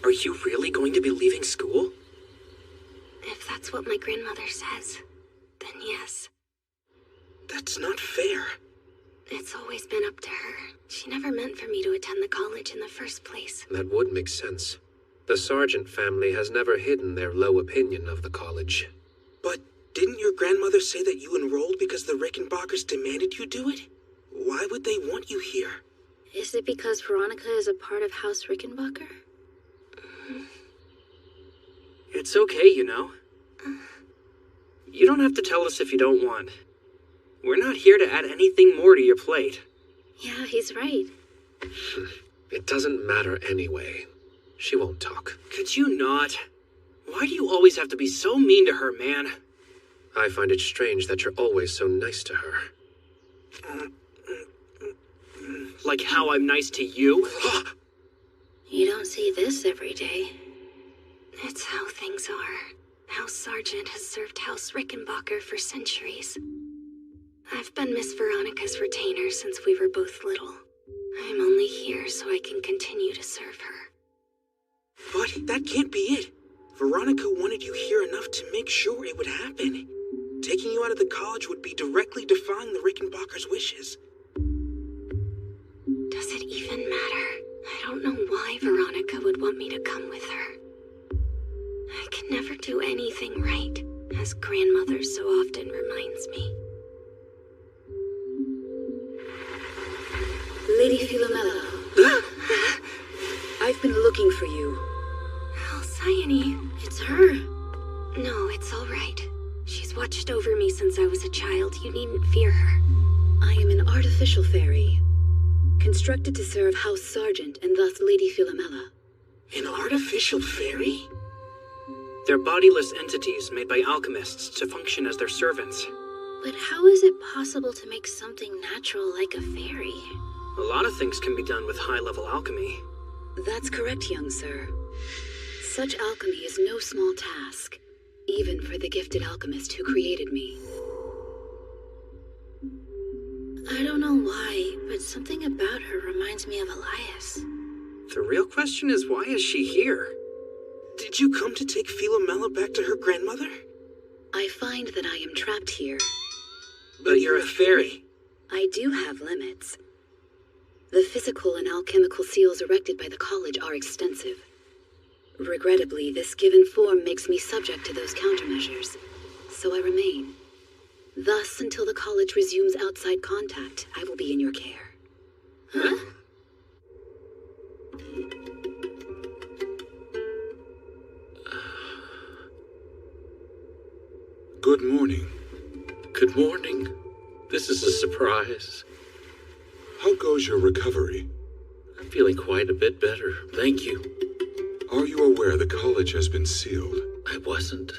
Are you really going to be leaving school? If that's what my grandmother says, then yes. That's not fair. It's always been up to her. She never meant for me to attend the college in the first place. That would make sense. The Sargent family has never hidden their low opinion of the college. But didn't your grandmother say that you enrolled because the Rickenbackers demanded you do it? Why would they want you here? Is it because Veronica is a part of House Rickenbacker? It's okay, you know. You don't have to tell us if you don't want. We're not here to add anything more to your plate. Yeah, he's right. It doesn't matter anyway. She won't talk. Could you not? Why do you always have to be so mean to her, man? I find it strange that you're always so nice to her. Like how I'm nice to you? You don't see this every day. It's how things are. House Sargent has served House Rickenbacker for centuries. I've been Miss Veronica's retainer since we were both little. I'm only here so I can continue to serve her. But that can't be it. Veronica wanted you here enough to make sure it would happen. Taking you out of the college would be directly defying the Rickenbackers' wishes. Does it even matter? I don't know why Veronica would want me to come with her. I can never do anything right, as grandmother so often reminds me. Lady Philomela, I've been looking for you. Alcyone, it's her. No, it's all right. She's watched over me since I was a child. You needn't fear her. I am an artificial fairy, constructed to serve House Sargent and thus Lady Philomela. An artificial fairy? They're bodiless entities made by alchemists to function as their servants. But how is it possible to make something natural like a fairy? A lot of things can be done with high-level alchemy. That's correct, young sir. Such alchemy is no small task, even for the gifted alchemist who created me. I don't know why, but something about her reminds me of Elias. The real question is, why is she here? Did you come to take Philomela back to her grandmother? I find that I am trapped here. But you're a fairy. I do have limits. The physical and alchemical seals erected by the college are extensive. Regrettably, this given form makes me subject to those countermeasures, so I remain. Thus, until the college resumes outside contact, I will be in your care. Huh? Good morning. Good morning. This is a surprise. How goes your recovery? I'm feeling quite a bit better, thank you. Are you aware the college has been sealed? I wasn't.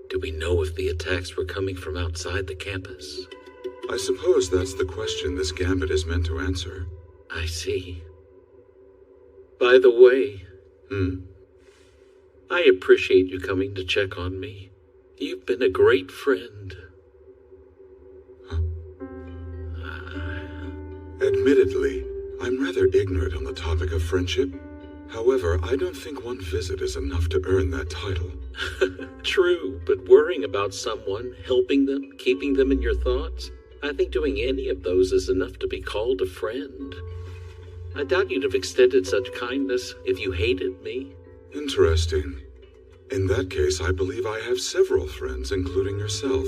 Do we know if the attacks were coming from outside the campus? I suppose that's the question this gambit is meant to answer. I see. By the way, I appreciate you coming to check on me. You've been a great friend. Admittedly, I'm rather ignorant on the topic of friendship. However, I don't think one visit is enough to earn that title. True, but worrying about someone, helping them, keeping them in your thoughts, I think doing any of those is enough to be called a friend. I doubt you'd have extended such kindness if you hated me. Interesting. In that case, I believe I have several friends, including yourself.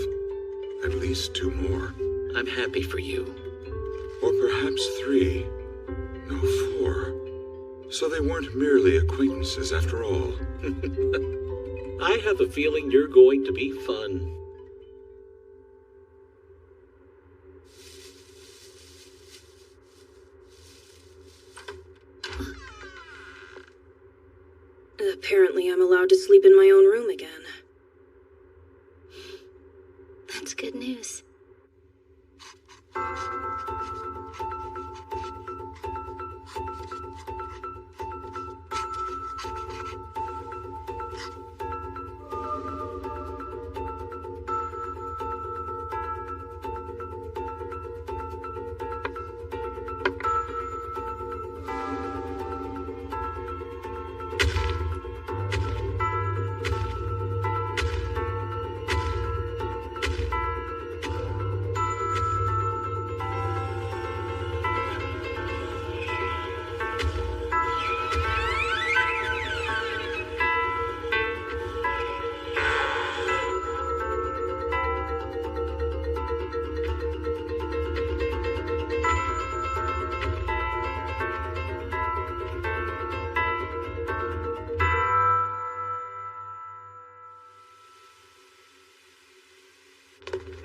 At least 2 more. I'm happy for you. Or perhaps 3. No, 4. So they weren't merely acquaintances after all. I have a feeling you're going to be fun. Apparently I'm allowed to sleep in my own room again. That's good news.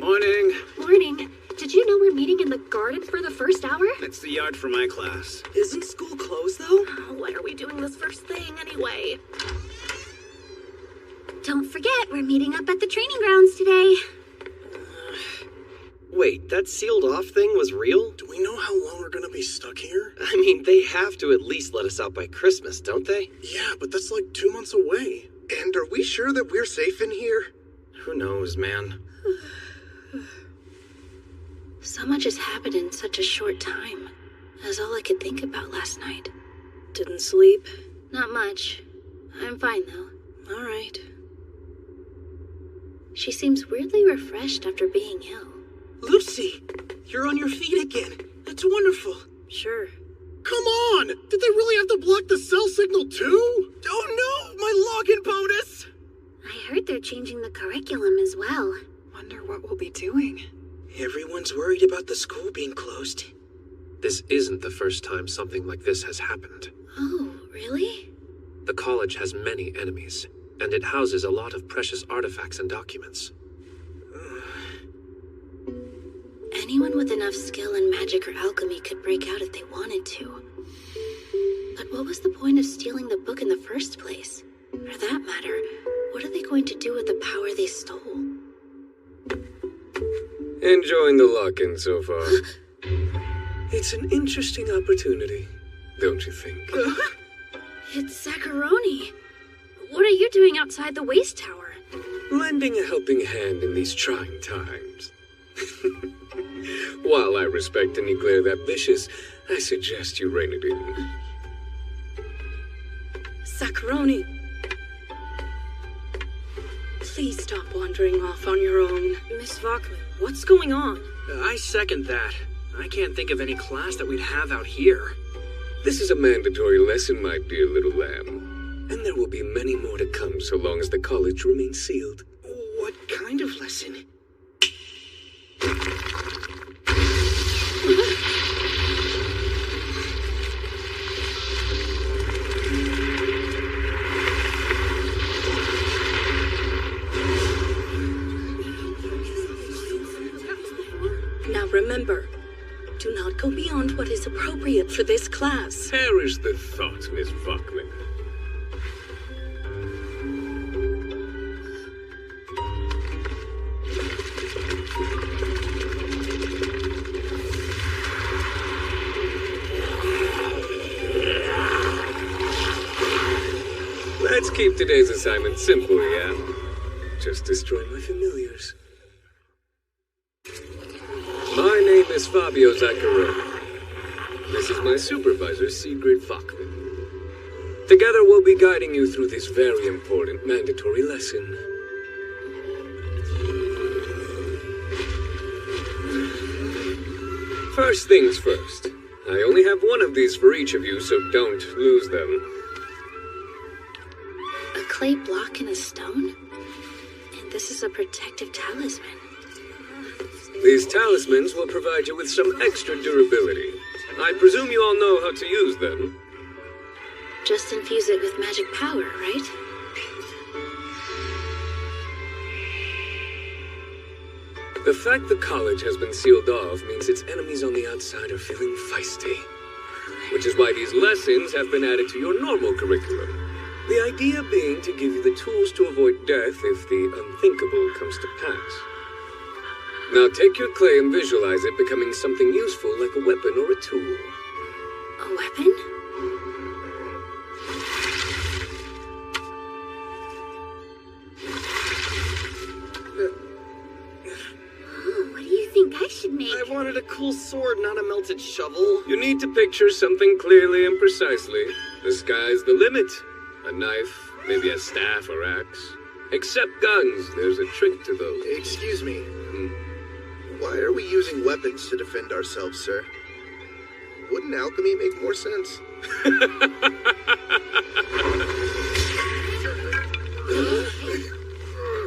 Morning. Morning. Did you know we're meeting in the garden for the first hour? It's the yard for my class. Isn't school closed, though? What are we doing this first thing, anyway? Don't forget, we're meeting up at the training grounds today. Wait, that sealed off thing was real? Do we know how long we're gonna be stuck here? I mean, they have to at least let us out by Christmas, don't they? Yeah, but that's like 2 months away. And are we sure that we're safe in here? Who knows, man? So much has happened in such a short time. That's all I could think about last night. Didn't sleep? Not much. I'm fine, though. All right. She seems weirdly refreshed after being ill. Lucy, you're on your feet again. That's wonderful. Sure. Come on! Did they really have to block the cell signal too? Oh no! My login bonus! I heard they're changing the curriculum as well. Wonder what we'll be doing. Everyone's worried about the school being closed. This isn't the first time something like this has happened. Oh, really? The college has many enemies, and it houses a lot of precious artifacts and documents. Anyone with enough skill in magic or alchemy could break out if they wanted to. But what was the point of stealing the book in the first place? For that matter, what are they going to do with the power they stole? Enjoying the lock-in so far. It's an interesting opportunity, don't you think? It's Zacharoni. What are you doing outside the waste tower? Lending a helping hand in these trying times. While I respect any glare that vicious, I suggest you rein it in. Zacharoni. Please stop wandering off on your own. Miss Vachman, what's going on? I second that. I can't think of any class that we'd have out here. This is a mandatory lesson, my dear little lamb. And there will be many more to come so long as the college remains sealed. What kind of lesson? Now remember, do not go beyond what is appropriate for this class. Perish the thought, Miss Vachman. Let's keep today's assignment simple, yeah? Just destroy my familiars. My name is Fabio Zacharoni. This is my supervisor, Sigrid Vachman. Together we'll be guiding you through this very important mandatory lesson. First things first. I only have one of these for each of you, so don't lose them. A clay block and a stone? And this is a protective talisman. These talismans will provide you with some extra durability. I presume you all know how to use them. Just infuse it with magic power, right? The fact the college has been sealed off means its enemies on the outside are feeling feisty. Which is why these lessons have been added to your normal curriculum. The idea being to give you the tools to avoid death if the unthinkable comes to pass. Now take your clay and visualize it becoming something useful like a weapon or a tool. A weapon? What do you think I should make? I wanted a cool sword, not a melted shovel. You need to picture something clearly and precisely. The sky's the limit. A knife, maybe a staff or axe. Except guns, there's a trick to those. Excuse me. Why are we using weapons to defend ourselves, sir? Wouldn't alchemy make more sense?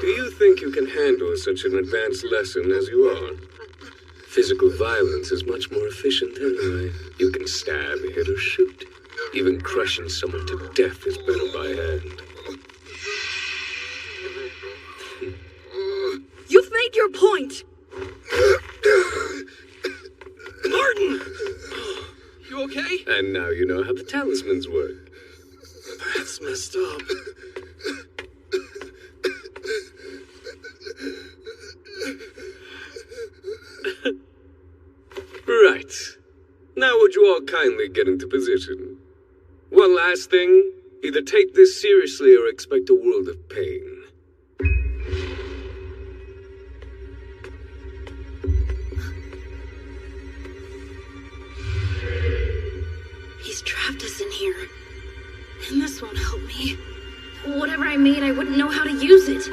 Do you think you can handle such an advanced lesson as you are? Physical violence is much more efficient anyway. You can stab, hit, or shoot. Even crushing someone to death is better by hand. You've made your point! okay? And now you know how the talismans work. That's messed up. Right. Now would you all kindly get into position? One last thing. Either take this seriously or expect a world of pain. He's trapped us in here. And this won't help me. Whatever I made, I wouldn't know how to use it.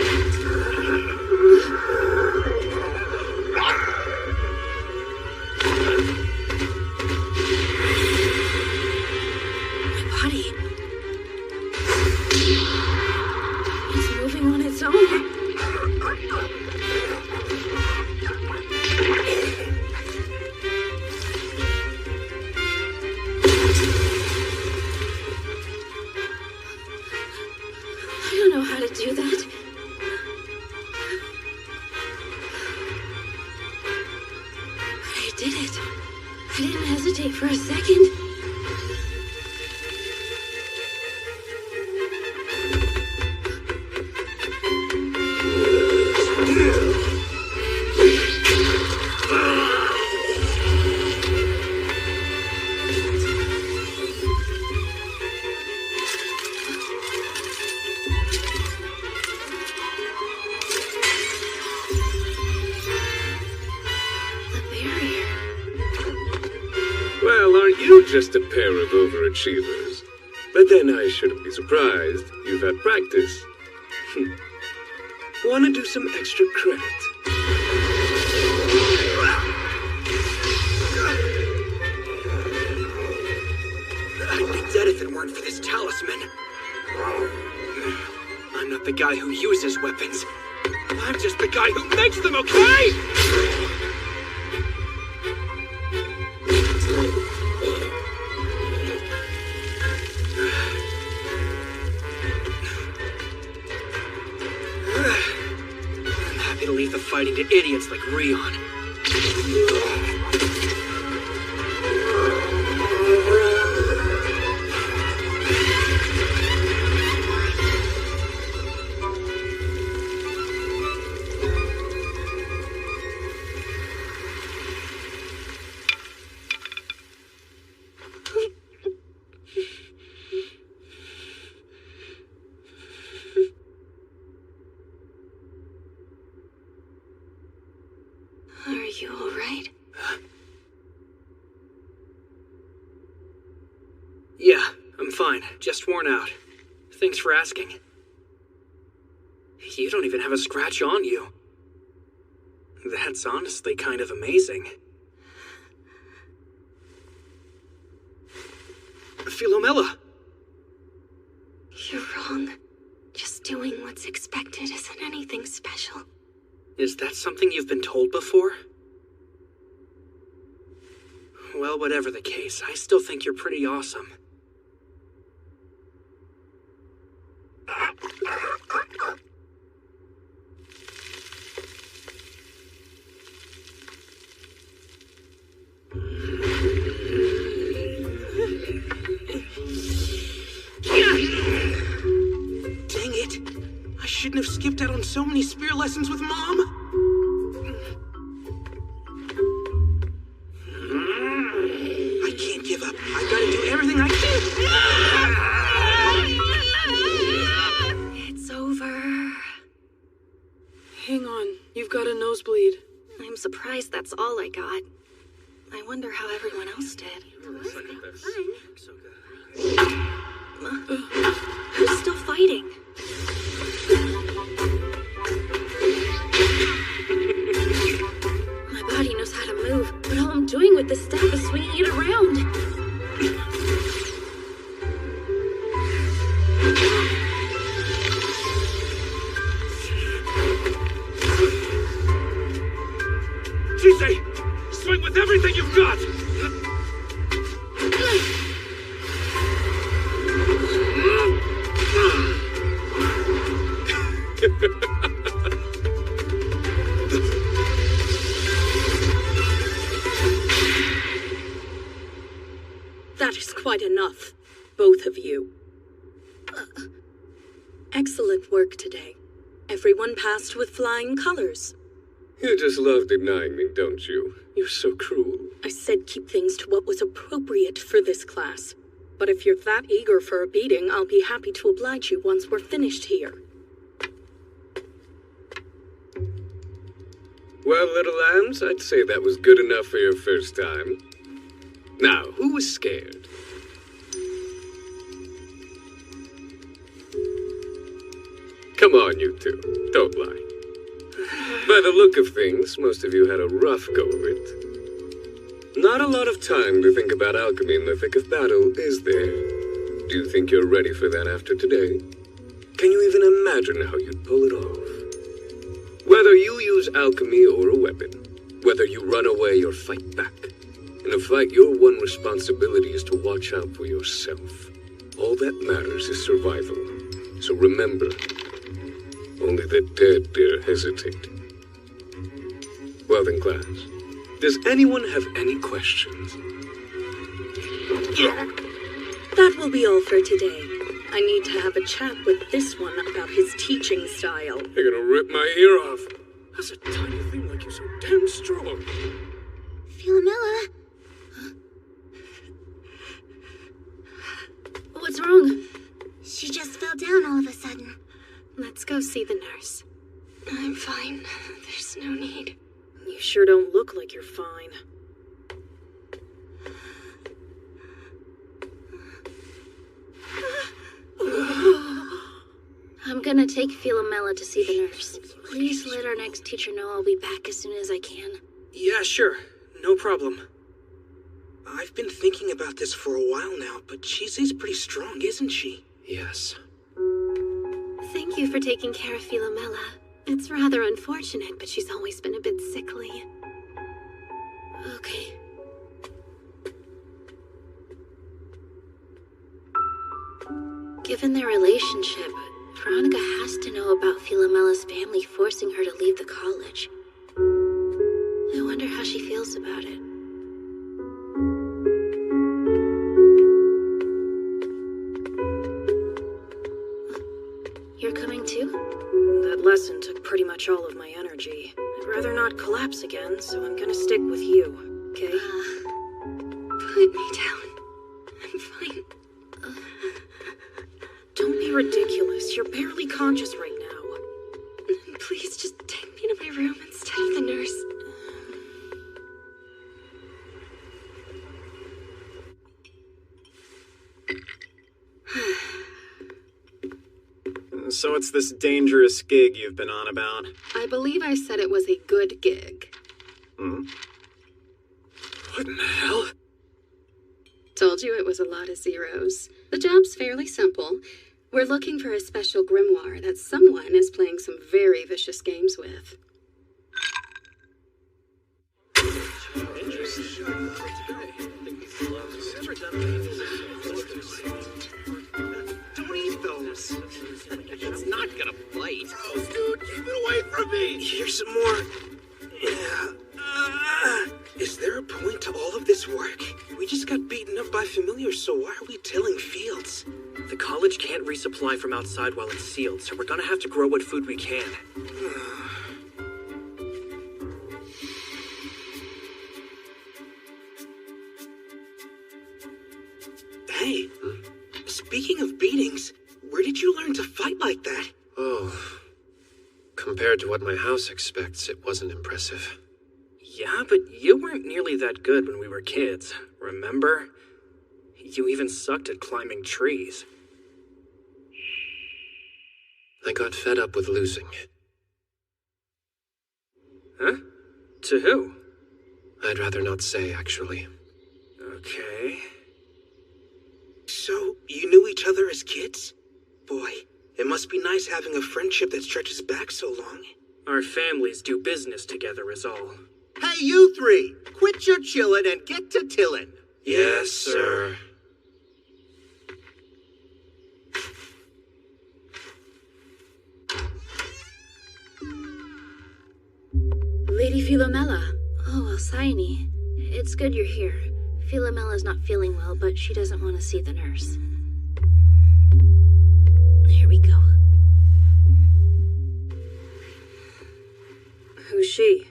My body. It's moving on its own. I don't know how to do that. But I did it. I didn't hesitate for a second. Well, aren't you just a pair of overachievers? But then I shouldn't be surprised. You've had practice. Want to do some extra credit? I'd be dead if it weren't for this talisman. I'm not the guy who uses weapons. I'm just the guy who makes them, okay? I'm happy to leave the fighting to idiots like Rion. Are you all right? Yeah, I'm fine. Just worn out. Thanks for asking. You don't even have a scratch on you. That's honestly kind of amazing. Philomela! You're wrong. Just doing what's expected isn't anything special. Is that something you've been told before? Well, whatever the case, I still think you're pretty awesome. Dang it! I shouldn't have skipped out on so many spear lessons with Mom! I can't give up. I gotta do everything I can! It's over. Hang on, you've got a nosebleed. I'm surprised that's all I got. I wonder how everyone else did. Who's still fighting? My body knows how to move, but all I'm doing with this staff is swinging it around. Jisei, swing with everything you've got! enough, both of you. Excellent work today. Everyone passed with flying colors. You just love denying me, don't you? You're so cruel. I said keep things to what was appropriate for this class. But if you're that eager for a beating, I'll be happy to oblige you once we're finished here. Well, little lambs, I'd say that was good enough for your first time. Now, who was scared? Come on, you two. Don't lie. By the look of things, most of you had a rough go of it. Not a lot of time to think about alchemy in the thick of battle, is there? Do you think you're ready for that after today? Can you even imagine how you'd pull it off? Whether you use alchemy or a weapon, whether you run away or fight back, in a fight your one responsibility is to watch out for yourself. All that matters is survival. So remember, only the dead dare hesitate. Well then, class, does anyone have any questions? That will be all for today. I need to have a chat with this one about his teaching style. You're gonna rip my ear off. That's a tiny thing like you're so damn strong. Philomela. What's wrong? She just fell down all of a sudden. Let's go see the nurse. I'm fine. There's no need. You sure don't look like you're fine. I'm gonna take Philomela to see the nurse. Please let our next teacher know I'll be back as soon as I can. Yeah, sure. No problem. I've been thinking about this for a while now, but Chise's pretty strong, isn't she? Yes. Thank you for taking care of Philomela. It's rather unfortunate, but she's always been a bit sickly. Okay. Given their relationship, Veronica has to know about Philomela's family forcing her to leave the college. I wonder how she feels about it. You're coming too? That lesson took pretty much all of my energy. I'd rather not collapse again, so I'm gonna stick with you, okay? Put me down. I'm fine. Don't be ridiculous. You're barely conscious right now. Please just take me to my room instead of the nurse. So it's this dangerous gig you've been on about? I believe I said it was a good gig. Hmm? What in the hell? Told you it was a lot of zeros. The job's fairly simple. We're looking for a special grimoire that someone is playing some very vicious games with. Don't eat those. It's not gonna bite. Gross, dude, keep it away from me. Here's some more. Yeah. Is there a point to all of this work? We just got beaten up by familiars, so why are we tilling fields? The college can't resupply from outside while it's sealed, so we're gonna have to grow what food we can. Hey, speaking of beatings, where did you learn to fight like that? Oh, compared to what my house expects, it wasn't impressive. Yeah, but you weren't nearly that good when we were kids, remember? You even sucked at climbing trees. I got fed up with losing. Huh? To who? I'd rather not say, actually. Okay. So, you knew each other as kids? Boy, it must be nice having a friendship that stretches back so long. Our families do business together is all. Hey, you three! Quit your chillin' and get to tillin'. Yes, sir. Lady Philomela. Oh, Alcyone. It's good you're here. Philomella's not feeling well, but she doesn't want to see the nurse. Here we go. Who's she?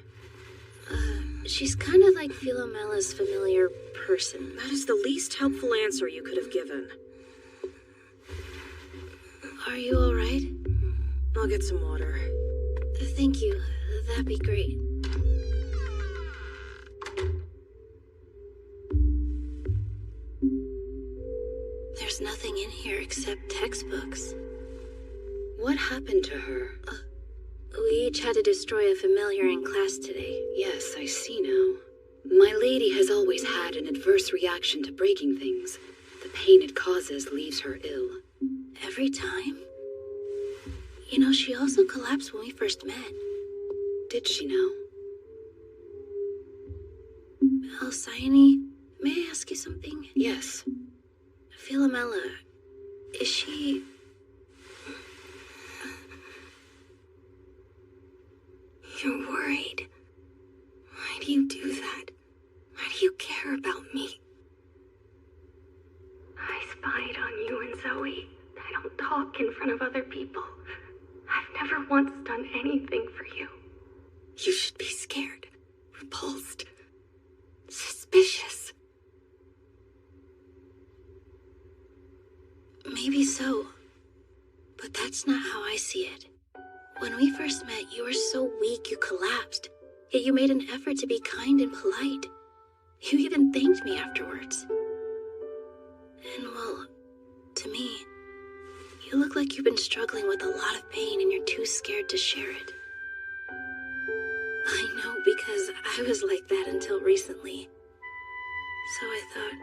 She's kind of like Philomella's familiar person. That is the least helpful answer you could have given. Are you alright? I'll get some water. Thank you. That'd be great. There's nothing in here except textbooks. What happened to her? We each had to destroy a familiar in class today. Yes, I see now. My lady has always had an adverse reaction to breaking things. The pain it causes leaves her ill. Every time? You know, she also collapsed when we first met. Did she now? Alcyone, may I ask you something? Yes. Philomela, is she... You're worried. Why do you do that? Why do you care about me? I spied on you and Zoe. I don't talk in front of other people. I've never once done anything for you. You should be scared, repulsed, suspicious. Maybe so, but that's not how I see it. When we first met, you were so weak you collapsed, yet you made an effort to be kind and polite. You even thanked me afterwards. And well, to me, you look like you've been struggling with a lot of pain and you're too scared to share it. I know, because I was like that until recently. So I thought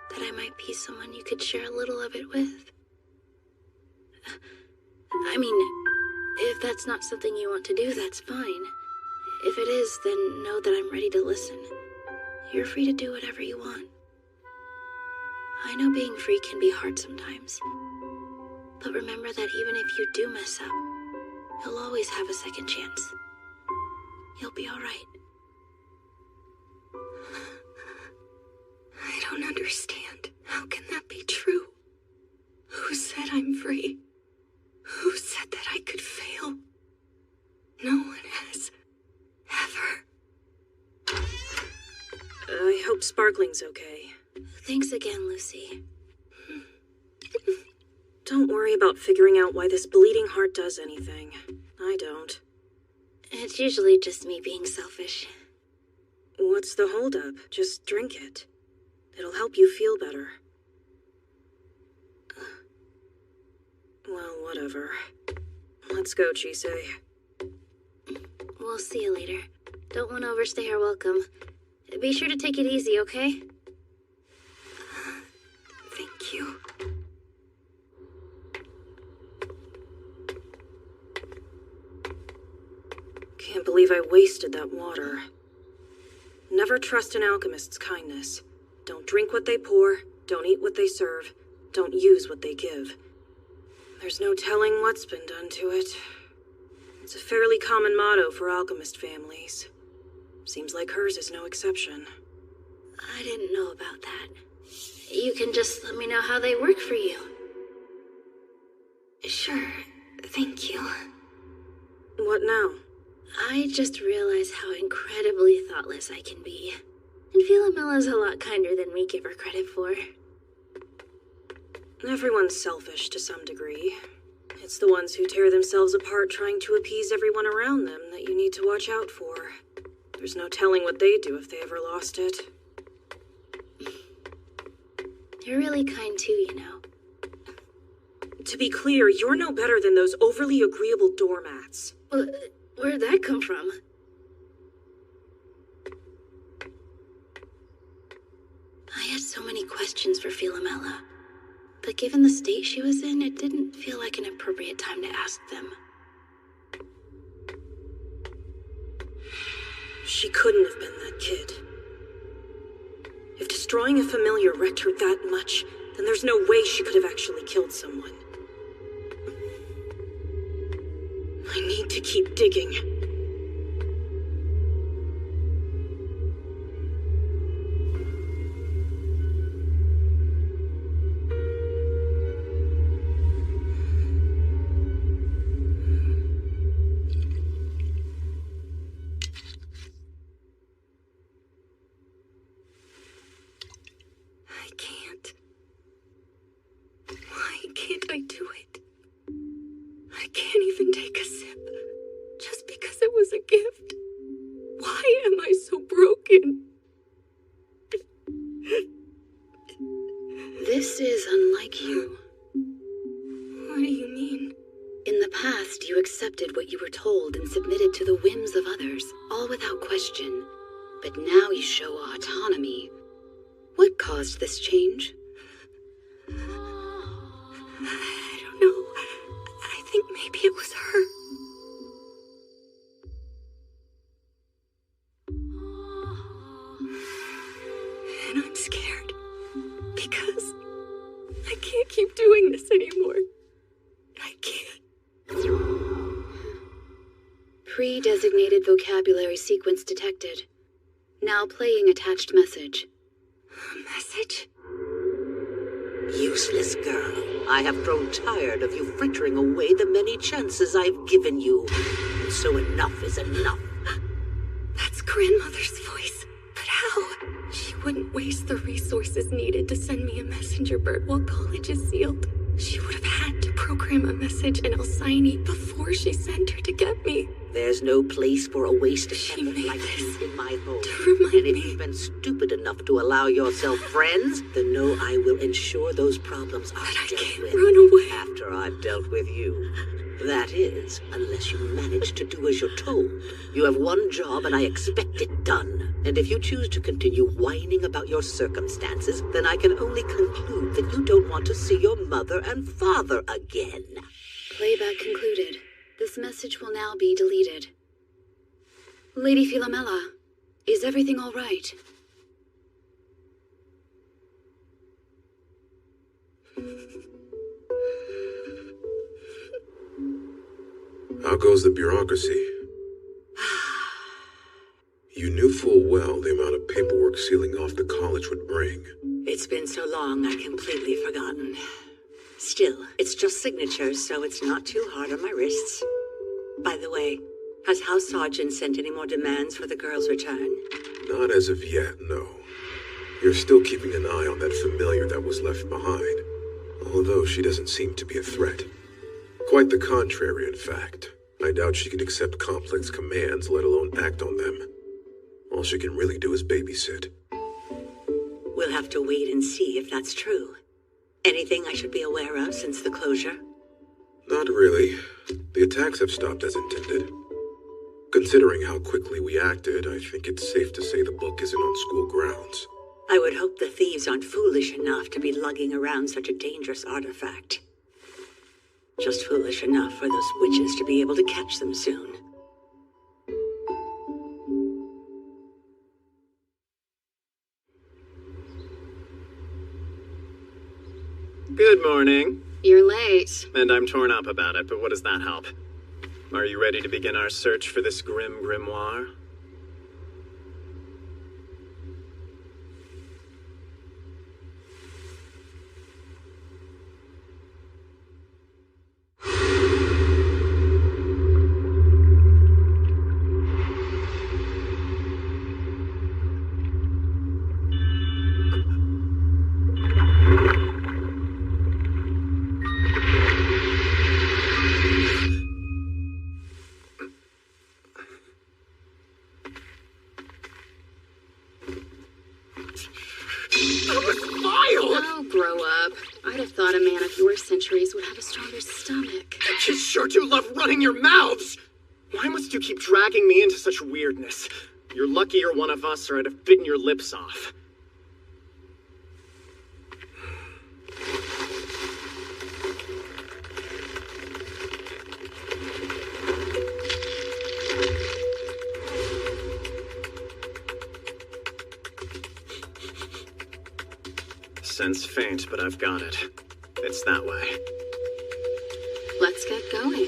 that I might be someone you could share a little of it with. I mean, if that's not something you want to do, that's fine. If it is, then know that I'm ready to listen. You're free to do whatever you want. I know being free can be hard sometimes. But remember that even if you do mess up, you'll always have a second chance. You'll be all right. I don't understand. How can that be true? Who said I'm free? Who said that I could fail? No one has. Ever. I hope Sparkling's okay. Thanks again, Lucy. Don't worry about figuring out why this bleeding heart does anything. I don't. It's usually just me being selfish. What's the holdup? Just drink it. It'll help you feel better. Well, whatever. Let's go, Chise. We'll see you later. Don't want to overstay our welcome. Be sure to take it easy, okay? Thank you. Can't believe I wasted that water. Never trust an alchemist's kindness. Don't drink what they pour, don't eat what they serve, don't use what they give. There's no telling what's been done to it. It's a fairly common motto for alchemist families. Seems like hers is no exception. I didn't know about that. You can just let me know how they work for you. Sure, thank you. What now? I just realized how incredibly thoughtless I can be. And Philomella's a lot kinder than we give her credit for. Everyone's selfish to some degree. It's the ones who tear themselves apart trying to appease everyone around them that you need to watch out for. There's no telling what they'd do if they ever lost it. You're really kind too, you know. To be clear, you're no better than those overly agreeable doormats. Where'd that come from? I had so many questions for Philomela, but given the state she was in, it didn't feel like an appropriate time to ask them. She couldn't have been that kid. If destroying a familiar wrecked her that much, then there's no way she could have actually killed someone. I need to keep digging. even take a sip, just because it was a gift. Why am I so broken? This is unlike you. What do you mean? In the past, you accepted what you were told and submitted to the whims of others, all without question. But now you show autonomy. What caused this change? I don't know. I think maybe it was her. And I'm scared. Because I can't keep doing this anymore. I can't. Pre-designated vocabulary sequence detected. Now playing attached message. A message? Useless girl. I have grown tired of you frittering away the many chances I've given you. And so enough is enough. That's grandmother's voice. But how? She wouldn't waste the resources needed to send me a messenger bird while college is sealed. She would have had to program a message in Alcyone before she sent her to get me. There's no place for a waste of effort like this in my home. And if you've been stupid enough to allow yourself friends, then know I will ensure those problems are dealt with run away after I've dealt with you. That is, unless you manage to do as you're told. You have one job and I expect it done. And if you choose to continue whining about your circumstances, then I can only conclude that you don't want to see your mother and father again. Playback concluded. This message will now be deleted. Lady Philomela, is everything all right? How goes the bureaucracy? You knew full well the amount of paperwork sealing off the college would bring. It's been so long, I've completely forgotten. Still, it's just signatures, so it's not too hard on my wrists. By the way, has House Sergeant sent any more demands for the girl's return? Not as of yet, no. You're still keeping an eye on that familiar that was left behind, although she doesn't seem to be a threat. Quite the contrary, in fact. I doubt she can accept complex commands, let alone act on them. All she can really do is babysit. We'll have to wait and see if that's true. Anything I should be aware of since the closure? Not really. The attacks have stopped as intended. Considering how quickly we acted, I think it's safe to say the book isn't on school grounds. I would hope the thieves aren't foolish enough to be lugging around such a dangerous artifact. Just foolish enough for those witches to be able to catch them soon. Good morning. You're late. And I'm torn up about it, but what does that help? Are you ready to begin our search for this grim grimoire? Centuries would have a stronger stomach. You sure do love running your mouths! Why must you keep dragging me into such weirdness? You're lucky you're one of us, or I'd have bitten your lips off. Sense faint, but I've got it. It's that way. Let's get going.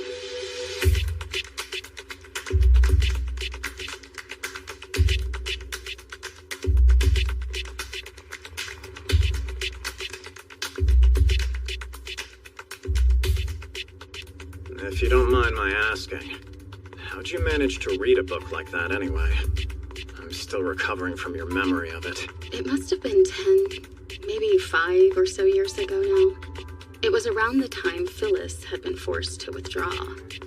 If you don't mind my asking, how'd you manage to read a book like that anyway? I'm still recovering from your memory of it. It must have been 10, maybe 5 or so years ago now. It was around the time Phyllis had been forced to withdraw.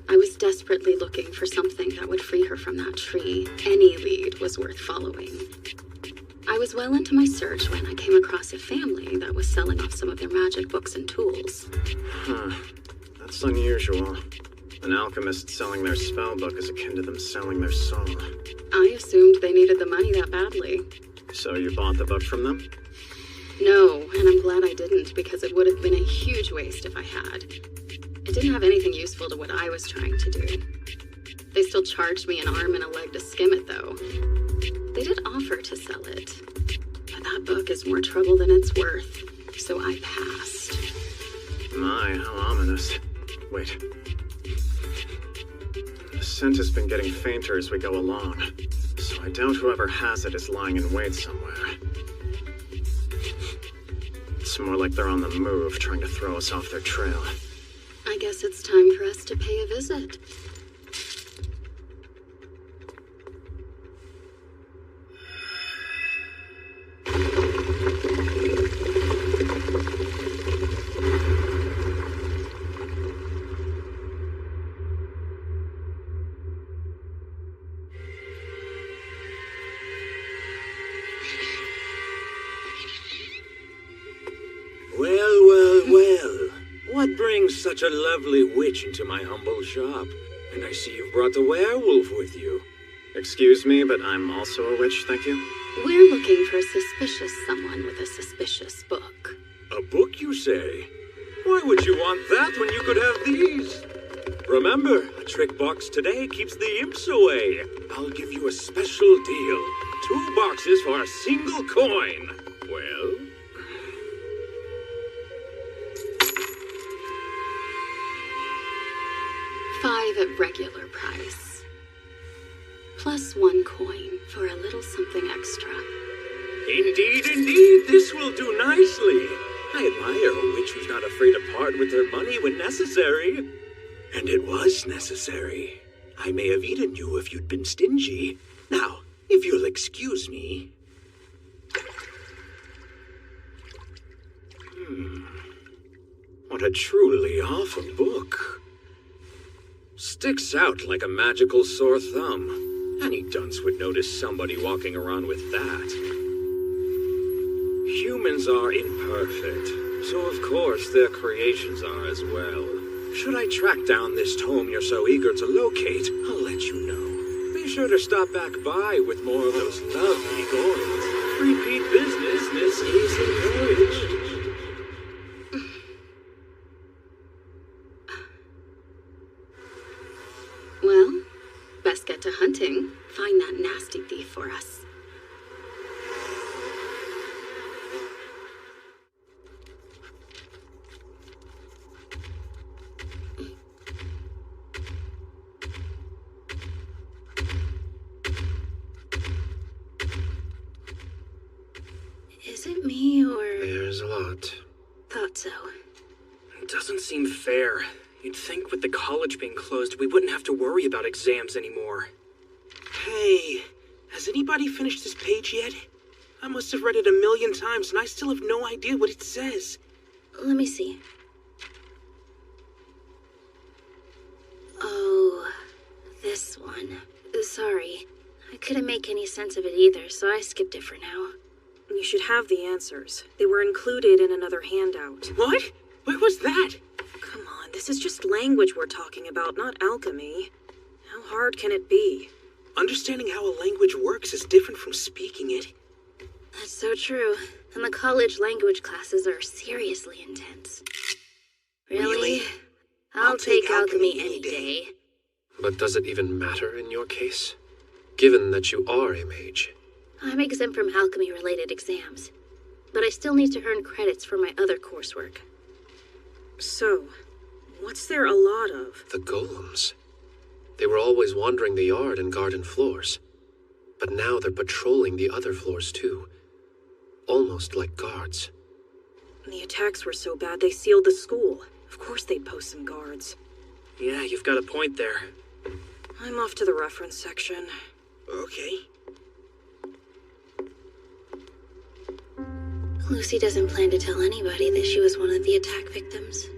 I was desperately looking for something that would free her from that tree. Any lead was worth following. I was well into my search when I came across a family that was selling off some of their magic books and tools. Huh. That's unusual. An alchemist selling their spellbook is akin to them selling their soul. I assumed they needed the money that badly. So you bought the book from them? No, and I'm glad I didn't, because it would have been a huge waste if I had. It didn't have anything useful to what I was trying to do. They still charged me an arm and a leg to skim it, though. They did offer to sell it, but that book is more trouble than it's worth, so I passed. My, how ominous. Wait. The scent has been getting fainter as we go along, so I doubt whoever has it is lying in wait somewhere. It's more like they're on the move, trying to throw us off their trail. I guess it's time for us to pay a visit. Well. What brings such a lovely witch into my humble shop? And I see you've brought the werewolf with you. Excuse me, but I'm also a witch, thank you. We're looking for a suspicious someone with a suspicious book. A book, you say? Why would you want that when you could have these? Remember, a trick box today keeps the imps away. I'll give you a special deal. 2 boxes for a single coin. Well? $5 at regular price. Plus 1 coin for a little something extra. Indeed, this will do nicely. I admire a witch who's not afraid to part with her money when necessary. And it was necessary. I may have eaten you if you'd been stingy. Now, if you'll excuse me. What a truly awful book. Sticks out like a magical sore thumb. Any dunce would notice somebody walking around with that. Humans are imperfect, so of course their creations are as well. Should I track down this tome you're so eager to locate, I'll let you know. Be sure to stop back by with more of those lovely coins. Repeat business is encouraged. Well, best get to hunting. Find that nasty thief for us. Is it me, or... There's a lot. Thought so. It doesn't seem fair. You'd think with the college being closed, we wouldn't have to worry about exams anymore. Hey, has anybody finished this page yet? I must have read it 1,000,000 times and I still have no idea what it says. Let me see. Oh, this one. Sorry. I couldn't make any sense of it either, so I skipped it for now. You should have the answers. They were included in another handout. What? Where was that? Come on, this is just language we're talking about, not alchemy. How hard can it be? Understanding how a language works is different from speaking it. That's so true. And the college language classes are seriously intense. Really? I'll take alchemy any day. But does it even matter in your case? Given that you are a mage. I'm exempt from alchemy-related exams, but I still need to earn credits for my other coursework. So, what's there a lot of? The golems. They were always wandering the yard and garden floors. But now they're patrolling the other floors too. Almost like guards. The attacks were so bad they sealed the school. Of course they'd post some guards. Yeah, you've got a point there. I'm off to the reference section. Okay. Lucy doesn't plan to tell anybody that she was one of the attack victims.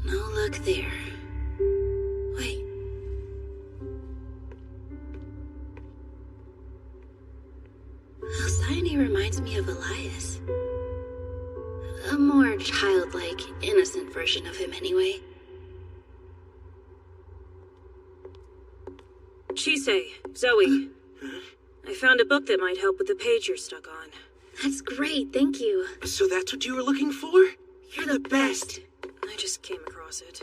No luck there. Wait. Alcyone reminds me of Elias. A more childlike, innocent version of him, anyway. Chise, Zoe. I found a book that might help with the page you're stuck on. That's great, thank you. So that's what you were looking for? You're the best. I just came across it.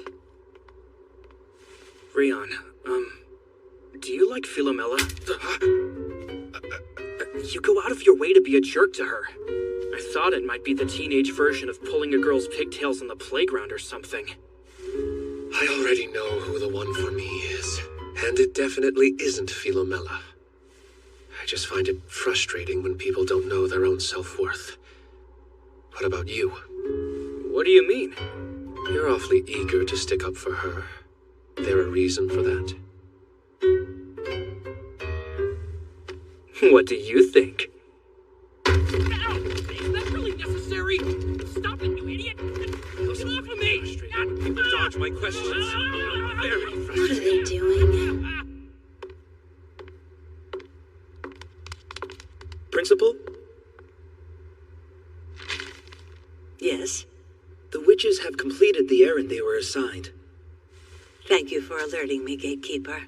Rion, do you like Philomela? You go out of your way to be a jerk to her. I thought it might be the teenage version of pulling a girl's pigtails on the playground or something. I already know who the one for me is. And it definitely isn't Philomela. I just find it frustrating when people don't know their own self-worth. What about you? What do you mean? You're awfully eager to stick up for her. There a reason for that? What do you think? Ow! Is that really necessary? Stop it, you idiot! Get off of me! People dodge my questions. Very What are frustrating. they doing? Principal? Yes? The witches have completed the errand they were assigned. Thank you for alerting me, Gatekeeper.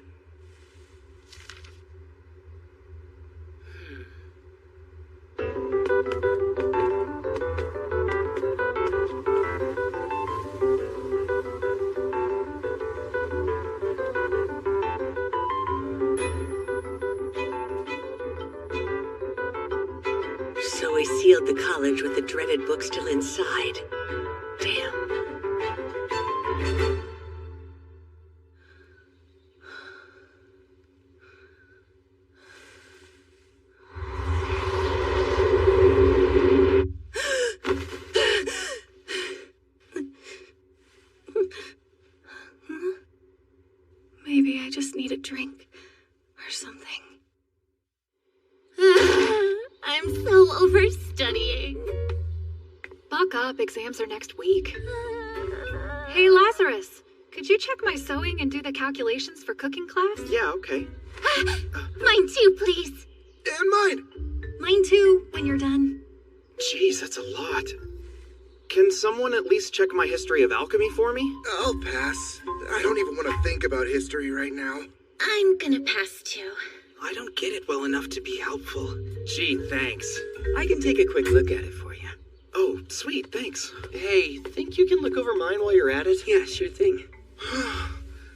So we sealed the college with the dreaded book still inside. Damn. Maybe I just need a drink or something. I'm so over studying. Buck up, exams are next week. Hey, Lazarus, could you check my sewing and do the calculations for cooking class? Yeah, okay. Mine too, please. And mine! Mine too, when you're done. Jeez, that's a lot. Can someone at least check my history of alchemy for me? I'll pass. I don't even want to think about history right now. I'm gonna pass too. I don't get it well enough to be helpful. Gee, thanks. I can take a quick look at it for you. Oh, sweet, thanks. Hey, think you can look over mine while you're at it? Yeah, sure thing.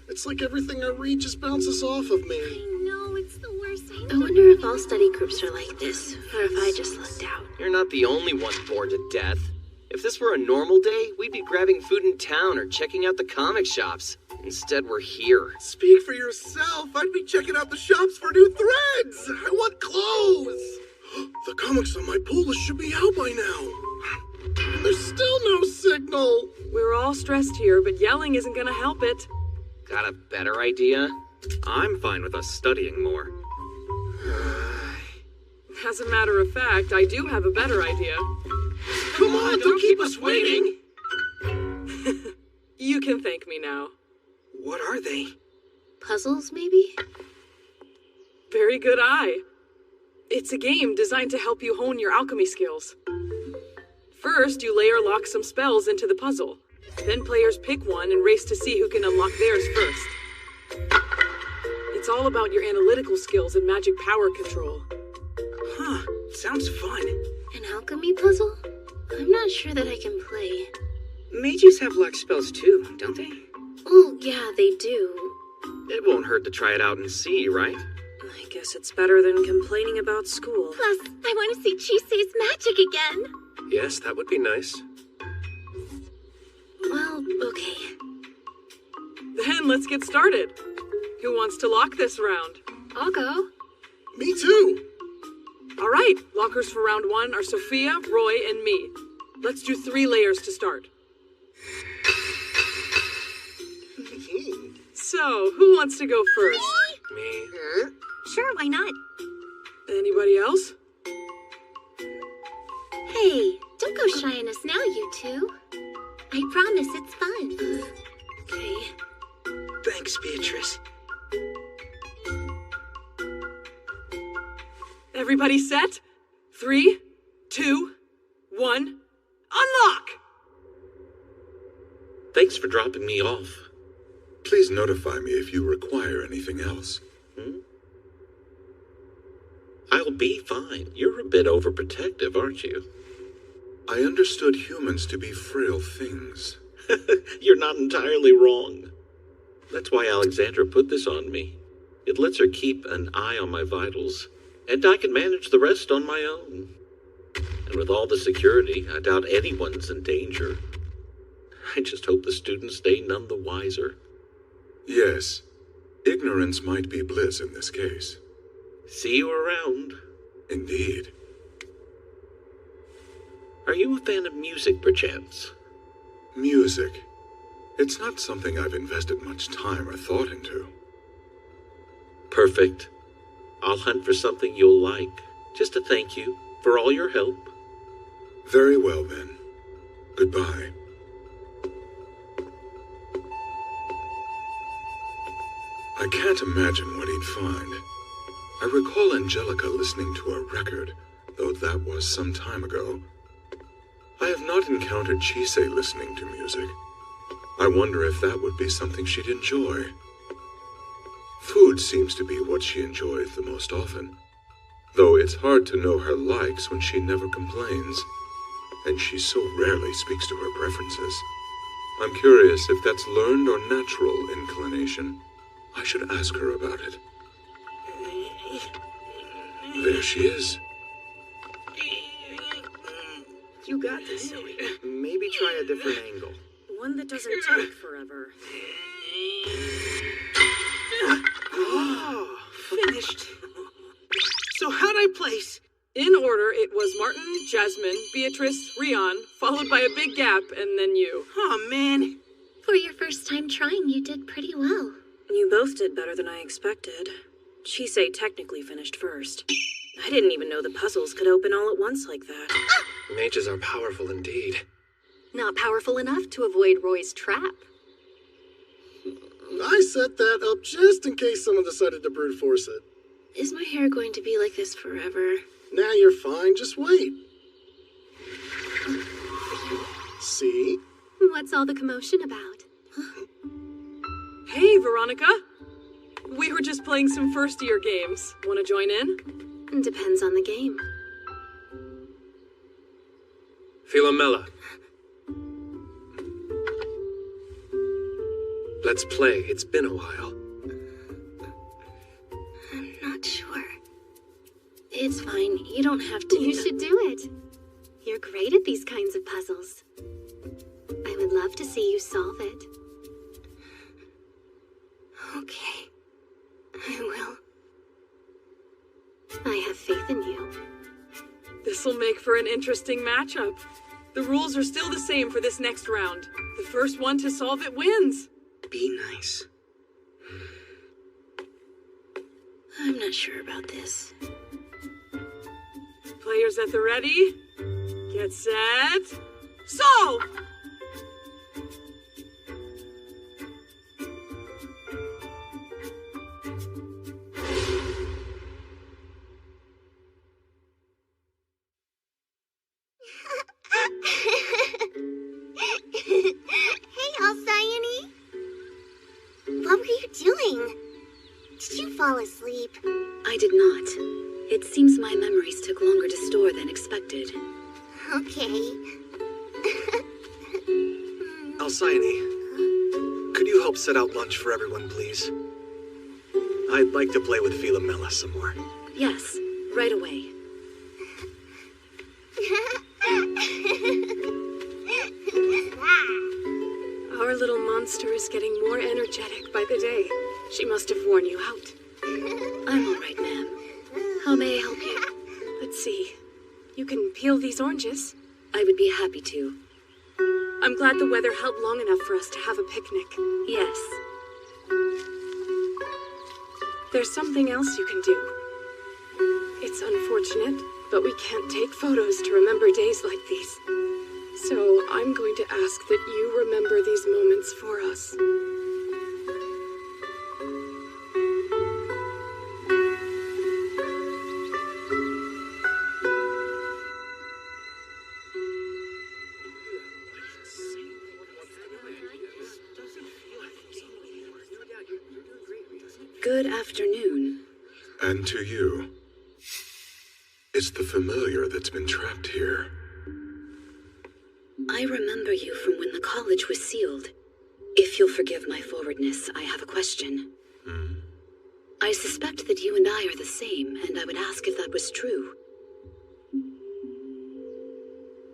It's like everything I read just bounces off of me. I know, it's the worst. I wonder if all study groups are like this, or if I just lucked out. You're not the only one bored to death. If this were a normal day, we'd be grabbing food in town or checking out the comic shops. Instead, we're here. Speak for yourself. I'd be checking out the shops for new threads. I want clothes. The comics on my pull list should be out by now. And there's still no signal. We're all stressed here, but yelling isn't gonna help it. Got a better idea? I'm fine with us studying more. As a matter of fact, I do have a better idea. Come on, don't keep us waiting. You can thank me now. What are they? Puzzles, maybe? Very good eye. It's a game designed to help you hone your alchemy skills. First, you layer lock some spells into the puzzle. Then players pick one and race to see who can unlock theirs first. It's all about your analytical skills and magic power control. Huh, sounds fun. An alchemy puzzle? I'm not sure that I can play. Mages have lock spells too, don't they? Oh, yeah, they do. It won't hurt to try it out and see, right? I guess it's better than complaining about school. Plus, I want to see Chise's magic again. Yes, that would be nice. Well, okay. Then let's get started. Who wants to lock this round? I'll go. Me too. All right, lockers for round one are Sophia, Roy, and me. Let's do 3 layers to start. So, who wants to go first? Me? Sure, why not? Anybody else? Hey, don't go shy on us now, you two. I promise it's fun. Okay. Thanks, Beatrice. Everybody set? 3, 2, 1, unlock! Thanks for dropping me off. Please notify me if you require anything else. I'll be fine. You're a bit overprotective, aren't you? I understood humans to be frail things. You're not entirely wrong. That's why Alexandra put this on me. It lets her keep an eye on my vitals, and I can manage the rest on my own. And with all the security, I doubt anyone's in danger. I just hope the students stay none the wiser. Yes, ignorance might be bliss in this case. See you around. Indeed. Are you a fan of music, perchance? Music. It's not something I've invested much time or thought into. Perfect. I'll hunt for something you'll like, just to thank you for all your help. Very well, then. Goodbye. I can't imagine what he'd find. I recall Angelica listening to a record, though that was some time ago. I have not encountered Chise listening to music. I wonder if that would be something she'd enjoy. Food seems to be what she enjoys the most often, though it's hard to know her likes when she never complains, and she so rarely speaks to her preferences. I'm curious if that's learned or natural inclination. I should ask her about it. There she is. You got this, Zoe. Maybe try a different angle. One that doesn't take forever. Oh, finished. So how'd I place? In order, it was Martin, Jasmine, Beatrice, Rion, followed by a big gap, and then you. Oh, man. For your first time trying, you did pretty well. You both did better than I expected. Chise technically finished first. I didn't even know the puzzles could open all at once like that. Mages are powerful indeed. Not powerful enough to avoid Roy's trap. I set that up just in case someone decided to brute force it. Is my hair going to be like this forever? Now you're fine, just wait. See? What's all the commotion about? Hey, Veronica. We were just playing some first-year games. Want to join in? Depends on the game. Philomela. Let's play. It's been a while. I'm not sure. It's fine. You don't have to. You should do it. You're great at these kinds of puzzles. I would love to see you solve it. Okay. I will. I have faith in you. This'll make for an interesting matchup. The rules are still the same for this next round. The first one to solve it wins. Be nice. I'm not sure about this. Players at the ready? Get set. Solve! Hey, Alcyone. What were you doing? Did you fall asleep? I did not. It seems my memories took longer to store than expected. Okay. Alcyone, could you help set out lunch for everyone, please? I'd like to play with Philomela some more. Yes, right away. Our little monster is getting more energetic by the day. She must have worn you out. I'm all right, ma'am. How may I help you? Let's see. You can peel these oranges. I would be happy to. I'm glad the weather held long enough for us to have a picnic. Yes. There's something else you can do. It's unfortunate, but we can't take photos to remember days like these. So I'm going to ask that you remember these moments for us. Good afternoon. And to you. It's the familiar that's been trapped here. I remember you from when the college was sealed. If you'll forgive my forwardness, I have a question. I suspect that you and I are the same, and I would ask if that was true.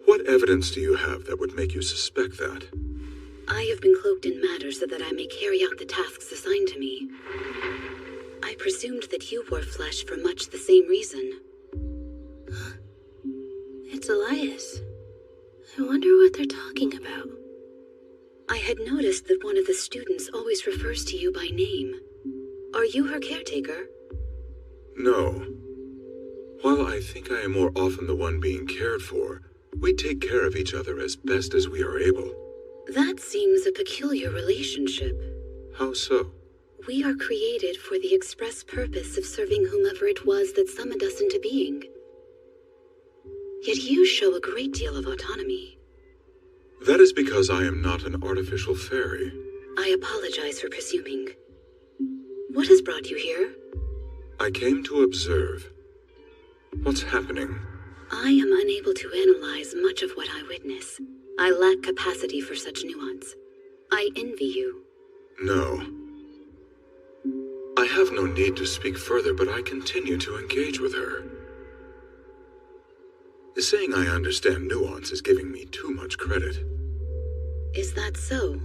What evidence do you have that would make you suspect that? I have been cloaked in matter so that I may carry out the tasks assigned to me. I presumed that you wore flesh for much the same reason. It's Elias. I wonder what they're talking about. I had noticed that one of the students always refers to you by name. Are you her caretaker? No. While I think I am more often the one being cared for, we take care of each other as best as we are able. That seems a peculiar relationship. How so? We are created for the express purpose of serving whomever it was that summoned us into being. Yet you show a great deal of autonomy. That is because I am not an artificial fairy. I apologize for presuming. What has brought you here? I came to observe. What's happening? I am unable to analyze much of what I witness. I lack capacity for such nuance. I envy you. No. I have no need to speak further, but I continue to engage with her. Saying I understand nuance is giving me too much credit. Is that so?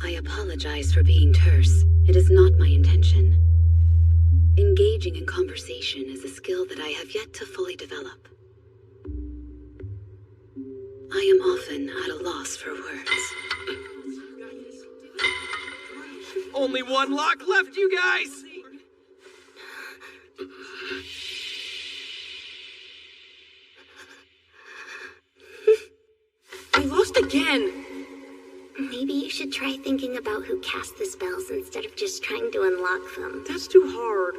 I apologize for being terse. It is not my intention. Engaging in conversation is a skill that I have yet to fully develop. I am often at a loss for words. Only one lock left, you guys! We lost again! Maybe you should try thinking about who cast the spells instead of just trying to unlock them. That's too hard.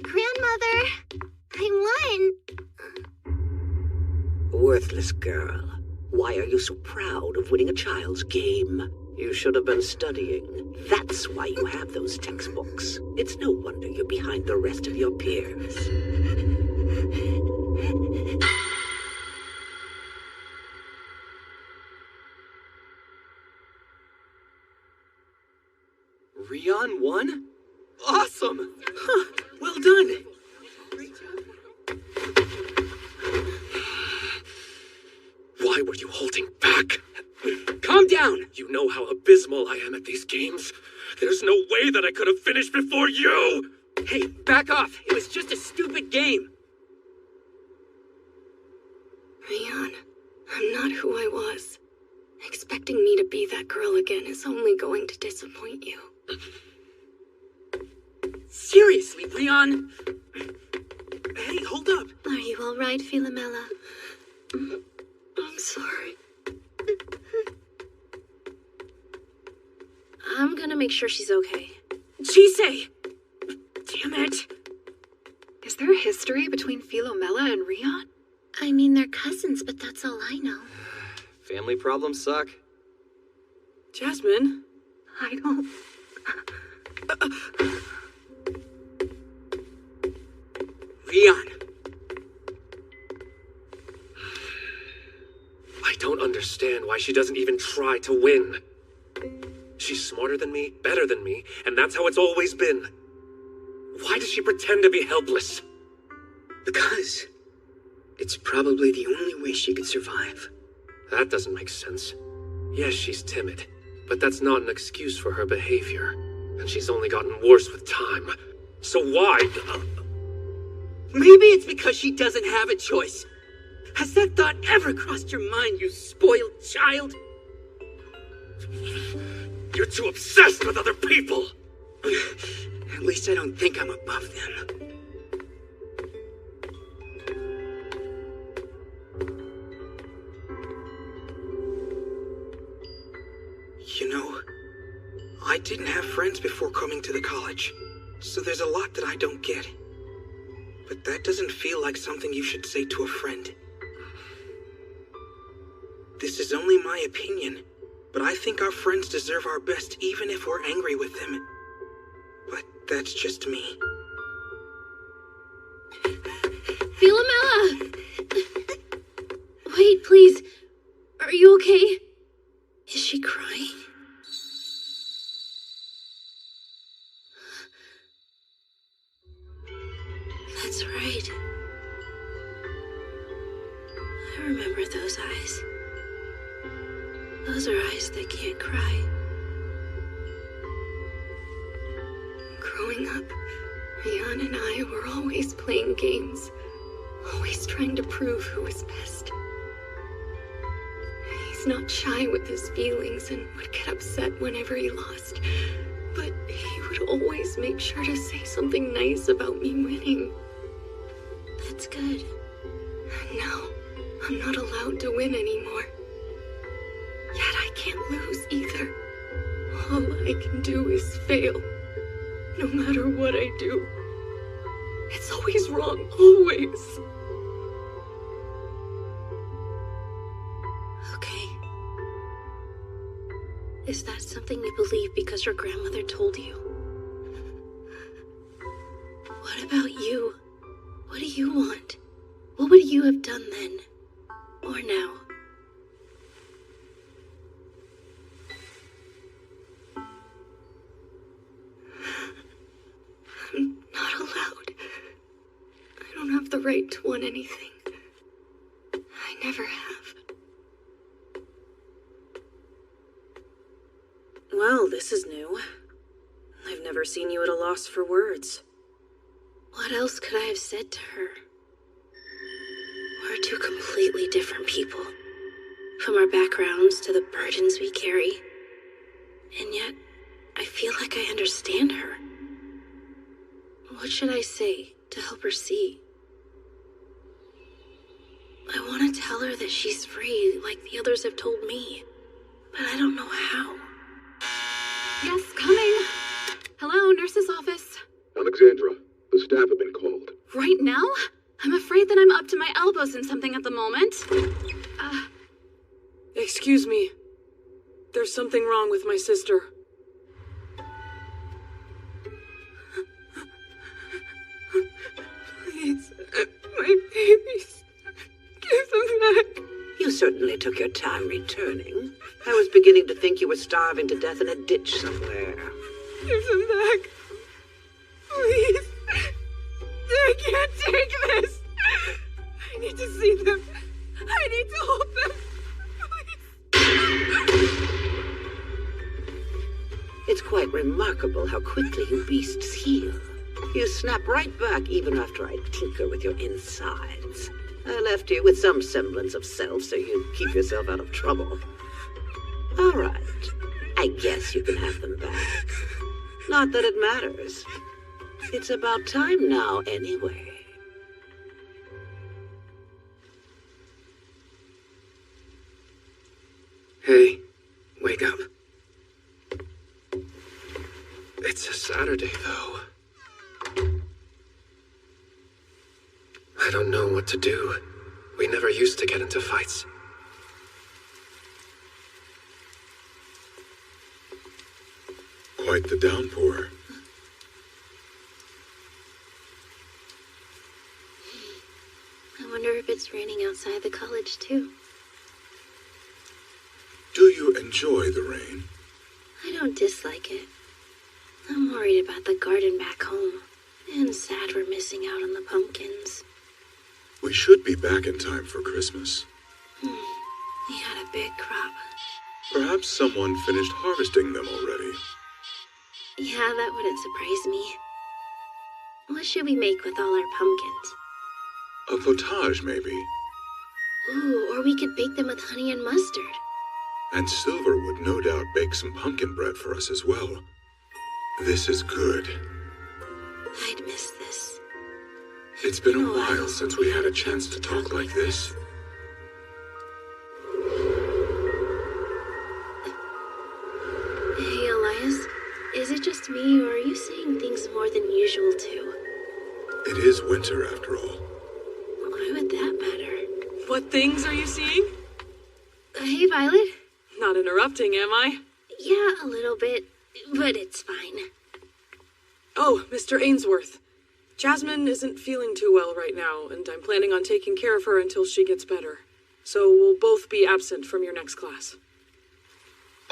Grandmother! I won! Worthless girl. Why are you so proud of winning a child's game? You should have been studying. That's why you have those textbooks. It's no wonder you're behind the rest of your peers. Rion won? Awesome! Huh, well done! Why were you holding back? Calm down! You know how abysmal I am at these games. There's no way that I could have finished before you! Hey, back off! It was just a stupid game! Rion, I'm not who I was. Expecting me to be that girl again is only going to disappoint you. Seriously, Rion! Hey, hold up! Are you all right, Philomela? I'm sorry. I'm gonna make sure she's okay. Chisei! Damn it! Is there a history between Philomela and Rion? I mean, they're cousins, but that's all I know. Family problems suck. Jasmine, I don't... Rion! I don't understand why she doesn't even try to win. She's smarter than me, better than me, and that's how it's always been. Why does she pretend to be helpless? Because it's probably the only way she could survive. That doesn't make sense. Yes, she's timid, but that's not an excuse for her behavior. And she's only gotten worse with time. So why? Maybe it's because she doesn't have a choice. Has that thought ever crossed your mind, you spoiled child? You're too obsessed with other people! At least I don't think I'm above them. You know, I didn't have friends before coming to the college, so there's a lot that I don't get. But that doesn't feel like something you should say to a friend. This is only my opinion, but I think our friends deserve our best even if we're angry with them. But that's just me. Philomela! Wait, please. Are you okay? Is she crying? That's right. I remember those eyes. Those are eyes that can't cry. Growing up, Rian and I were always playing games, always trying to prove who was best. He's not shy with his feelings and would get upset whenever he lost, but he would always make sure to say something nice about me winning. That's good. And now, I'm not allowed to win anymore. Yet I can't lose either. All I can do is fail. No matter what I do. It's always wrong, always. Okay. Is that something you believe because your grandmother told you? What about you? What do you want? What would you have done then? Or now? I'm not allowed. I don't have the right to want anything. I never have. Well, this is new. I've never seen you at a loss for words. What else could I have said to her? We're two completely different people. From our backgrounds to the burdens we carry. And yet, I feel like I understand her. What should I say to help her see? I want to tell her that she's free, like the others have told me. But I don't know how. Yes, coming. Hello, nurse's office. Alexandra, the staff have been called. Right now? I'm afraid that I'm up to my elbows in something at the moment. Excuse me. There's something wrong with my sister. Please, my babies. Give them back. You certainly took your time returning. I was beginning to think you were starving to death in a ditch somewhere. Give them back. Please. I can't take this. I need to see them. I need to hold them. It's quite remarkable how quickly you beasts heal. You snap right back even after I tinker with your insides. I left you with some semblance of self so you'd keep yourself out of trouble. All right. I guess you can have them back. Not that it matters. It's about time now, anyway. Hey, wake up. It's a Saturday, though. I don't know what to do. We never used to get into fights. Quite the downpour. I wonder if it's raining outside the college, too. Do you enjoy the rain? I don't dislike it. I'm worried about the garden back home. And sad we're missing out on the pumpkins. We should be back in time for Christmas. We had a big crop. Perhaps someone finished harvesting them already. Yeah, that wouldn't surprise me. What should we make with all our pumpkins? A potage, maybe. Ooh, or we could bake them with honey and mustard. And Silver would no doubt bake some pumpkin bread for us as well. This is good. I'd miss this. It's been a while since we had a chance to talk like this. Hey, Elias. Is it just me, or are you seeing things more than usual, too? It is winter, after all. Why would that matter? What things are you seeing? Hey, Violet. Not interrupting, am I? Yeah, a little bit, but it's fine. Oh, Mr. Ainsworth. Jasmine isn't feeling too well right now, and I'm planning on taking care of her until she gets better. So we'll both be absent from your next class.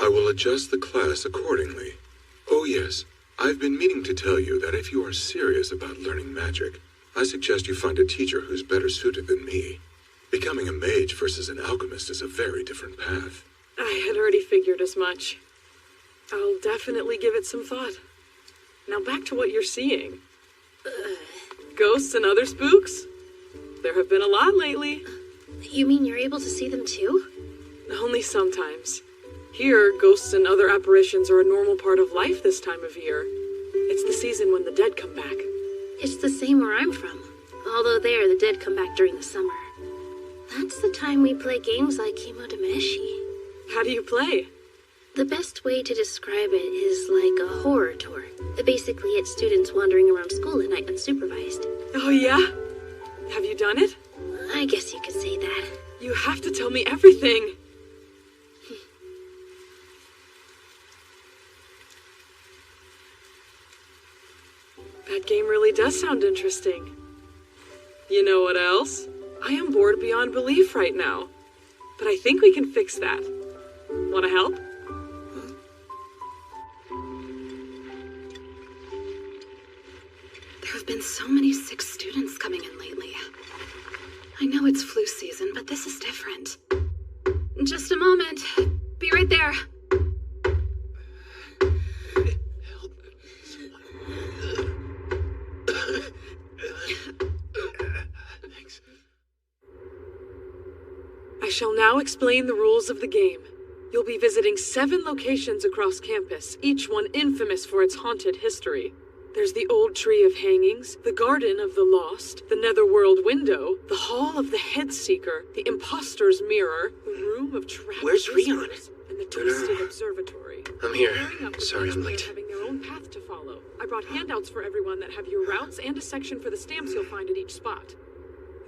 I will adjust the class accordingly. Oh yes, I've been meaning to tell you that if you are serious about learning magic, I suggest you find a teacher who's better suited than me. Becoming a mage versus an alchemist is a very different path. I had already figured as much. I'll definitely give it some thought. Now back to what you're seeing. Ghosts and other spooks? There have been a lot lately. You mean you're able to see them too? Only sometimes. Here, ghosts and other apparitions are a normal part of life this time of year. It's the season when the dead come back. It's the same where I'm from. Although there, the dead come back during the summer. That's the time we play games like Kimodameshi. How do you play? The best way to describe it is like a horror tour. Basically, it's students wandering around school at night unsupervised. Oh yeah? Have you done it? I guess you could say that. You have to tell me everything. That game really does sound interesting. You know what else? I am bored beyond belief right now. But I think we can fix that. Wanna help? There have been so many sick students coming in lately. I know it's flu season, but this is different. Just a moment. Be right there. I shall now explain the rules of the game. You'll be visiting 7 locations across campus, each one infamous for its haunted history. There's the Old Tree of Hangings, the Garden of the Lost, the Netherworld Window, the Hall of the Headseeker, the Imposter's Mirror, the Room of Trapped Where's Rion? and the Twisted Observatory. I'm here. Pairing up with Sorry I'm each late. player having their own path to follow. I brought handouts for everyone that have your routes and a section for the stamps you'll find at each spot.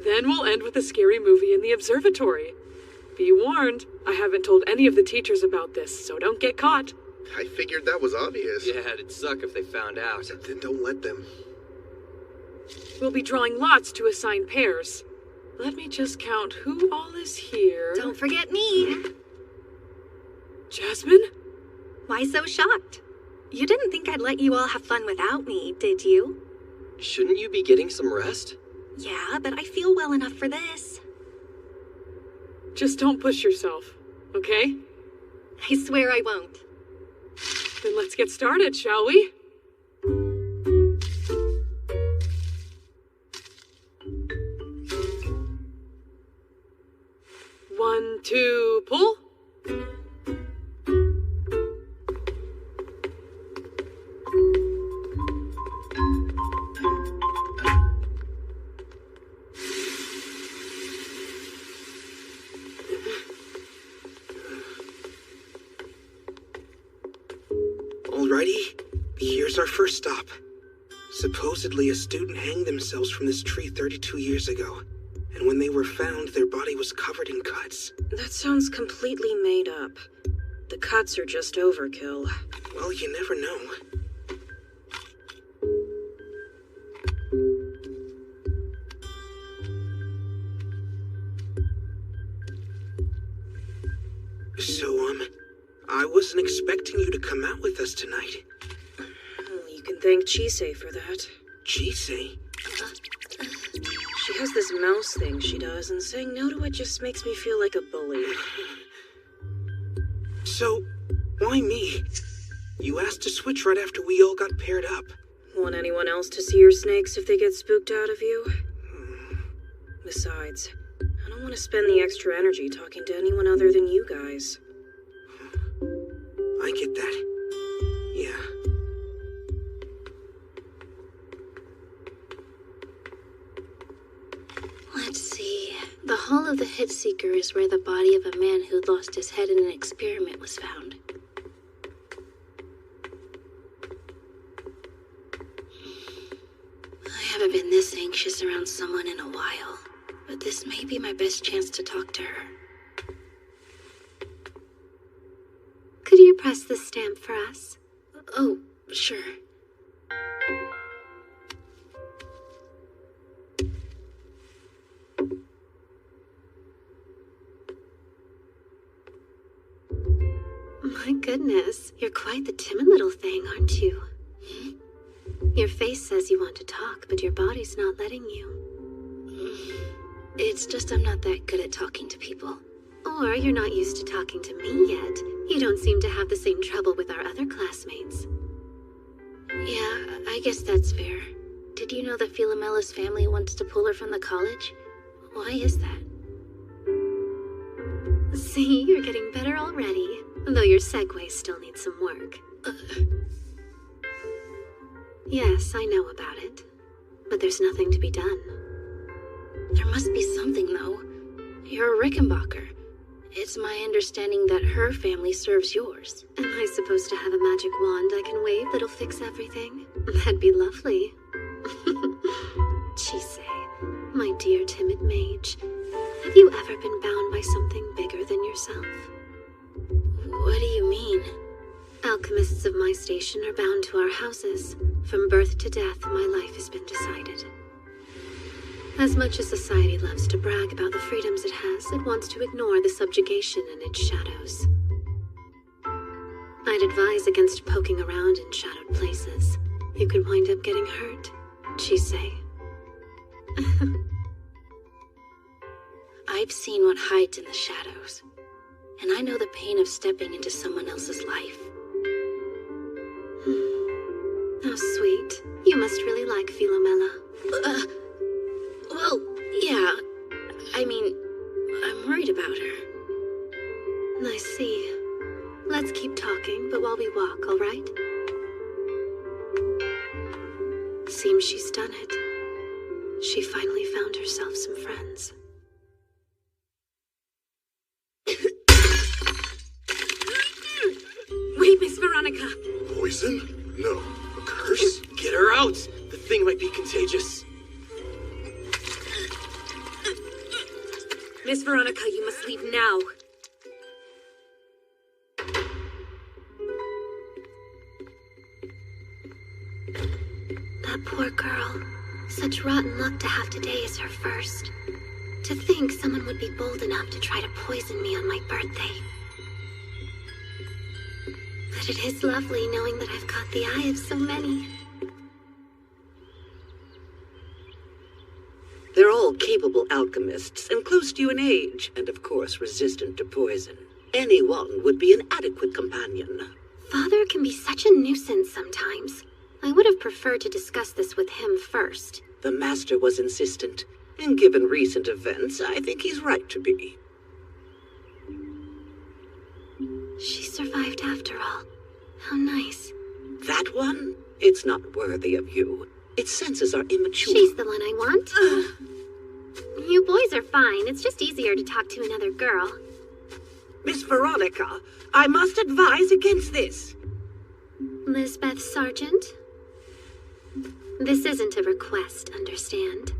Then we'll end with a scary movie in the observatory. Be warned, I haven't told any of the teachers about this, so don't get caught. I figured that was obvious. Yeah, it'd suck if they found out. Then don't let them. We'll be drawing lots to assign pairs. Let me just count who all is here. Don't forget me. Jasmine? Why so shocked? You didn't think I'd let you all have fun without me, did you? Shouldn't you be getting some rest? Yeah, but I feel well enough for this. Just don't push yourself, okay? I swear I won't. Then let's get started, shall we? One, two, pull. Alrighty, here's our first stop. Supposedly a student hanged themselves from this tree 32 years ago. And when they were found, their body was covered in cuts. That sounds completely made up. The cuts are just overkill. Well, you never know. So, I wasn't expecting you to come out with us tonight. Well, you can thank Chisei for that. Chisei? She has this mouse thing she does, and saying no to it just makes me feel like a bully. So, why me? You asked to switch right after we all got paired up. Want anyone else to see your snakes if they get spooked out of you? Besides, I don't want to spend the extra energy talking to anyone other than you guys. I get that. Yeah. Let's see. The Hall of the Headseeker is where the body of a man who'd lost his head in an experiment was found. I haven't been this anxious around someone in a while, but this may be my best chance to talk to her. Could you press the stamp for us? Oh, sure. My goodness, you're quite the timid little thing, aren't you? Your face says you want to talk, but your body's not letting you. It's just I'm not that good at talking to people. Or you're not used to talking to me yet. You don't seem to have the same trouble with our other classmates. Yeah, I guess that's fair. Did you know that Philomella's family wants to pull her from the college? Why is that? See, you're getting better already. Though your segue still needs some work. Yes, I know about it. But there's nothing to be done. There must be something, though. You're a Rickenbacker. It's my understanding that her family serves yours. Am I supposed to have a magic wand I can wave that'll fix everything? That'd be lovely. Chise, my dear timid mage, have you ever been bound by something bigger than yourself? What do you mean? Alchemists of my station are bound to our houses. From birth to death, my life has been decided. As much as society loves to brag about the freedoms it has, it wants to ignore the subjugation in its shadows. I'd advise against poking around in shadowed places. You could wind up getting hurt, Chise. I've seen what hides in the shadows. And I know the pain of stepping into someone else's life. How sweet. You must really like Philomela. Well, yeah. I mean, I'm worried about her. I see. Let's keep talking, but while we walk, all right? Seems she's done it. She finally found herself some friends. Wait, Miss Veronica! Poison? No. A curse? Get her out! The thing might be contagious. Miss Veronica, you must leave now. That poor girl. Such rotten luck to have today as her first. To think someone would be bold enough to try to poison me on my birthday. But it is lovely knowing that I've caught the eye of so many. They're all capable alchemists and close to you in age, and of course resistant to poison. Anyone would be an adequate companion. Father can be such a nuisance sometimes. I would have preferred to discuss this with him first. The master was insistent, and given recent events, I think he's right to be. She survived after all. How nice. That one? It's not worthy of you. Its senses are immature. She's the one I want. You boys are fine. It's just easier to talk to another girl. Miss Veronica, I must advise against this. Lisbeth Sargent? This isn't a request, understand?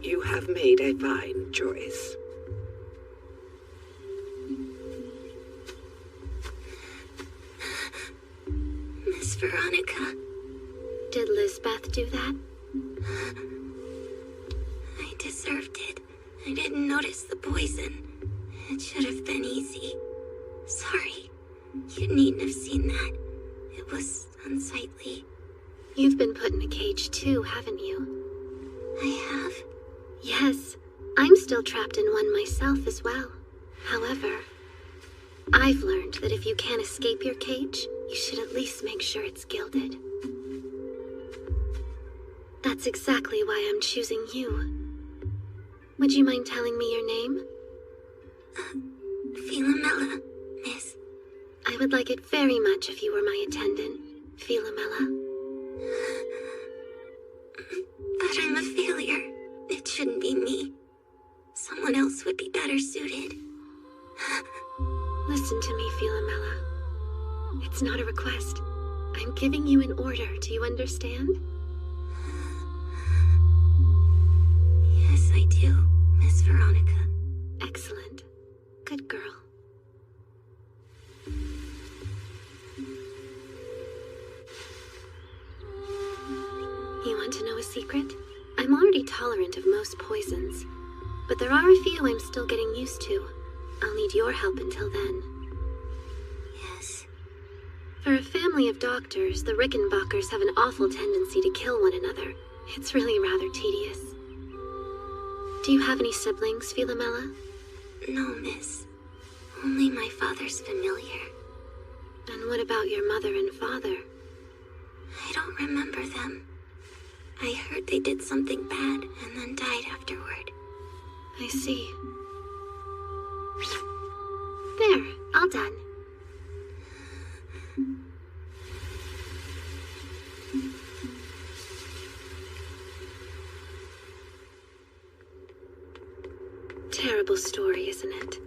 You have made a fine choice. Miss Veronica. Did Lisbeth do that? I deserved it. I didn't notice the poison. It should have been easy. Sorry. You needn't have seen that. It was unsightly. You've been put in a cage too, haven't you? I have. Yes. I'm still trapped in one myself as well. However, I've learned that if you can't escape your cage, you should at least make sure it's gilded. That's exactly why I'm choosing you. Would you mind telling me your name? Philomela, miss. I would like it very much if you were my attendant, Philomela. But I'm a failure. It shouldn't be me. Someone else would be better suited. Listen to me, Philomela. It's not a request. I'm giving you an order. Do you understand? Yes, I do, Miss Veronica. Excellent. Good girl. You want to know a secret? I'm already tolerant of most poisons, but there are a few I'm still getting used to. I'll need your help until then. Yes. For a family of doctors, the Rickenbackers have an awful tendency to kill one another. It's really rather tedious. Do you have any siblings, Philomela? No, miss. Only my father's familiar. And what about your mother and father? I don't remember them. I heard they did something bad and then died afterward. I see. There, all done. Terrible story, isn't it?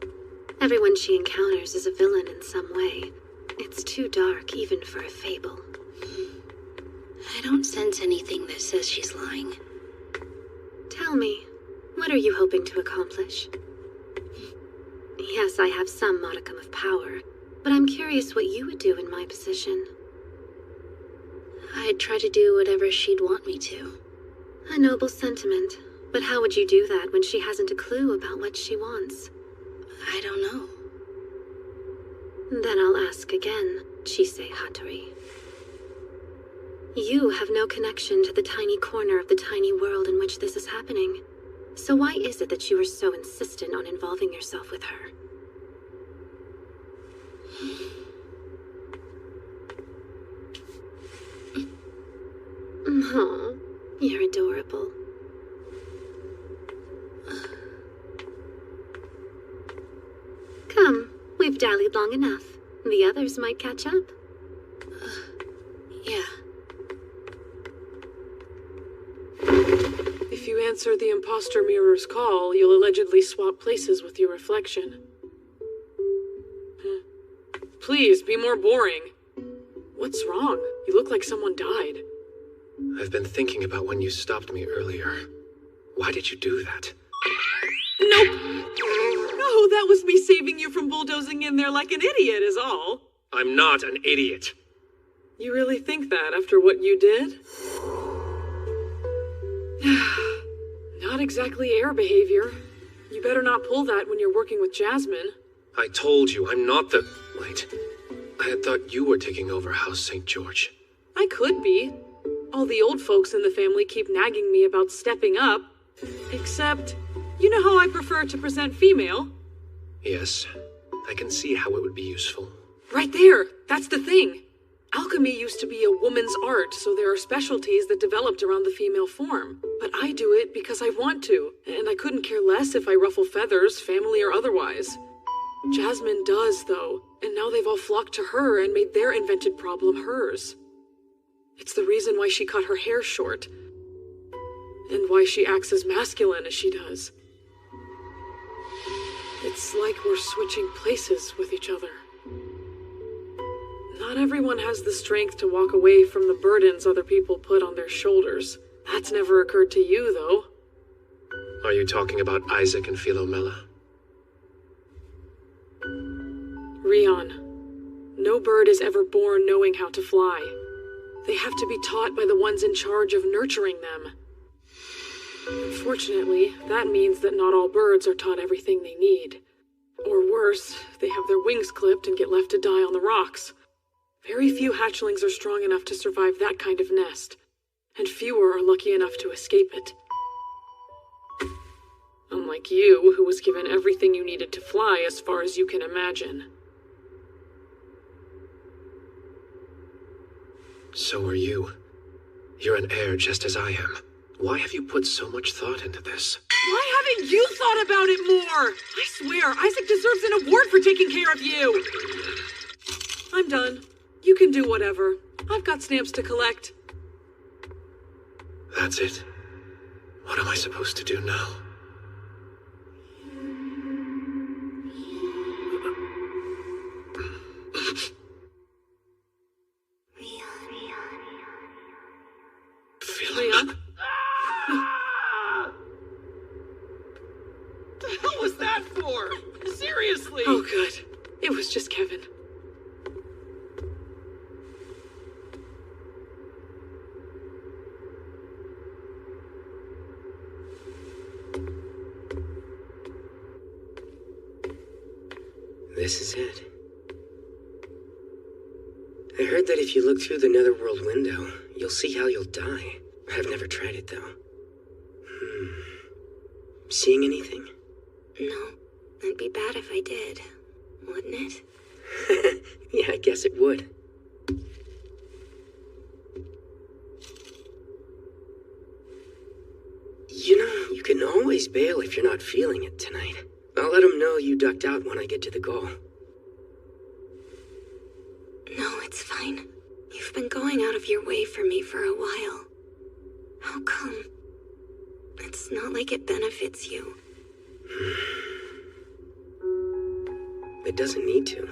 Everyone she encounters is a villain in some way. It's too dark, even for a fable. I don't sense anything that says she's lying. Tell me, what are you hoping to accomplish? Yes, I have some modicum of power, but I'm curious what you would do in my position. I'd try to do whatever she'd want me to. A noble sentiment, but how would you do that when she hasn't a clue about what she wants? I don't know. Then I'll ask again, Chise Hattori. You have no connection to the tiny corner of the tiny world in which this is happening. So why is it that you are so insistent on involving yourself with her? Oh, you're adorable. Come, we've dallied long enough. The others might catch up. Yeah. If you answer the imposter mirror's call, you'll allegedly swap places with your reflection. Please, be more boring. What's wrong? You look like someone died. I've been thinking about when you stopped me earlier. Why did you do that? Nope! No, that was me saving you from bulldozing in there like an idiot is all. I'm not an idiot. You really think that after what you did? Not exactly air behavior. You better not pull that when you're working with Jasmine. I told you, I'm not the... Wait. I had thought you were taking over House St. George. I could be. All the old folks in the family keep nagging me about stepping up. Except, you know how I prefer to present female? Yes, I can see how it would be useful. Right there! That's the thing! Alchemy used to be a woman's art, so there are specialties that developed around the female form. But I do it because I want to, and I couldn't care less if I ruffle feathers, family or otherwise. Jasmine does, though, and now they've all flocked to her and made their invented problem hers. It's the reason why she cut her hair short, and why she acts as masculine as she does. It's like we're switching places with each other. Not everyone has the strength to walk away from the burdens other people put on their shoulders. That's never occurred to you, though. Are you talking about Isaac and Philomela? Rion, no bird is ever born knowing how to fly. They have to be taught by the ones in charge of nurturing them. Unfortunately, that means that not all birds are taught everything they need. Or worse, they have their wings clipped and get left to die on the rocks. Very few hatchlings are strong enough to survive that kind of nest, and fewer are lucky enough to escape it. Unlike you, who was given everything you needed to fly as far as you can imagine. So are you. You're an heir just as I am. Why have you put so much thought into this? Why haven't you thought about it more? I swear, Isaac deserves an award for taking care of you. I'm done. You can do whatever. I've got stamps to collect. That's it. What am I supposed to do now? Leon? What the hell was that for? Seriously? Oh, good. It was just Kevin. This is it. I heard that if you look through the netherworld window, you'll see how you'll die. I've never tried it, though. Seeing anything? No. It'd be bad if I did, wouldn't it? Yeah, I guess it would. You know, you can always bail if you're not feeling it tonight. I'll let them know you ducked out when I get to the goal. No, it's fine. You've been going out of your way for me for a while. How come? It's not like it benefits you. It doesn't need to.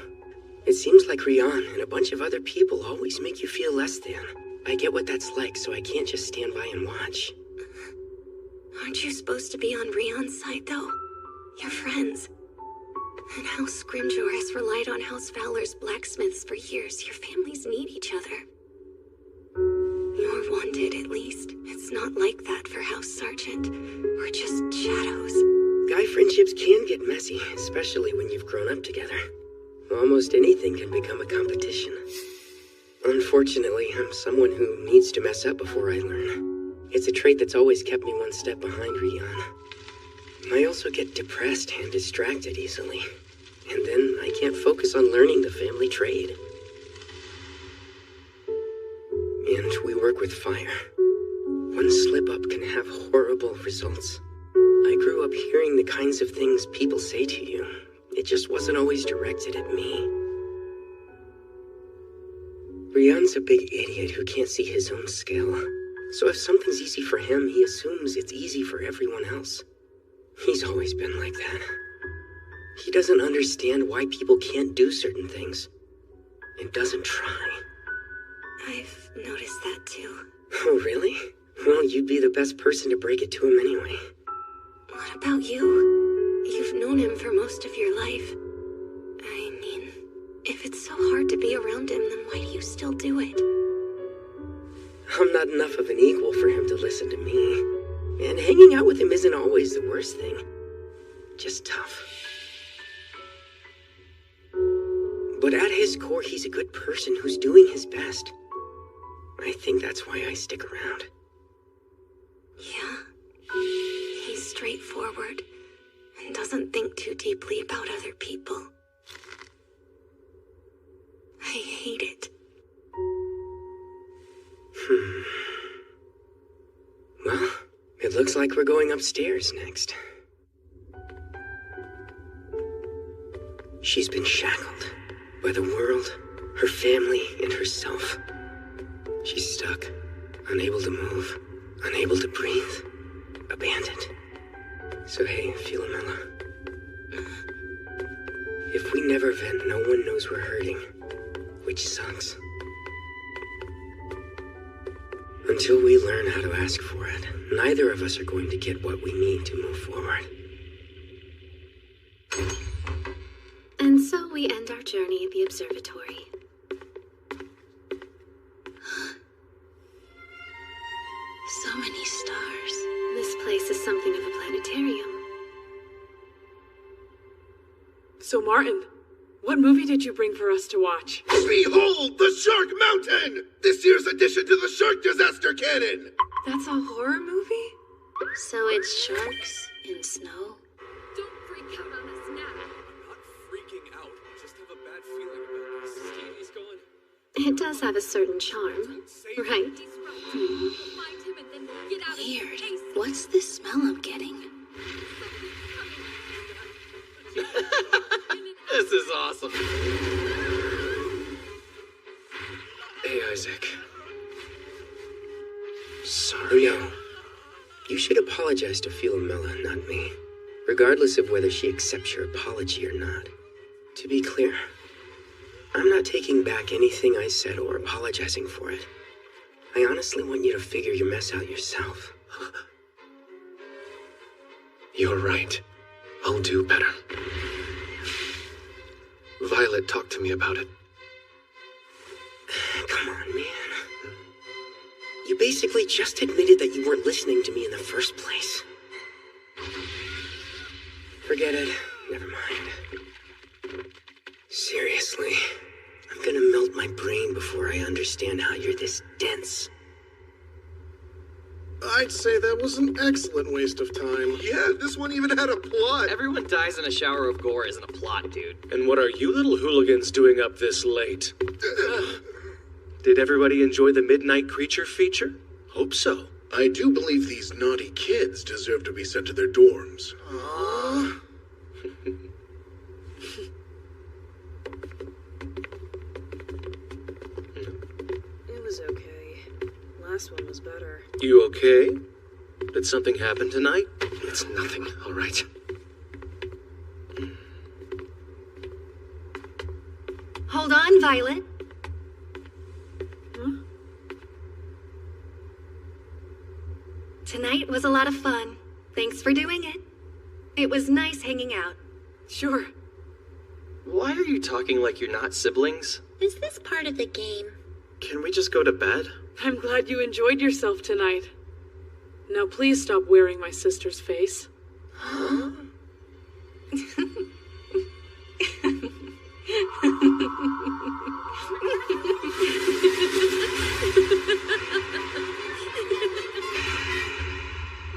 It seems like Rian and a bunch of other people always make you feel less than. I get what that's like, so I can't just stand by and watch. Aren't you supposed to be on Rian's side, though? You're friends. And House Scrimgeour has relied on House Valor's blacksmiths for years. Your families need each other. You're wanted, at least. It's not like that for House Sergeant. We're just shadows. Guy friendships can get messy, especially when you've grown up together. Almost anything can become a competition. Unfortunately, I'm someone who needs to mess up before I learn. It's a trait that's always kept me one step behind Rian. I also get depressed and distracted easily. And then I can't focus on learning the family trade. And we work with fire. One slip-up can have horrible results. I grew up hearing the kinds of things people say to you. It just wasn't always directed at me. Rian's a big idiot who can't see his own skill. So if something's easy for him, he assumes it's easy for everyone else. He's always been like that. He doesn't understand why people can't do certain things. And doesn't try. I've noticed that too. Oh, really? Well, you'd be the best person to break it to him anyway. What about you? You've known him for most of your life. I mean, if it's so hard to be around him, then why do you still do it? I'm not enough of an equal for him to listen to me. And hanging out with him isn't always the worst thing. Just tough. But at his core, he's a good person who's doing his best. I think that's why I stick around. Yeah. He's straightforward and doesn't think too deeply about other people. I hate it. Well, it looks like we're going upstairs next. She's been shackled by the world, her family, and herself. She's stuck, unable to move, unable to breathe, abandoned. So hey, Philomela. If we never vent, no one knows we're hurting, which sucks. Until we learn how to ask for it, neither of us are going to get what we need to move forward. And so we end our journey at the observatory. So many stars. This place is something of a planetarium. So, Martin, what movie did you bring for us to watch? Behold, the Shark Mountain! This year's addition to the Shark Disaster Canon! That's a horror movie? So it's sharks in snow? Don't freak out on us now. I'm not freaking out. I just have a bad feeling about this. Stevie's going. It does have a certain charm, right? Weird. What's this smell I'm getting? This is awesome. Hey, Isaac. Sorry. No. You should apologize to Philomela, not me. Regardless of whether she accepts your apology or not. To be clear, I'm not taking back anything I said or apologizing for it. I honestly want you to figure your mess out yourself. You're right. I'll do better. Violet talked to me about it. Come on, man. You basically just admitted that you weren't listening to me in the first place. Forget it. Never mind. Seriously, I'm gonna melt my brain before I understand how you're this dense. I'd say that was an excellent waste of time. Yeah, this one even had a plot. Everyone dies in a shower of gore isn't a plot, dude. And what are you little hooligans doing up this late? Did everybody enjoy the Midnight Creature feature? Hope so. I do believe these naughty kids deserve to be sent to their dorms. Aww. It was okay. Last one was better. You okay? Did something happen tonight? It's nothing, all right. Hold on, Violet. Tonight was a lot of fun. Thanks for doing it. It was nice hanging out. Sure. Why are you talking like you're not siblings? Is this part of the game? Can we just go to bed? I'm glad you enjoyed yourself tonight. Now please stop wearing my sister's face. Huh?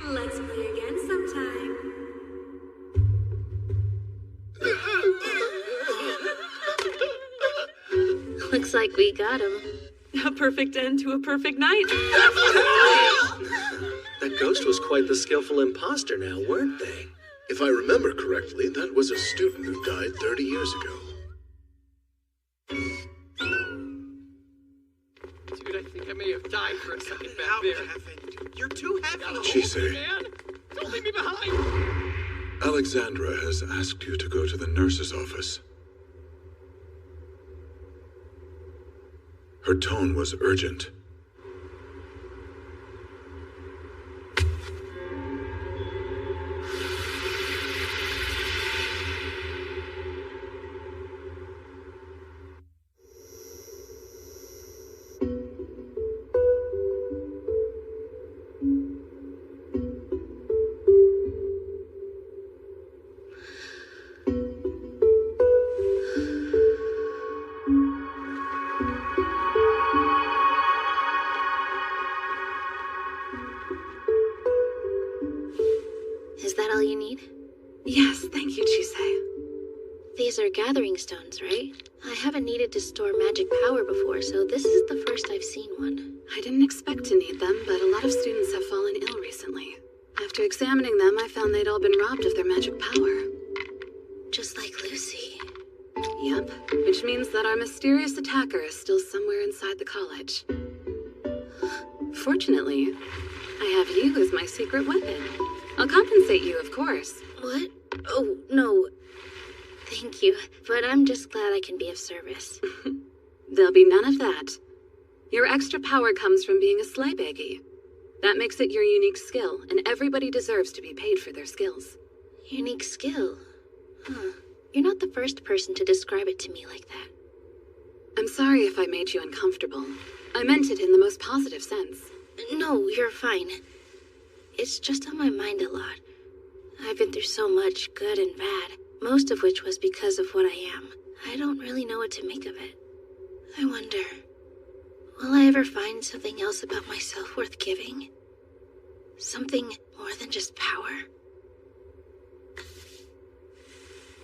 Let's play again sometime. Looks like we got him. A perfect end to a perfect night. That ghost was quite the skillful imposter now, weren't they? If I remember correctly, that was a student who died 30 years ago. Dude, I think I may have died for a second back there. You're too heavy. What'd she say? Man, don't leave me behind. Alexandra has asked you to go to the nurse's office. Her tone was urgent. Is that all you need? Yes, thank you, Chisei. These are gathering stones, right? I haven't needed to store magic power before, so this is the first I've seen one. I didn't expect to need them, but a lot of students have fallen ill recently. After examining them, I found they'd all been robbed of their magic power. Just like Lucy. Yep, which means that our mysterious attacker is still somewhere inside the college. Fortunately, I have you as my secret weapon. I'll compensate you, of course. What? Oh, no. Thank you, but I'm just glad I can be of service. There'll be none of that. Your extra power comes from being a sleigh baggy. That makes it your unique skill, and everybody deserves to be paid for their skills. Unique skill? Huh. You're not the first person to describe it to me like that. I'm sorry if I made you uncomfortable. I meant it in the most positive sense. No, you're fine. It's just on my mind a lot. I've been through so much, good and bad, most of which was because of what I am. I don't really know what to make of it. I wonder, will I ever find something else about myself worth giving? Something more than just power?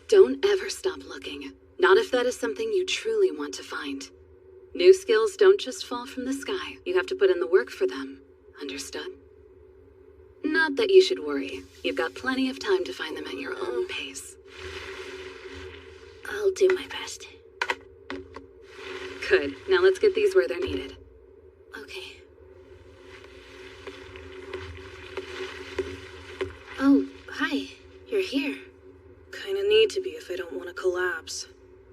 Don't ever stop looking. Not if that is something you truly want to find. New skills don't just fall from the sky. You have to put in the work for them. Understood? Not that you should worry. You've got plenty of time to find them at your own pace. I'll do my best. Good. Now let's get these where they're needed. Okay. Oh, hi. You're here. Kinda need to be if I don't want to collapse.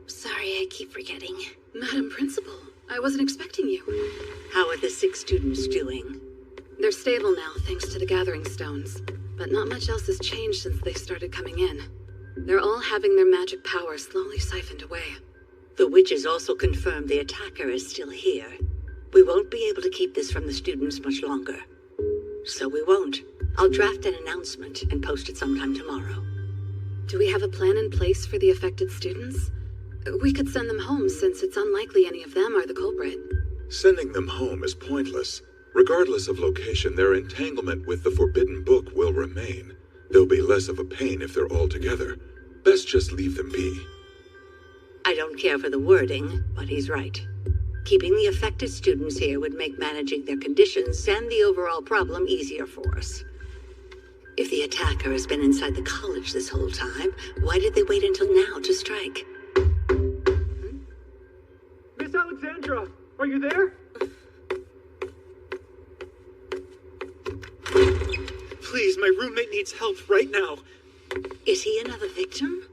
Sorry, I keep forgetting. Madam Principal, I wasn't expecting you. How are the 6 students doing? They're stable now, thanks to the gathering stones. But not much else has changed since they started coming in. They're all having their magic power slowly siphoned away. The witches also confirmed the attacker is still here. We won't be able to keep this from the students much longer. So we won't. I'll draft an announcement and post it sometime tomorrow. Do we have a plan in place for the affected students? We could send them home since it's unlikely any of them are the culprit. Sending them home is pointless. Regardless of location, their entanglement with the Forbidden Book will remain. They'll be less of a pain if they're all together. Best just leave them be. I don't care for the wording, but he's right. Keeping the affected students here would make managing their conditions and the overall problem easier for us. If the attacker has been inside the college this whole time, why did they wait until now to strike? Miss Alexandra, are you there? Please, my roommate needs help right now. Is he another victim?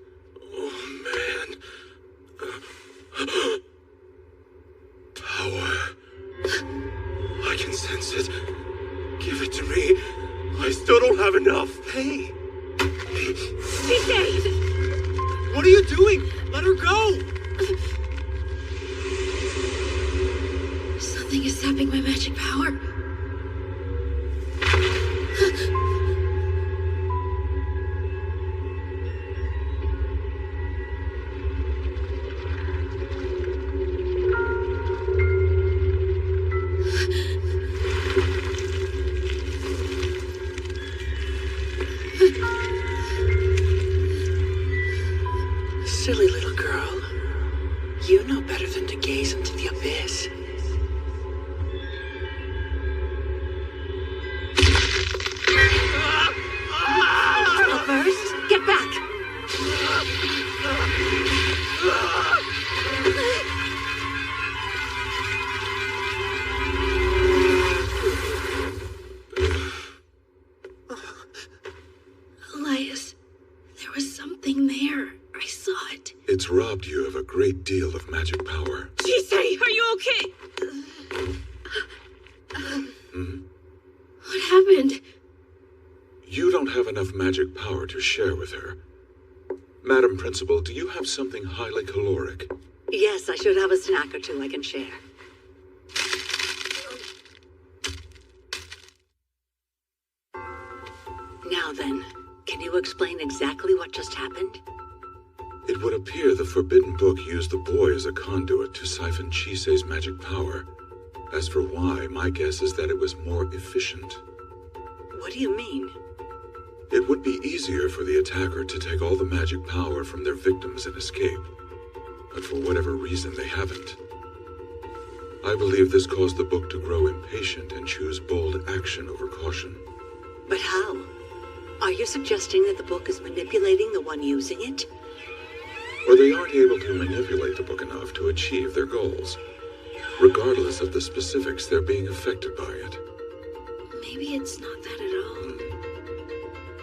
Oh, man. Power. I can sense it. Give it to me. I still don't have enough. Hey! Be safe! What are you doing? Let her go! Something is sapping my magic power. Silly little girl. You know better than to gaze into the abyss. First, get back! Elias, there was something there. I saw it. It's robbed you of a great deal of magic power. Chisei, are you okay? What happened? You don't have enough magic power to share with her. Madam Principal, do you have something highly caloric? Yes, I should have a snack or two I can share. Now then, can you explain exactly what just happened? It would appear the Forbidden Book used the boy as a conduit to siphon Chisei's magic power. As for why, my guess is that it was more efficient. What do you mean? It would be easier for the attacker to take all the magic power from their victims and escape. But for whatever reason, they haven't. I believe this caused the book to grow impatient and choose bold action over caution. But how? Are you suggesting that the book is manipulating the one using it? Or they aren't able to manipulate the book enough to achieve their goals. Regardless of the specifics, they're being affected by it. Maybe it's not that at all.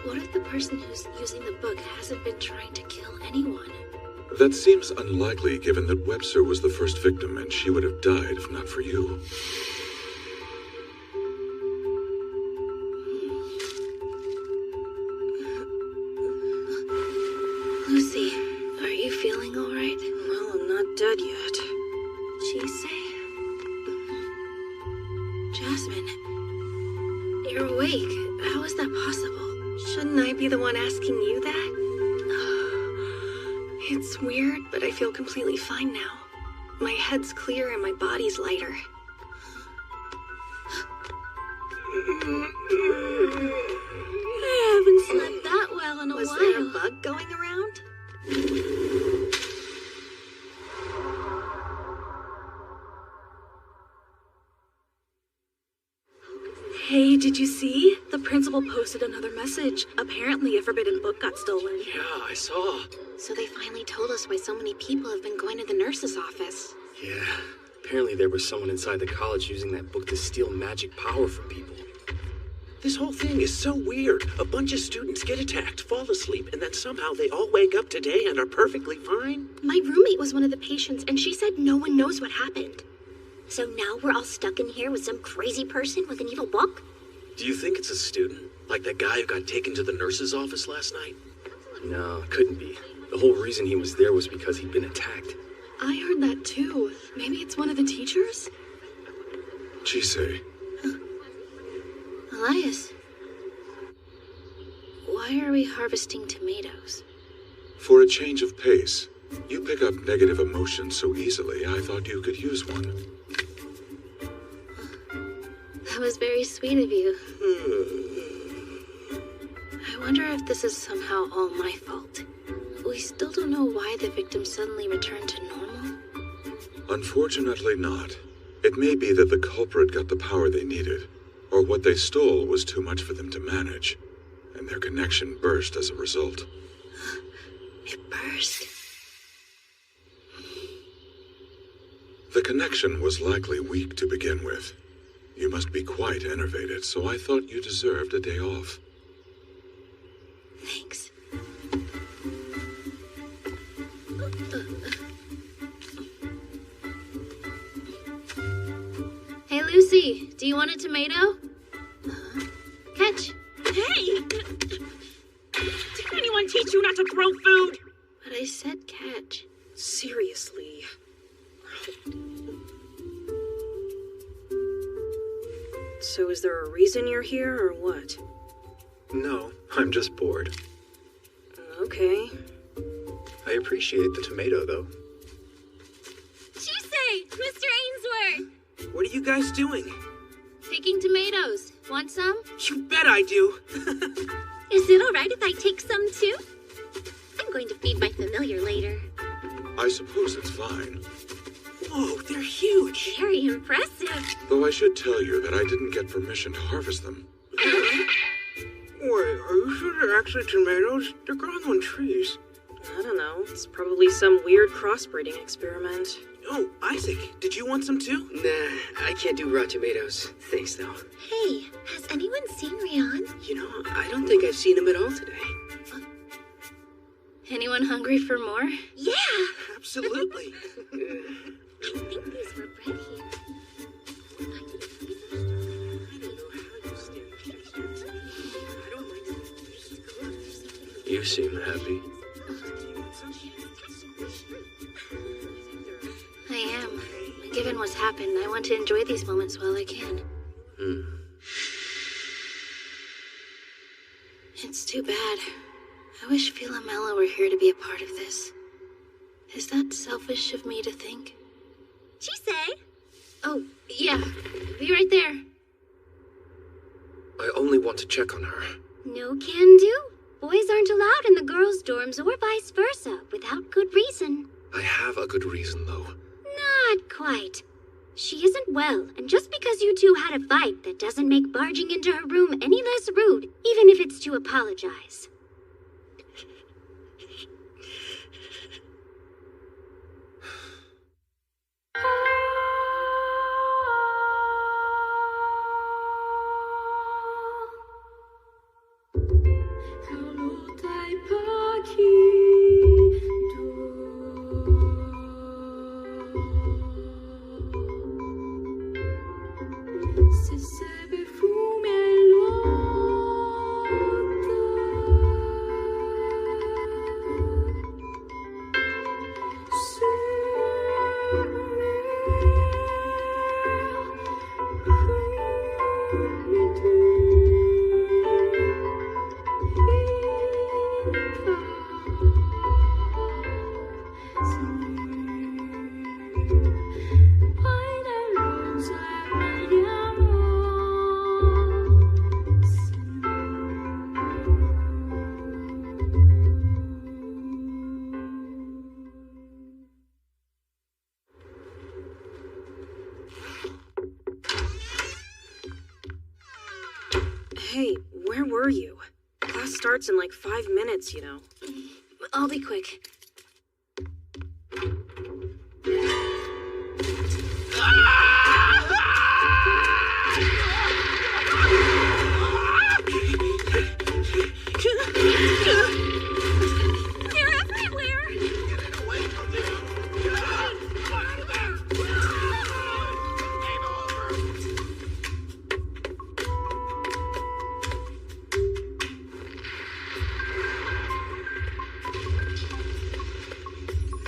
What if the person who's using the book hasn't been trying to kill anyone? That seems unlikely given that Webster was the first victim and she would have died if not for you. Lucy, are you feeling all right? Well, I'm not dead yet. Chisei? Jasmine, you're awake. How is that possible? Shouldn't I be the one asking you that? It's weird, but I feel completely fine now. My head's clear and my body's lighter. I haven't slept that well in a while. Was there a bug going around? Hey, did you see? The principal posted another message. Apparently a forbidden book got stolen. Yeah, I saw. So they finally told us why so many people have been going to the nurse's office. Yeah, apparently there was someone inside the college using that book to steal magic power from people. This whole thing is so weird. A bunch of students get attacked, fall asleep, and then somehow they all wake up today and are perfectly fine. My roommate was one of the patients, and she said no one knows what happened. So now we're all stuck in here with some crazy person with an evil book? Do you think it's a student? Like that guy who got taken to the nurse's office last night? No, it couldn't be. The whole reason he was there was because he'd been attacked. I heard that too. Maybe it's one of the teachers? Chise. Elias, why are we harvesting tomatoes? For a change of pace. You pick up negative emotions so easily, I thought you could use one. That was very sweet of you. I wonder if this is somehow all my fault. We still don't know why the victim suddenly returned to normal. Unfortunately not. It may be that the culprit got the power they needed, or what they stole was too much for them to manage, and their connection burst as a result. It burst? The connection was likely weak to begin with. You must be quite enervated, so I thought you deserved a day off. Thanks. Hey, Lucy, do you want a tomato? Catch. Hey! Did anyone teach you not to throw food? But I said catch. Seriously. So is there a reason you're here, or what? No, I'm just bored. Okay. I appreciate the tomato, though. Chise! Mr. Ainsworth! What are you guys doing? Picking tomatoes. Want some? You bet I do. Is it alright if I take some too? I'm going to feed my familiar later. I suppose it's fine. Whoa, they're huge. Very impressive. Though I should tell you that I didn't get permission to harvest them. Wait, are you sure they're actually tomatoes? They're growing on trees. I don't know. It's probably some weird crossbreeding experiment. Oh, Isaac, did you want some too? Nah, I can't do raw tomatoes. Thanks, though. Hey, has anyone seen Rian? You know, I don't think I've seen him at all today. Anyone hungry for more? Yeah! Absolutely. I think these were bred here. You seem happy. I am. Given what's happened, I want to enjoy these moments while I can. It's too bad. I wish Philomela were here to be a part of this. Is that selfish of me to think? Chise? Oh, yeah. Be right there. I only want to check on her. No can do. Boys aren't allowed in the girls' dorms or vice versa without good reason. I have a good reason, though. Not quite. She isn't well, and just because you two had a fight, that doesn't make barging into her room any less rude, even if it's to apologize. starts in like 5 minutes, you know. I'll be quick. They're everywhere!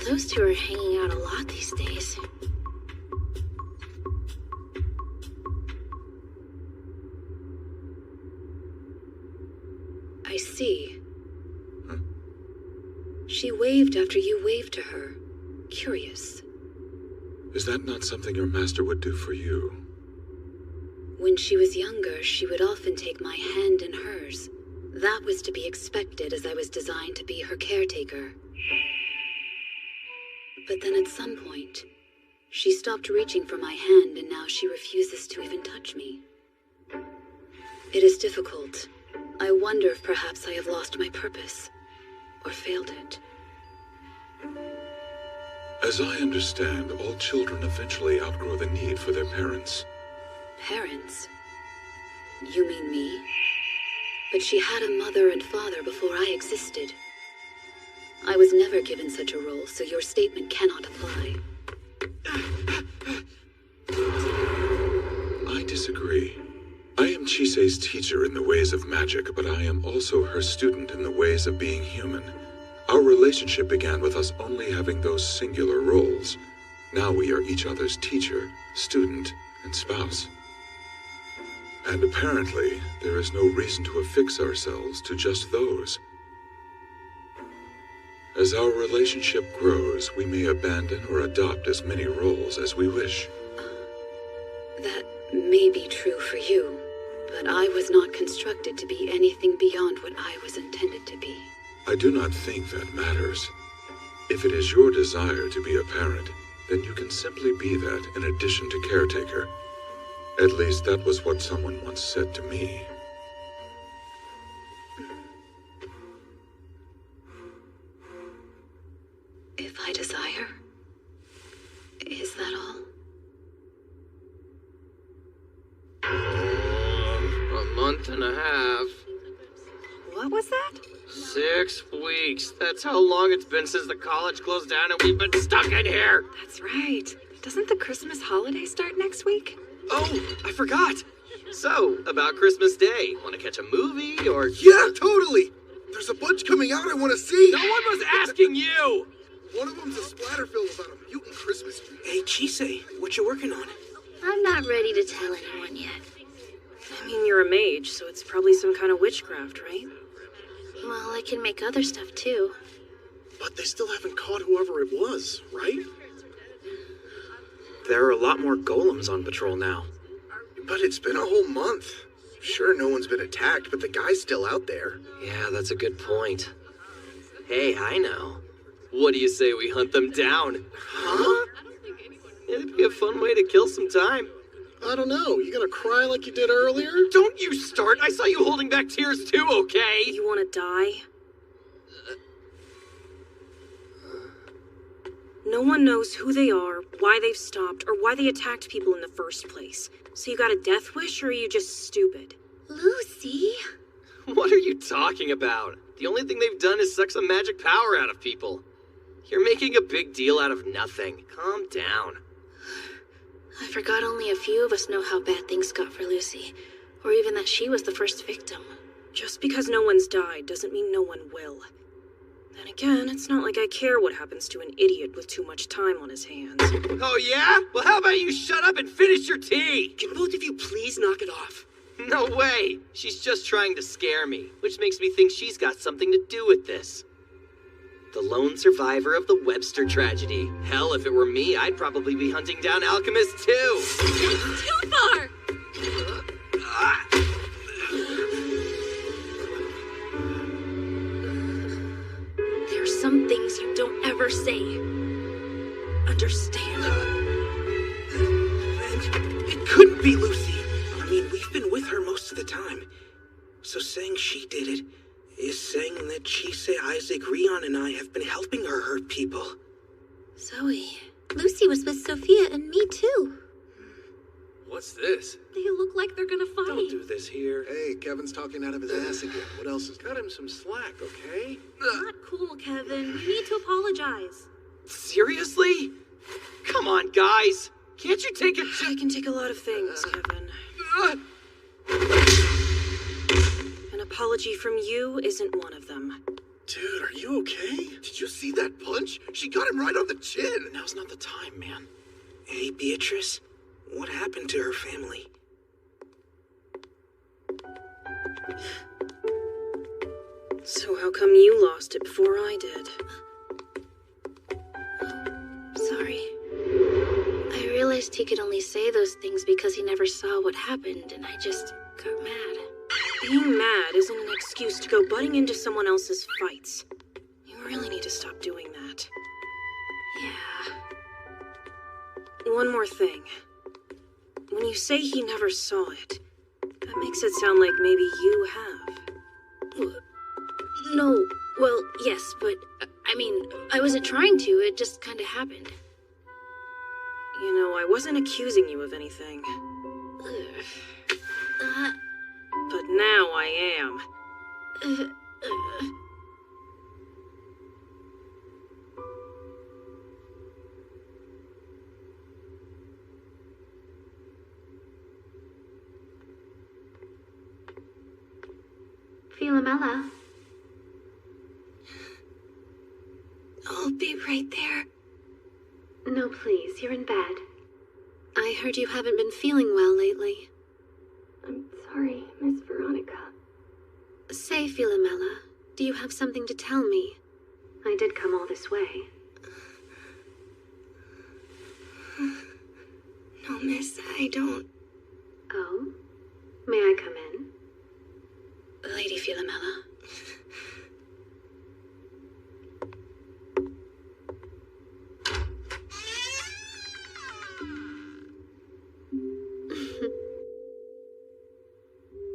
Those two are hanging out a lot these days. I see. She waved after you waved to her. Curious. Is that not something your master would do for you? When she was younger, she would often take my hand in hers. That was to be expected, as I was designed to be her caretaker. But then at some point, she stopped reaching for my hand, and now she refuses to even touch me. It is difficult. I wonder if perhaps I have lost my purpose, or failed it. As I understand, all children eventually outgrow the need for their parents. Parents? You mean me? But she had a mother and father before I existed. I was never given such a role, so your statement cannot apply. I disagree. I am Chisei's teacher in the ways of magic, but I am also her student in the ways of being human. Our relationship began with us only having those singular roles. Now we are each other's teacher, student, and spouse. And apparently, there is no reason to affix ourselves to just those. As our relationship grows, we may abandon or adopt as many roles as we wish. That may be true for you, but I was not constructed to be anything beyond what I was intended to be. I do not think that matters. If it is your desire to be a parent, then you can simply be that in addition to caretaker. At least that was what someone once said to me. If I desire, is that all? A month and a half. What was that? 6 weeks. That's how long it's been since the college closed down and we've been stuck in here. That's right. Doesn't the Christmas holiday start next week? Oh, I forgot. So, about Christmas Day, want to catch a movie or... Yeah, totally. There's a bunch coming out I want to see. No one was asking you. One of them's a splatter film about a mutant Christmas tree. Hey, Chisei, what you working on? I'm not ready to tell anyone yet. I mean, you're a mage, so it's probably some kind of witchcraft, right? Well, I can make other stuff too. But they still haven't caught whoever it was, right? There are a lot more golems on patrol now. But it's been a whole month. Sure, no one's been attacked, but the guy's still out there. Yeah, that's a good point. Hey, I know. What do you say we hunt them down? Huh? It'd be a fun way to kill some time. I don't know. You gonna cry like you did earlier? Don't you start! I saw you holding back tears too, okay? You want to die? No one knows who they are, why they've stopped, or why they attacked people in the first place. So you got a death wish, or are you just stupid? Lucy? What are you talking about? The only thing they've done is suck some magic power out of people. You're making a big deal out of nothing. Calm down. I forgot only a few of us know how bad things got for Lucy, or even that she was the first victim. Just because no one's died doesn't mean no one will. Then again, it's not like I care what happens to an idiot with too much time on his hands. Oh yeah? Well, how about you shut up and finish your tea? Can both of you please knock it off? No way! She's just trying to scare me, which makes me think she's got something to do with this. The lone survivor of the Webster tragedy. Hell, if it were me, I'd probably be hunting down alchemists too. Too far! There's some things you don't ever say. Understand? It couldn't be Lucy. I mean, we've been with her most of the time. So saying she did it, is saying that Chise, Isaac, Rion, and I have been helping her hurt people. Zoe. Lucy was with Sophia and me too. What's this? They look like they're gonna fight. Don't do this here. Hey, Kevin's talking out of his ass again. What else is Cut him some slack, okay? Not cool, Kevin. You need to apologize. Seriously? Come on, guys. Can't you take a... I can take a lot of things, Kevin. An apology from you isn't one of them. Dude, are you okay? Did you see that punch? She got him right on the chin. Now's not the time, man. Hey, Beatrice, what happened to her family? So how come you lost it before I did? Sorry. I realized he could only say those things because he never saw what happened, and I just got mad. Being mad isn't an excuse to go butting into someone else's fights. You really need to stop doing that. Yeah. One more thing. When you say he never saw it, that makes it sound like maybe you have. No, well, yes, but, I mean, I wasn't trying to, it just kind of happened. You know, I wasn't accusing you of anything. But now I am. Philomela. I'll be right there. No, please, you're in bed. I heard you haven't been feeling well lately. I'm sorry, Miss Veronica. Say, Philomela, do you have something to tell me? I did come all this way. No, miss, I don't. Oh? May I come in? Lady Philomela.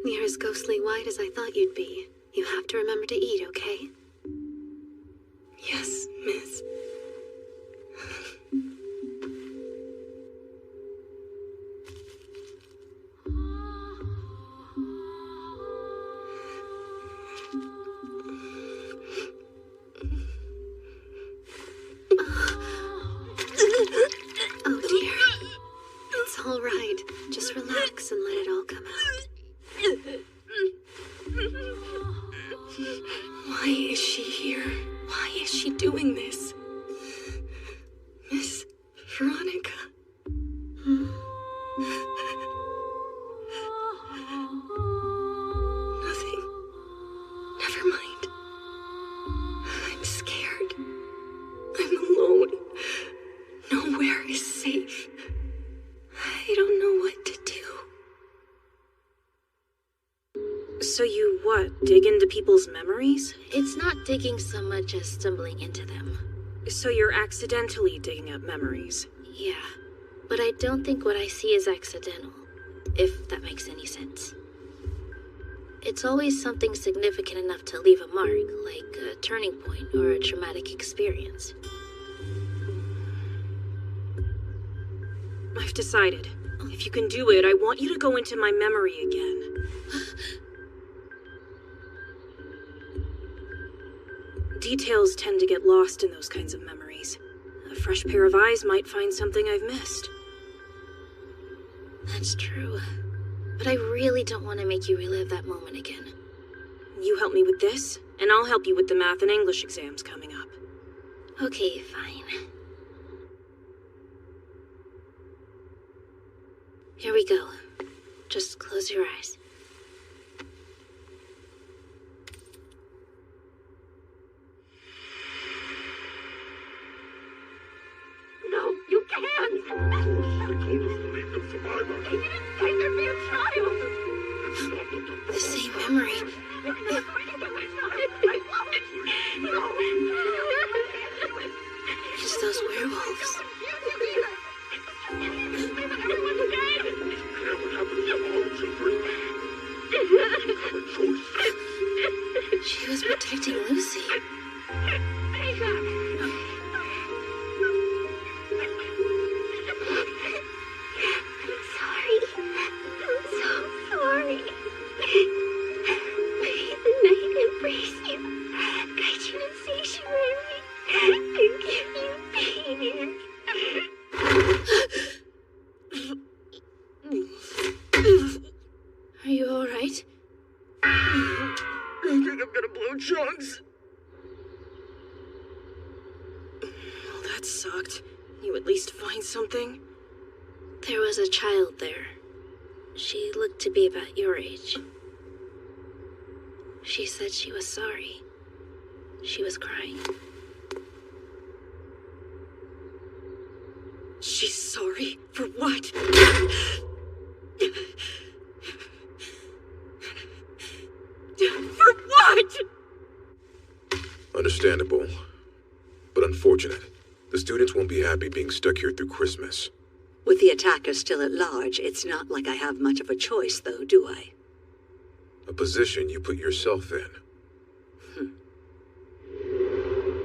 You're as ghostly white as I thought you'd be. You have to remember to eat, okay? Yes, miss. Oh dear. It's all right. Just relax and let it all come out. Why is she here? Why is she doing this? Miss Veronica. Nothing. Never mind. I'm scared. I'm alone. Nowhere is safe. I don't know what to do. So you, dig into people's memories? It's not digging so much as stumbling into them. So you're accidentally digging up memories? Yeah, but I don't think what I see is accidental, if that makes any sense. It's always something significant enough to leave a mark, like a turning point or a traumatic experience. I've decided. If you can do it, I want you to go into my memory again. Details tend to get lost in those kinds of memories. A fresh pair of eyes might find something I've missed. That's true. But I really don't want to make you relive that moment again. You help me with this, and I'll help you with the math and English exams coming up. Okay, fine. Here we go. Just close your eyes. No, you can't! He didn't say there'd be a child! The same memory. It's those werewolves. She was That sucked. You at least find something? There was a child there. She looked to be about your age. She said she was sorry. She was crying. She's sorry? For what? For what? Understandable, but unfortunate. The students won't be happy being stuck here through Christmas. With the attacker still at large, it's not like I have much of a choice, though, do I? A position you put yourself in.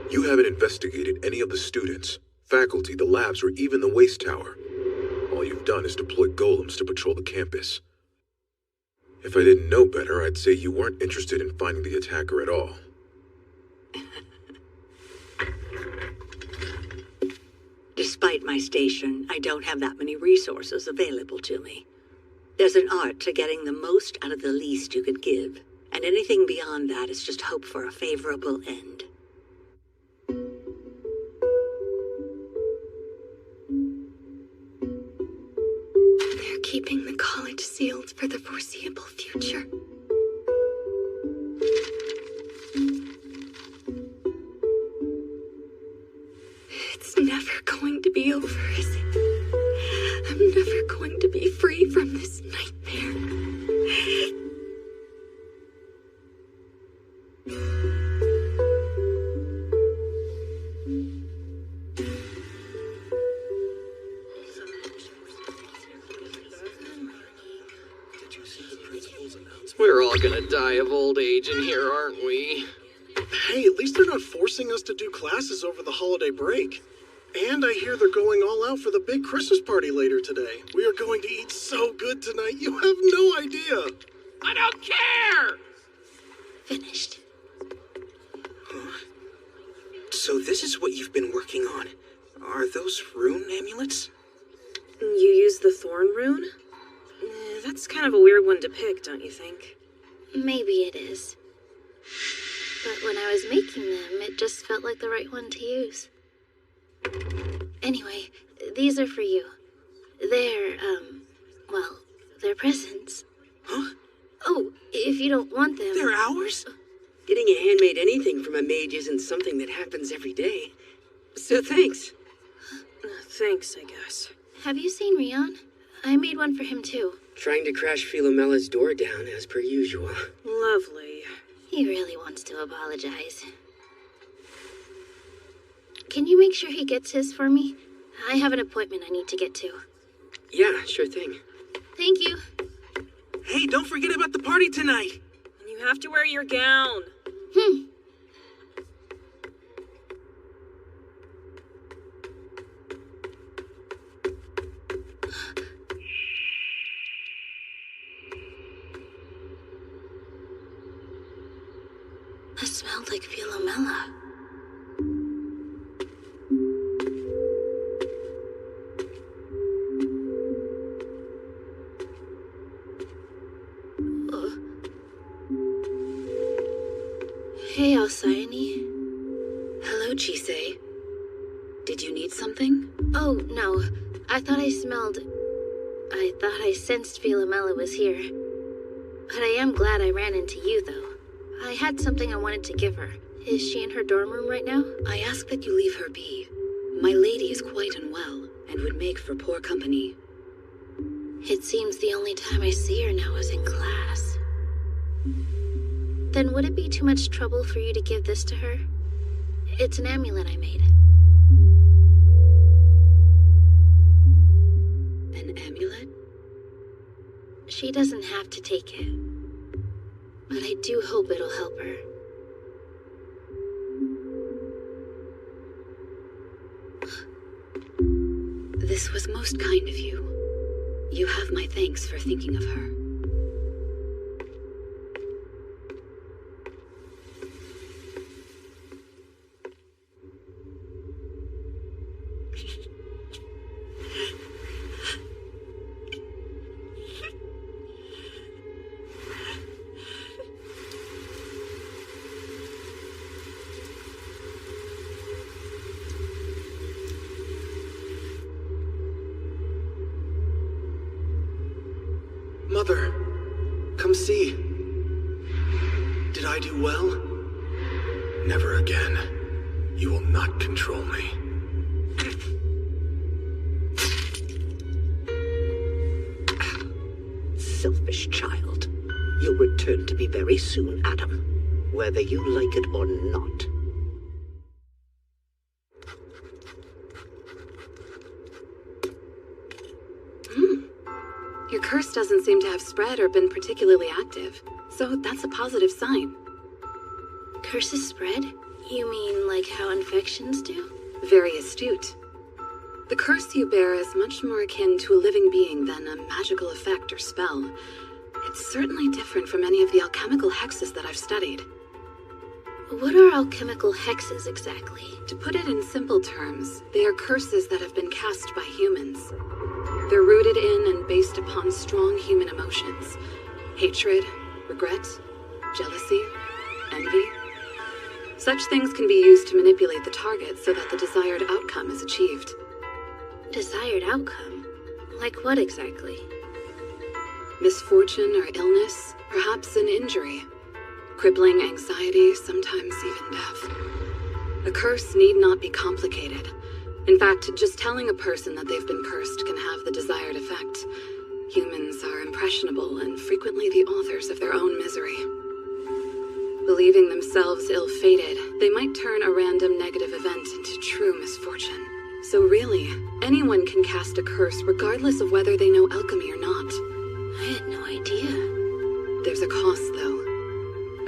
You haven't investigated any of the students, faculty, the labs, or even the waste tower. All you've done is deploy golems to patrol the campus. If I didn't know better, I'd say you weren't interested in finding the attacker at all. Despite my station, I don't have that many resources available to me. There's an art to getting the most out of the least you could give, and anything beyond that is just hope for a favorable end. They're keeping the college sealed for the foreseeable future. It's never going to be over, is it? I'm never going to be free from this nightmare. We're all gonna die of old age in here, aren't we? Hey, at least they're not forcing us to do classes over the holiday break. And I hear they're going all out for the big Christmas party later today. We are going to eat so good tonight, you have no idea. I don't care! Finished. So this is what you've been working on. Are those rune amulets? You use the thorn rune? That's kind of a weird one to pick, don't you think? Maybe it is. But when I was making them, it just felt like the right one to use. Anyway, these are for you. They're, well, they're presents. Huh? Oh, if you don't want them... They're ours? Getting a handmade anything from a mage isn't something that happens every day. So thanks. Thanks, I guess. Have you seen Rion? I made one for him too. Trying to crash Philomella's door down as per usual. Lovely. He really wants to apologize. Can you make sure he gets his for me? I have an appointment I need to get to. Yeah, sure thing. Thank you. Hey, don't forget about the party tonight. And you have to wear your gown. That smelled like Philomela. Hey, Alcyone. Hello, Chisei. Did you need something? Oh, no. I thought I sensed Philomela was here. But I am glad I ran into you, though. I had something I wanted to give her. Is she in her dorm room right now? I ask that you leave her be. My lady is quite unwell and would make for poor company. It seems the only time I see her now is in class. Then would it be too much trouble for you to give this to her? It's an amulet I made. An amulet? She doesn't have to take it. But I do hope it'll help her. This was most kind of you. You have my thanks for thinking of her. Mother, come see. Did I do well? Never again. You will not control me. Selfish child. You'll return to me very soon, Adam. Whether you like it or not. Your curse doesn't seem to have spread or been particularly active, so that's a positive sign. Curses spread? You mean like how infections do? Very astute. The curse you bear is much more akin to a living being than a magical effect or spell. It's certainly different from any of the alchemical hexes that I've studied. What are alchemical hexes exactly? To put it in simple terms, they are curses that have been cast by humans. They're rooted in and based upon strong human emotions. Hatred, regret, jealousy, envy. Such things can be used to manipulate the target so that the desired outcome is achieved. Desired outcome? Like what exactly? Misfortune or illness, perhaps an injury. Crippling anxiety, sometimes even death. A curse need not be complicated. In fact, just telling a person that they've been cursed can have the desired effect. Humans are impressionable and frequently the authors of their own misery. Believing themselves ill-fated, they might turn a random negative event into true misfortune. So really, anyone can cast a curse regardless of whether they know alchemy or not. I had no idea. There's a cost, though.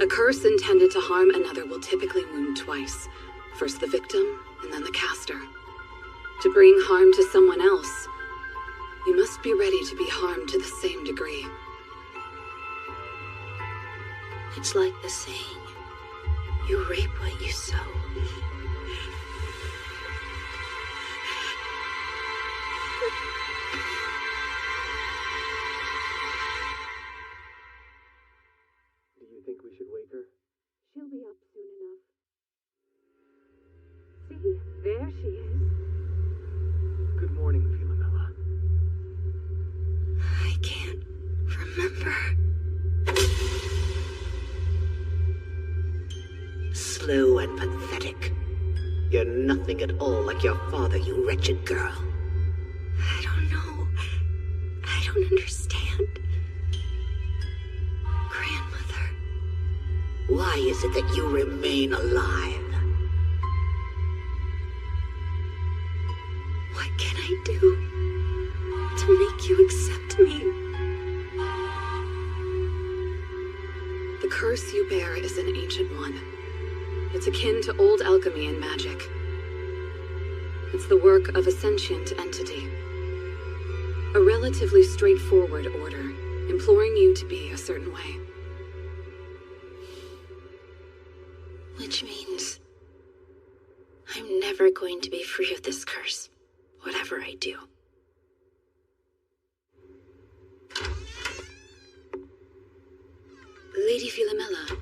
A curse intended to harm another will typically wound twice. First the victim, and then the caster. To bring harm to someone else, you must be ready to be harmed to the same degree. It's like the saying, you reap what you sow. Do you think we should wake her? She'll be up soon enough. See, there she is. Good morning, Philomela. I can't remember. Slow and pathetic. You're nothing at all like your father, you wretched girl. I don't know. I don't understand. Grandmother. Why is it that you remain alive? What can I do to make you accept me? The curse you bear is an ancient one. It's akin to old alchemy and magic. It's the work of a sentient entity. A relatively straightforward order, imploring you to be a certain way. Which means I'm never going to be free of this curse, whatever I do. Lady Philomela,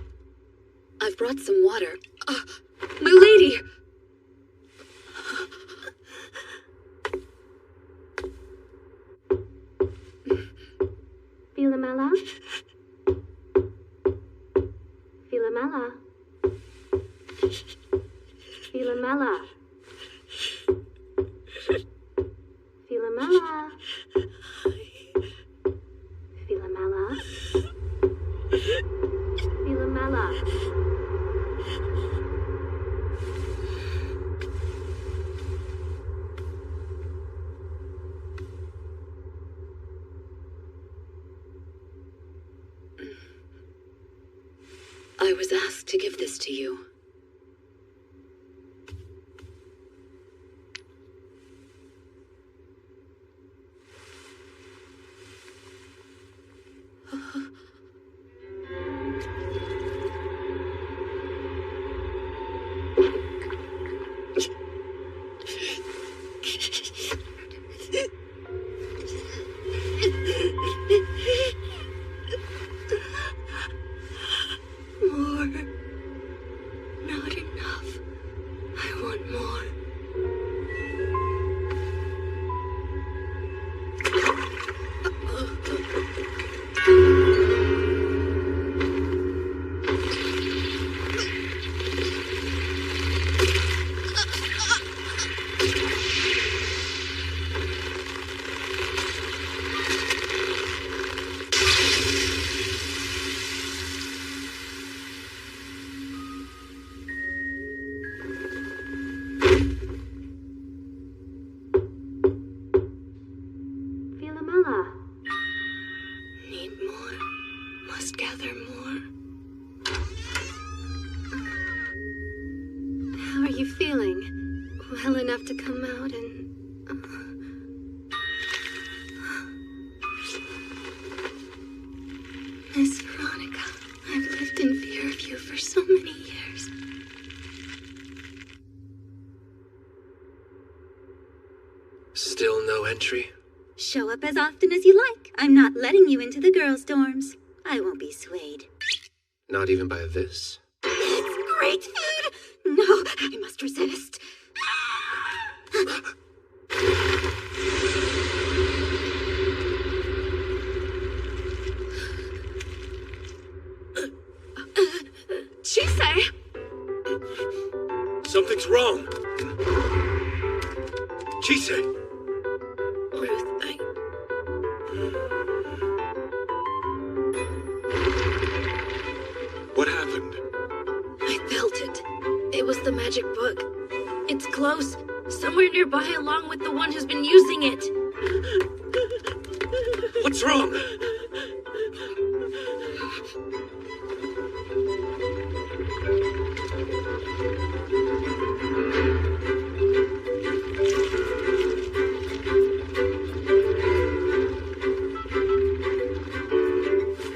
I've brought some water. My lady! Philomela? Philomela? Philomela? Philomela? Philomela? Philomela? I was asked to give this to you. feeling? Well enough to come out and... Miss Veronica, I've lived in fear of you for so many years. Still no entry? Show up as often as you like. I'm not letting you into the girls' dorms. I won't be swayed. Not even by this? It's great food! No, I must resist. Chise! Something's wrong! Chise! Ruth, What happened? I felt it. It was the magic book. It's close, somewhere nearby along with the one who's been using it. What's wrong?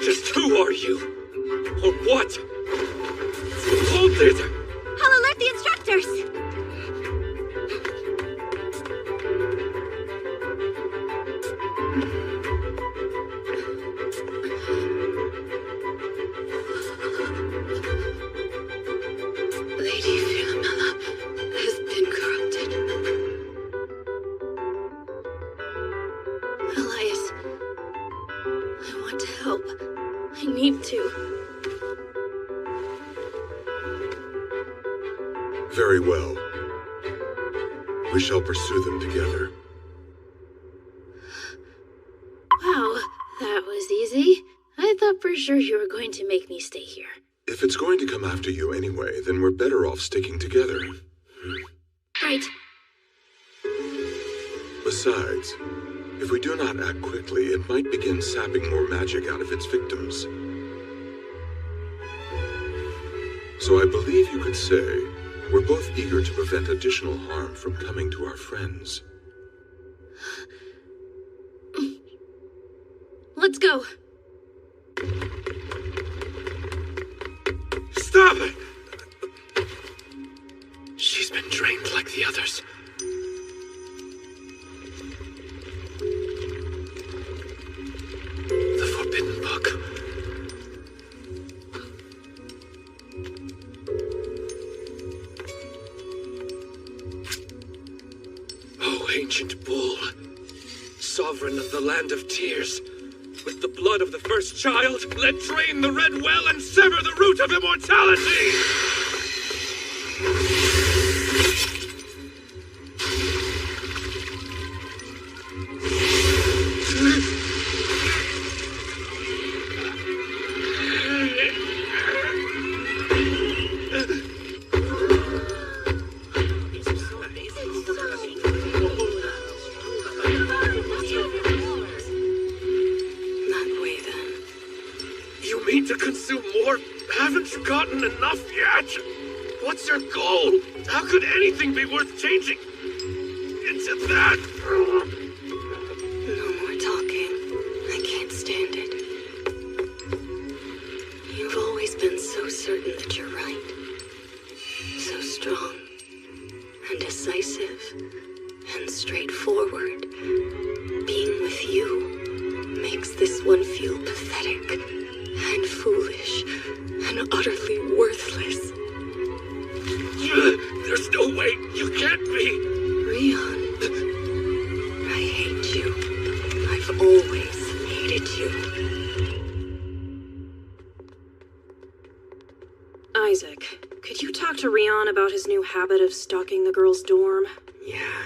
Just who are you? Or what? Hold it! I'll alert the instructors! Lady Philomela has been corrupted. Elias, I want to help. I need to. Very well. We shall pursue them together. Wow, that was easy. I thought for sure you were going to make me stay here. If it's going to come after you anyway, then we're better off sticking together. Right. Besides, if we do not act quickly, it might begin sapping more magic out of its victims. So I believe you could say we're both eager to prevent additional harm from coming to our friends. Let's go. Stop it! She's been drained like the others. The Forbidden Book. Oh, ancient bull, sovereign of the land of tears, with the blood of the first child, let drain the red well and sever the root of immortality! You mean to consume more? Haven't you gotten enough yet? What's your goal? How could anything be worth changing into that? No more talking. I can't stand it. You've always been so certain that you're right. So strong and decisive and straightforward. Being with you makes this one feel pathetic and foolish and utterly worthless. There's no way you can't be. Rion, I hate you. I've always hated you. Isaac, could you talk to Rion about his new habit of stalking the girls' dorm? Yeah.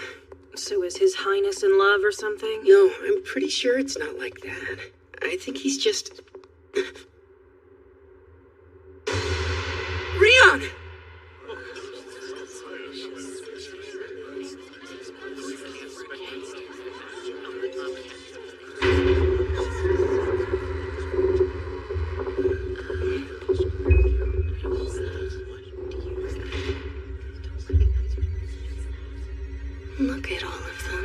So is His Highness in love or something? No, I'm pretty sure it's not like that. I think he's just... Rion! Look at all of them.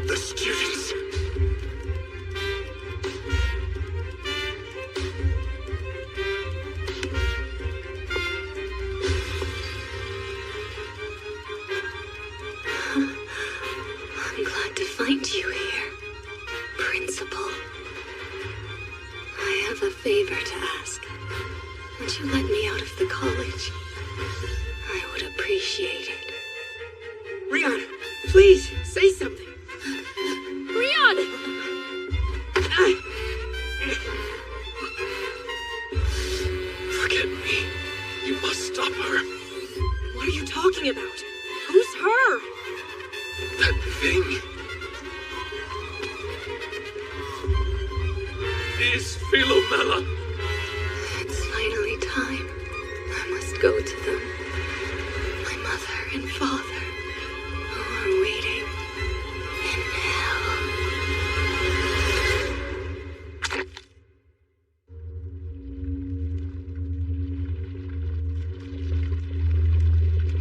The students. I'm glad to find you here, Principal. I have a favor to ask. Would you let me out of the college? I would appreciate it. Rion, please, say something. Rion! Forget me. You must stop her. What are you talking about? Who's her? That thing is Philomela. It's finally time. I must go to them. My mother and father, who are waiting in hell.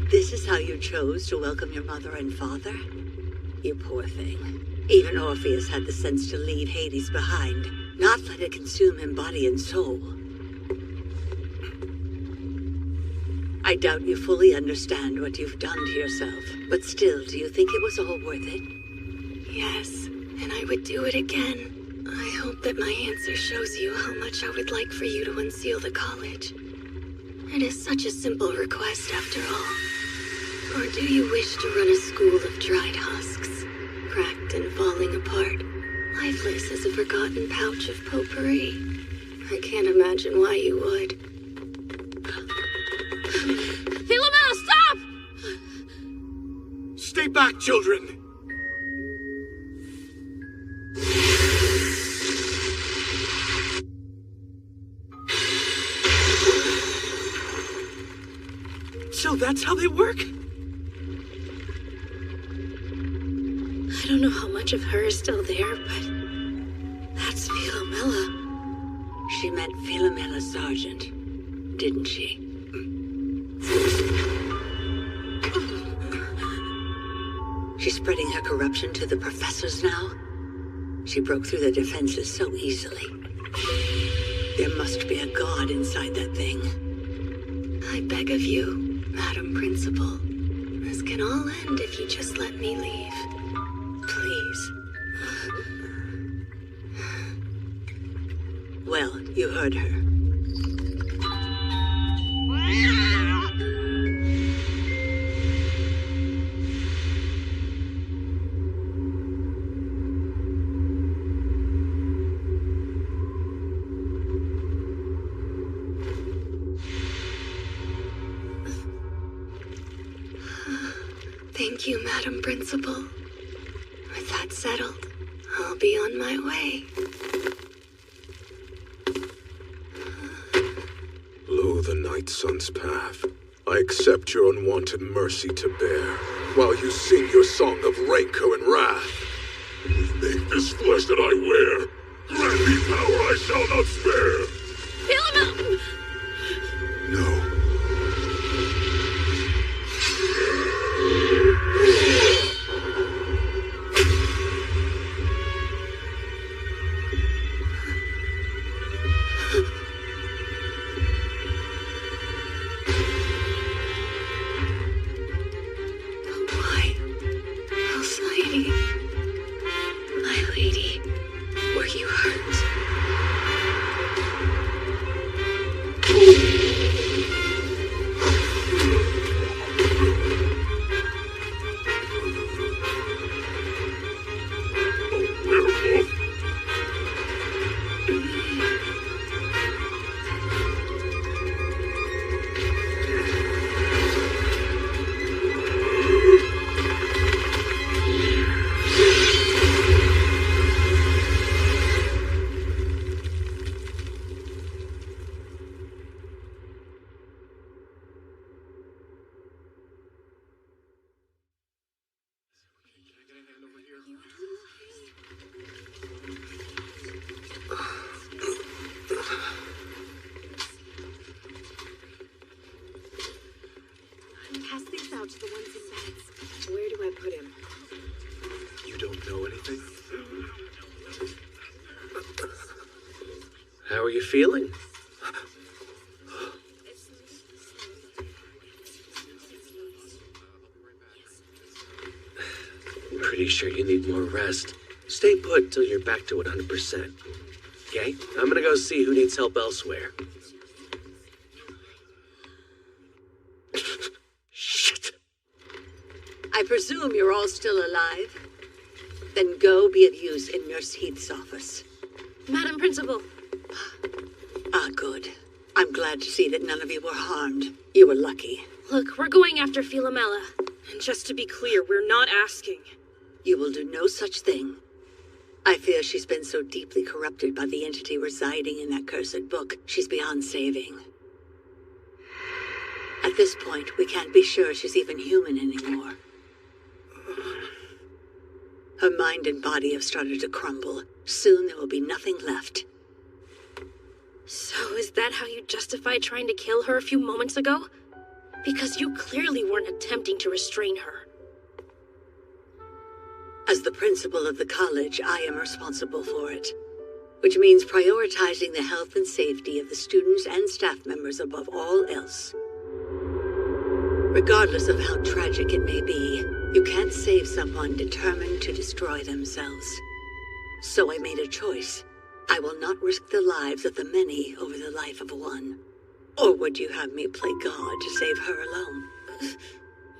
This is how you chose to welcome your mother and father? You poor thing. Even Orpheus had the sense to leave Hades behind, not let it consume him body and soul. I doubt you fully understand what you've done to yourself, but still, do you think it was all worth it? Yes, and I would do it again. I hope that my answer shows you how much I would like for you to unseal the college. It is such a simple request after all. Or do you wish to run a school of dried husks, cracked and falling apart, lifeless as a forgotten pouch of potpourri? I can't imagine why you would. Philomela, stop! Stay back, children! So that's how they work? I don't know how much of her is still there, but that's Philomela. She meant Philomela Sargent, didn't she? She's spreading her corruption to the professors now? She broke through the defenses so easily. There must be a god inside that thing. I beg of you, Madam Principal. This can all end if you just let me leave. Please. Well, you heard her. Thank you, Madam Principal. With that settled, I'll be on my way. Lo the night sun's path. I accept your unwanted mercy to bear, while you sing your song of rancor and wrath. Make this flesh that I wear, grant me power I shall not spare. Philomela! No. Pass these out to the ones in beds. Where do I put him? You don't know anything? How are you feeling? I'm pretty sure you need more rest. Stay put till you're back to 100%. Okay? I'm gonna go see who needs help elsewhere. I presume you're all still alive? Then go be of use in Nurse Heath's office. Madam Principal. Ah, good. I'm glad to see that none of you were harmed. You were lucky. Look, we're going after Philomela. And just to be clear, we're not asking. You will do no such thing. I fear she's been so deeply corrupted by the entity residing in that cursed book, she's beyond saving. At this point, we can't be sure she's even human anymore. Her mind and body have started to crumble. Soon there will be nothing left. So is that how you justified trying to kill her a few moments ago? Because you clearly weren't attempting to restrain her. As the principal of the college, I am responsible for it. Which means prioritizing the health and safety of the students and staff members above all else. Regardless of how tragic it may be, you can't save someone determined to destroy themselves. So I made a choice. I will not risk the lives of the many over the life of one. Or would you have me play God to save her alone?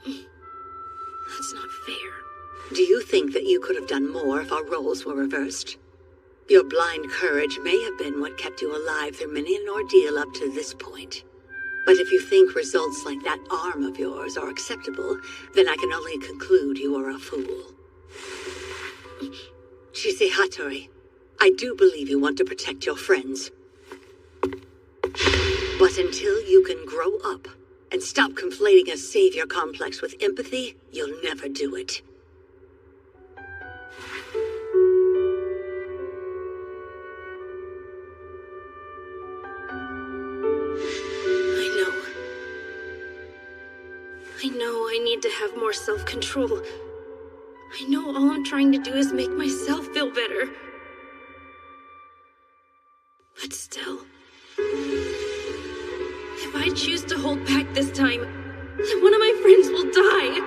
That's not fair. Do you think that you could have done more if our roles were reversed? Your blind courage may have been what kept you alive through many an ordeal up to this point. But if you think results like that arm of yours are acceptable, then I can only conclude you are a fool. Chise Hattori, I do believe you want to protect your friends. But until you can grow up and stop conflating a savior complex with empathy, you'll never do it. I know I need to have more self-control. I know all I'm trying to do is make myself feel better. But still, if I choose to hold back this time, then one of my friends will die.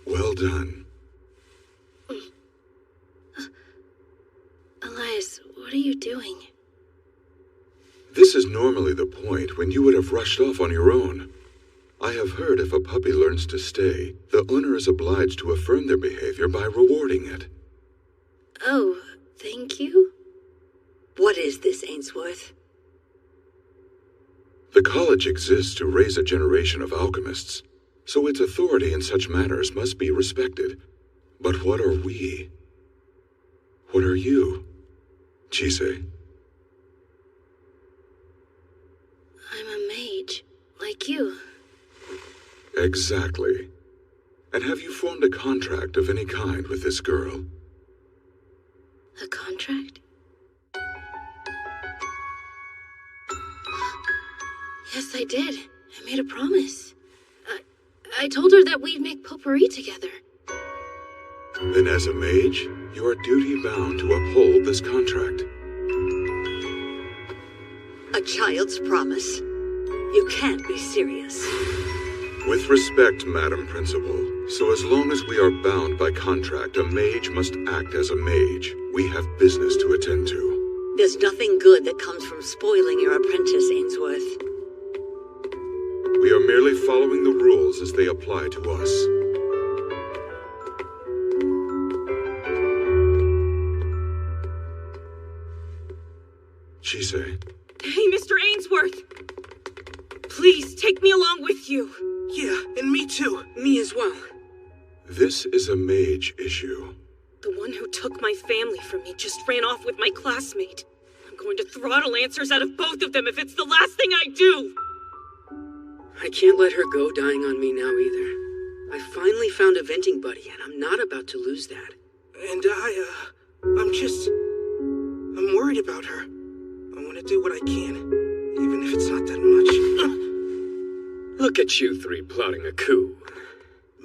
Well done. Elias, what are you doing? This is normally the point when you would have rushed off on your own. I have heard if a puppy learns to stay, the owner is obliged to affirm their behavior by rewarding it. Oh, thank you? What is this, Ainsworth? The college exists to raise a generation of alchemists, so its authority in such matters must be respected. But what are we? What are you, Chise? I'm a mage, like you. Exactly. And have you formed a contract of any kind with this girl? A contract? Yes, I did. I made a promise. I told her that we'd make potpourri together. Then as a mage, you are duty-bound to uphold this contract. A child's promise? You can't be serious. With respect, Madam Principal, so as long as we are bound by contract, a mage must act as a mage. We have business to attend to. There's nothing good that comes from spoiling your apprentice, Ainsworth. We are merely following the rules as they apply to us. Chise. Hey, Mr. Ainsworth! Please, take me along with you. Yeah, and me too. Me as well. This is a mage issue. The one who took my family from me just ran off with my classmate. I'm going to throttle answers out of both of them if it's the last thing I do! I can't let her go dying on me now either. I finally found a venting buddy, and I'm not about to lose that. And I'm worried about her. I want to do what I can, even if it's not that much. Look at you three plotting a coup.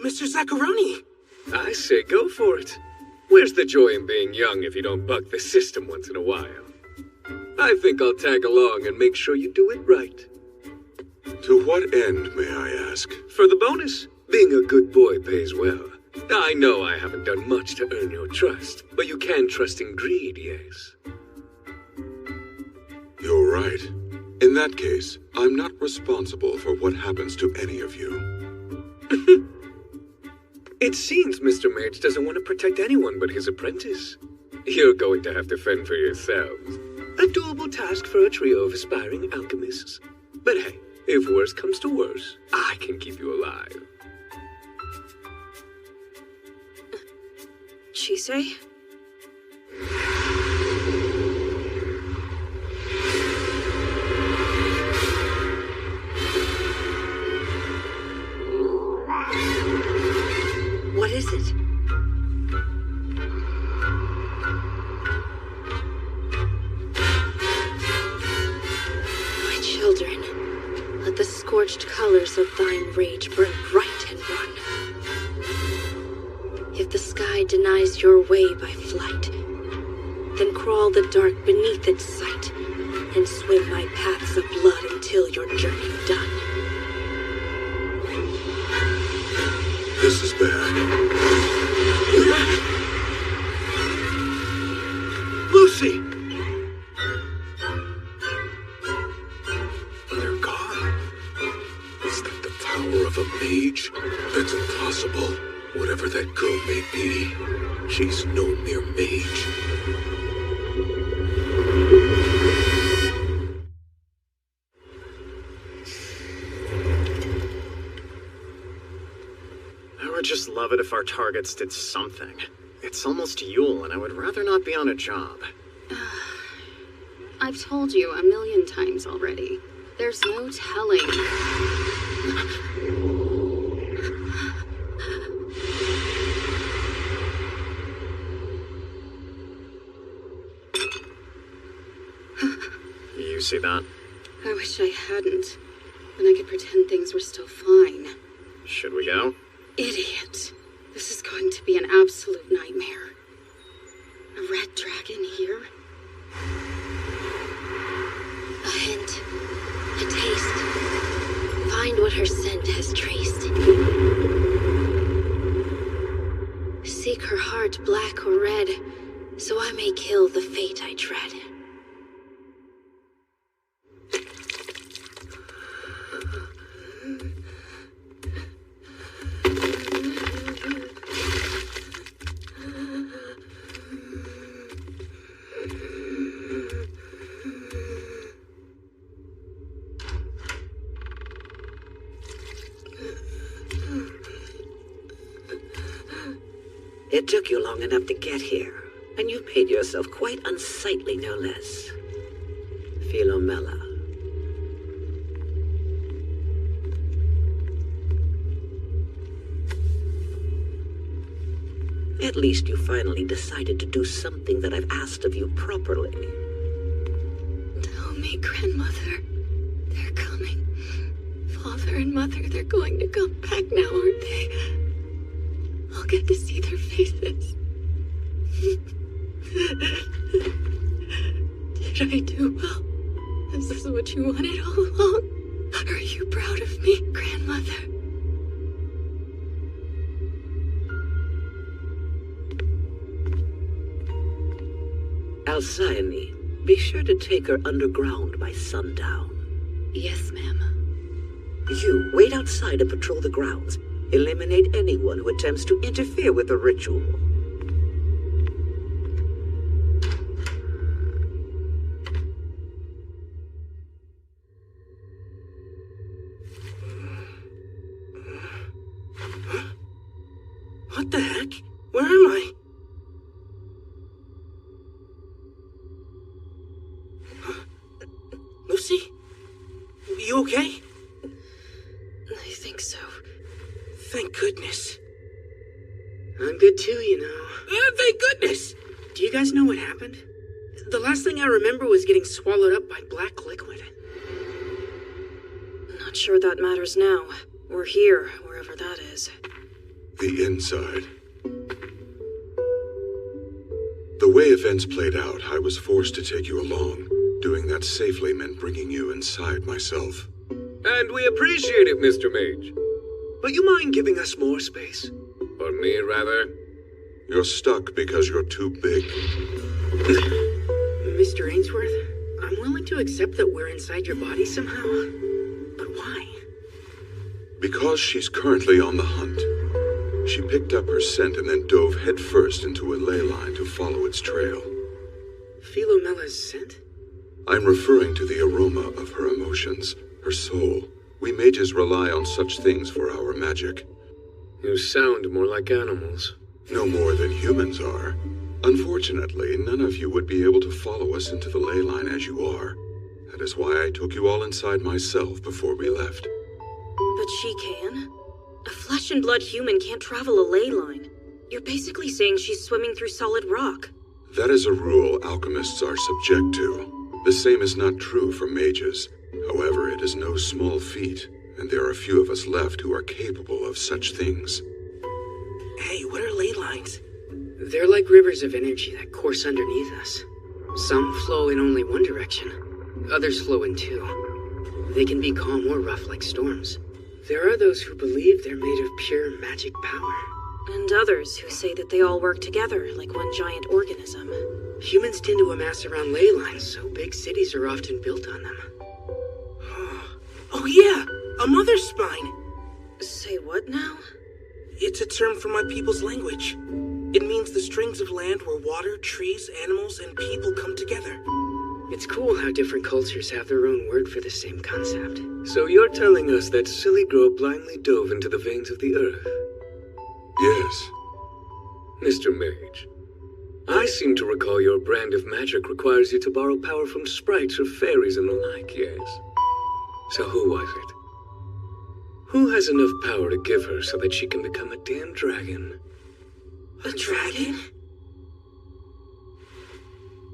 Mr. Zaccaroni! I say go for it. Where's the joy in being young if you don't buck the system once in a while? I think I'll tag along and make sure you do it right. To what end, may I ask? For the bonus, being a good boy pays well. I know I haven't done much to earn your trust, but you can trust in greed, yes. You're right. In that case, I'm not responsible for what happens to any of you. It seems Mr. Mage doesn't want to protect anyone but his apprentice. You're going to have to fend for yourselves. A doable task for a trio of aspiring alchemists. But hey, if worse comes to worse, I can keep you alive. She say? What is it? My children, let the scorched colors of thine rage burn bright and run. If the sky denies your way by flight, then crawl the dark beneath its sight, and swim my paths of blood until your journey done. This is bad. Lucy! They're gone. Is that the power of a mage? That's impossible. Whatever that girl may be, she's no mere mage. I would just love it if our targets did something. It's almost Yule, and I would rather not be on a job. I've told you a million times already. There's no telling. You see that? I wish I hadn't. Then I could pretend things were still fine. Should we go? Idiot. This is going to be an absolute nightmare. A red dragon here? A hint. A taste. Find what her scent has traced. Seek her heart black or red, so I may kill the fate I dread. It took you long enough to get here, and you've made yourself quite unsightly, no less. Philomela. At least you finally decided to do something that I've asked of you properly. Tell me, grandmother. They're coming. Father and mother, they're going to come back now, aren't they? I'll get to see their faces. Did I do well? Is this what you wanted all along? Are you proud of me, grandmother? Alcyone, be sure to take her underground by sundown. Yes, ma'am. You wait outside and patrol the grounds. Eliminate anyone who attempts to interfere with the ritual. What the heck? Where am I? okay? I think so. Thank goodness. I'm good too, you know. Thank goodness! Do you guys know what happened? The last thing I remember was getting swallowed up by black liquid. Not sure that matters now. We're here, wherever that is. The inside. The way events played out, I was forced to take you along. Doing that safely meant bringing you inside myself. And we appreciate it, Mr. Mage. But you mind giving us more space? Or me, rather? You're stuck because you're too big. Mr. Ainsworth, I'm willing to accept that we're inside your body somehow. But why? Because she's currently on the hunt. She picked up her scent and then dove headfirst into a ley line to follow its trail. Philomella's scent? I'm referring to the aroma of her emotions, her soul. We mages rely on such things for our magic. You sound more like animals. No more than humans are. Unfortunately, none of you would be able to follow us into the ley line as you are. That is why I took you all inside myself before we left. But she can? A flesh and blood human can't travel a ley line. You're basically saying she's swimming through solid rock. That is a rule alchemists are subject to. The same is not true for mages. However, it is no small feat, and there are few of us left who are capable of such things. Hey, what are ley lines? They're like rivers of energy that course underneath us. Some flow in only one direction. Others flow in two. They can be calm or rough like storms. There are those who believe they're made of pure magic power. And others who say that they all work together like one giant organism. Humans tend to amass around ley lines, so big cities are often built on them. Oh yeah, a mother's spine. Say what now? It's a term for my people's language. It means the strings of land where water, trees, animals, and people come together. It's cool how different cultures have their own word for the same concept. So you're telling us that Silly Girl blindly dove into the veins of the earth? Yes. Mr. Mage, I seem to recall your brand of magic requires you to borrow power from sprites or fairies and the like, yes? So who was it? Who has enough power to give her so that she can become a damn dragon? A dragon?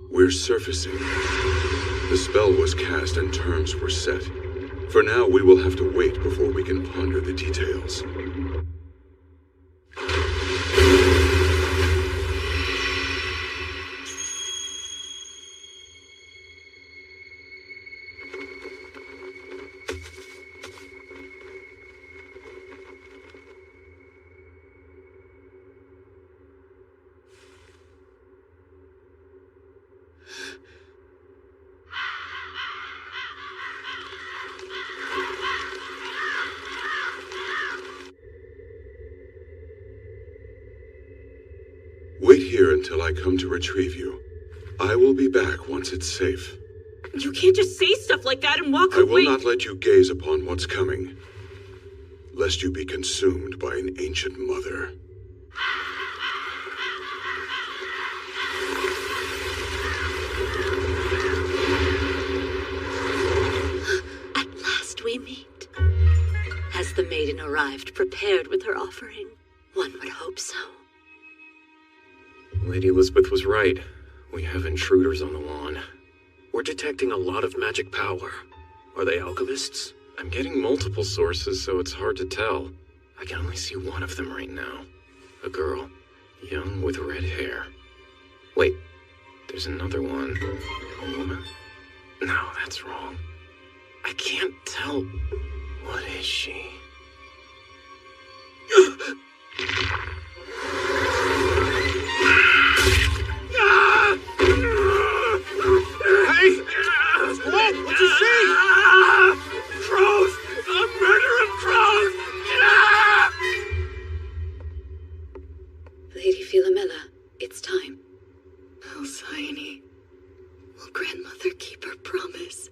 We're surfacing. The spell was cast and terms were set. For now, we will have to wait before we can ponder the details. Wait here until I come to retrieve you. I will be back once it's safe. You can't just say stuff like that and walk away. I will not let you gaze upon what's coming, lest you be consumed by an ancient mother. At last we meet. Has the maiden arrived prepared with her offering? One would hope so. Lady Elizabeth was right. We have intruders on the lawn. We're detecting a lot of magic power. Are they alchemists? I'm getting multiple sources, so it's hard to tell. I can only see one of them right now. A girl, young with red hair. Wait, there's another one. A woman? No, that's wrong. I can't tell. What is she? Hey! What? What'd you see? Crows! A murder of crows! Lady Philomela, it's time. Alcyone, will grandmother keep her promise?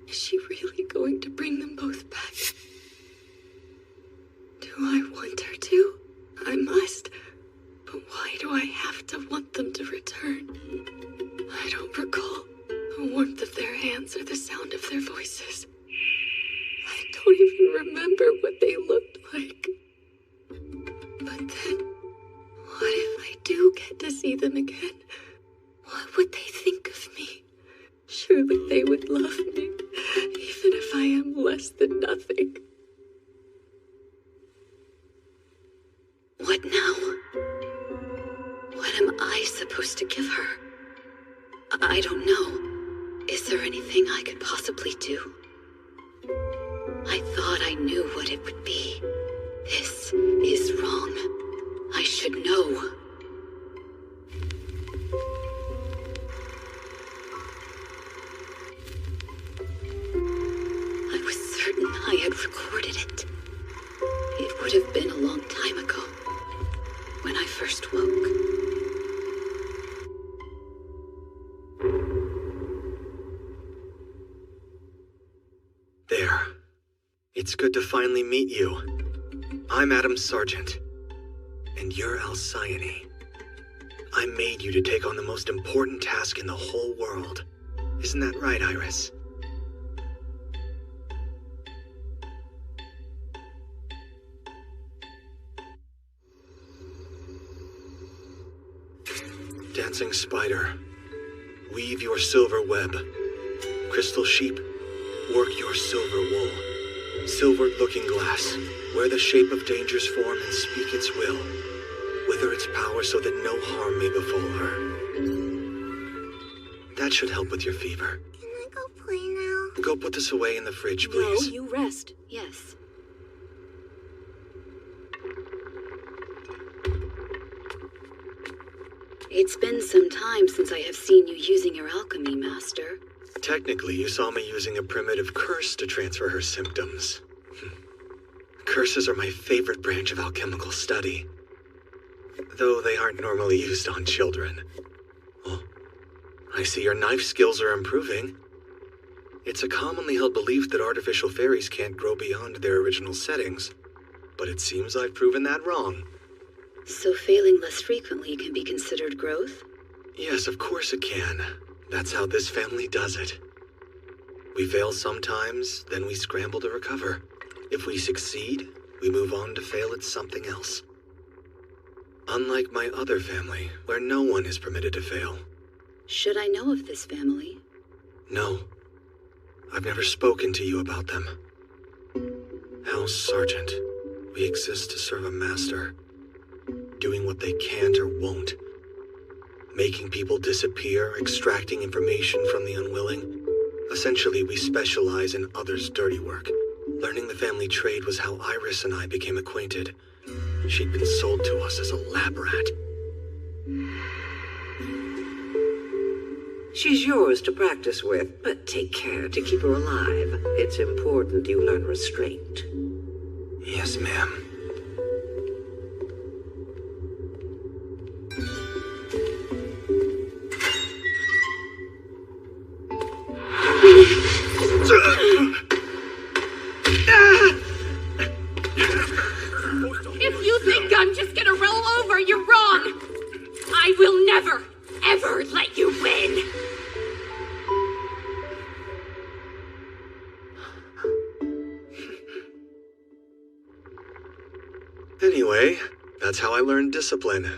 Is she really going to bring them both back? Do I want her to? I must. But why do I have to want them to return? I don't recall the warmth of their hands or the sound of their voices. don't even remember what they looked like. But then, what if I do get to see them again? What would they think of me? Surely they would love me, even if I am less than nothing. What now? What am I supposed to give her? I don't know. Is there anything I could possibly do? I thought I knew what it would be. This is wrong. I should know. I was certain I had recorded it. It would have been a long time ago, when I first woke. There. It's good to finally meet you. I'm Adam Sargent, and you're Alcyone. I made you to take on the most important task in the whole world. Isn't that right, Iris? Dancing spider, weave your silver web. Crystal sheep, work your silver wool. Silvered looking glass, wear the shape of danger's form and speak its will. Wither its power so that no harm may befall her. That should help with your fever. Can I go play now? Go put this away in the fridge, please. No, you rest. Yes. It's been some time since I have seen you using your alchemy, Master. Technically, you saw me using a primitive curse to transfer her symptoms. Curses are my favorite branch of alchemical study, though they aren't normally used on children. Well, I see your knife skills are improving. It's a commonly held belief that artificial fairies can't grow beyond their original settings, but it seems I've proven that wrong. So failing less frequently can be considered growth? Yes, of course it can. That's how this family does it. We fail sometimes, then we scramble to recover. If we succeed, we move on to fail at something else. Unlike my other family, where no one is permitted to fail. Should I know of this family? No. I've never spoken to you about them. House Sergeant, we exist to serve a master. Doing what they can't or won't. Making people disappear, extracting information from the unwilling. Essentially, we specialize in others' dirty work. Learning the family trade was how Iris and I became acquainted. She'd been sold to us as a lab rat. She's yours to practice with, but take care to keep her alive. It's important you learn restraint. Yes, ma'am. If you think I'm just gonna roll over, you're wrong! I will never, ever let you win! Anyway, that's how I learned discipline.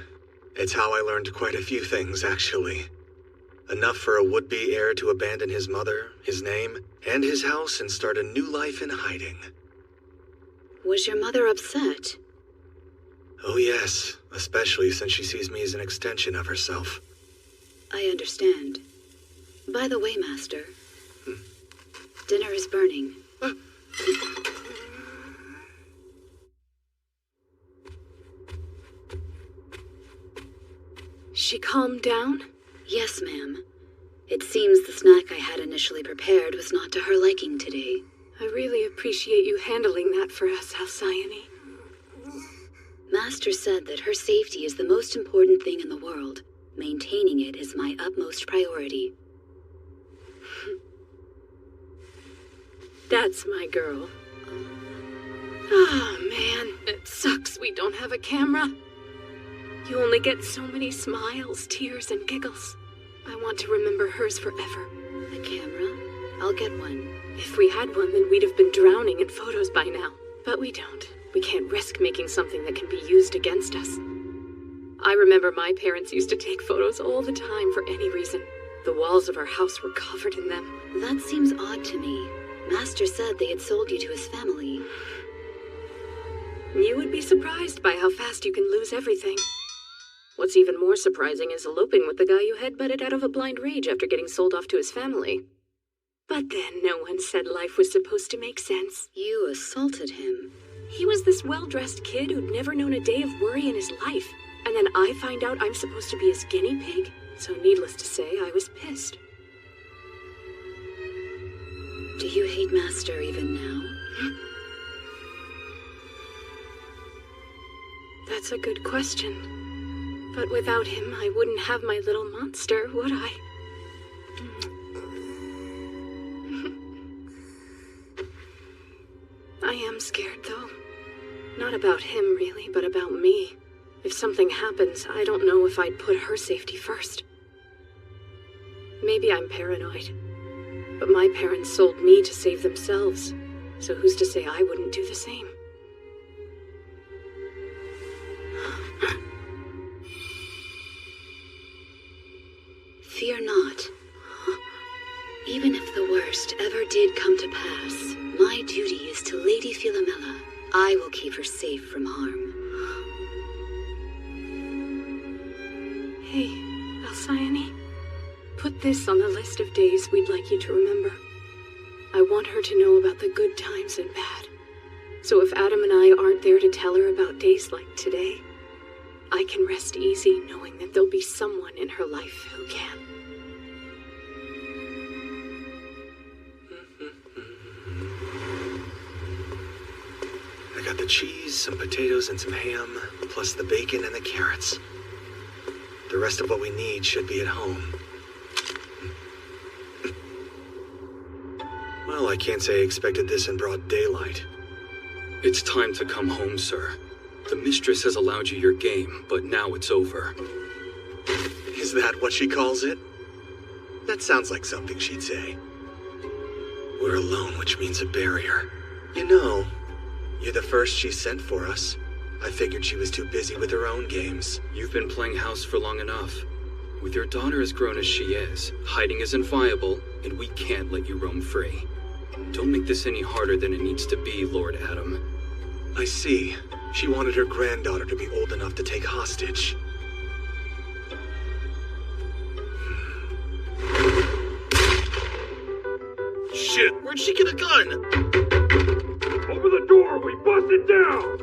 It's how I learned quite a few things, actually. Enough for a would-be heir to abandon his mother, his name, and his house and start a new life in hiding. Was your mother upset? Oh yes, especially since she sees me as an extension of herself. I understand. By the way, Master, dinner is burning. She calmed down? Yes, ma'am. It seems the snack I had initially prepared was not to her liking today. I really appreciate you handling that for us, Alcyone. Master said that her safety is the most important thing in the world. Maintaining it is my utmost priority. That's my girl. Ah, man, it sucks we don't have a camera. You only get so many smiles, tears, and giggles. I want to remember hers forever. A camera? I'll get one. If we had one, then we'd have been drowning in photos by now. But we don't. We can't risk making something that can be used against us. I remember my parents used to take photos all the time for any reason. The walls of our house were covered in them. That seems odd to me. Master said they had sold you to his family. You would be surprised by how fast you can lose everything. What's even more surprising is eloping with the guy you headbutted out of a blind rage after getting sold off to his family. But then no one said life was supposed to make sense. You assaulted him. He was this well-dressed kid who'd never known a day of worry in his life. And then I find out I'm supposed to be his guinea pig? So needless to say, I was pissed. Do you hate Master even now? That's a good question. But without him, I wouldn't have my little monster, would I? I am scared, though. Not about him, really, but about me. If something happens, I don't know if I'd put her safety first. Maybe I'm paranoid. But my parents sold me to save themselves, so who's to say I wouldn't do the same? Fear not. Even if the worst ever did come to pass, my duty is to Lady Philomela. I will keep her safe from harm. Hey, Alcyone, put this on the list of days we'd like you to remember. I want her to know about the good times and bad. So if Adam and I aren't there to tell her about days like today, I can rest easy knowing that there'll be someone in her life who can. I got the cheese, some potatoes, and some ham, plus the bacon and the carrots. The rest of what we need should be at home. Well, I can't say I expected this in broad daylight. It's time to come home, sir. The mistress has allowed you your game, but now it's over. Is that what she calls it? That sounds like something she'd say. We're alone, which means a barrier. You know, you're the first she sent for us. I figured she was too busy with her own games. You've been playing house for long enough. With your daughter as grown as she is, hiding isn't viable, and we can't let you roam free. Don't make this any harder than it needs to be, Lord Adam. I see. She wanted her granddaughter to be old enough to take hostage. Shit, where'd she get a gun? Over the door, we bust it down!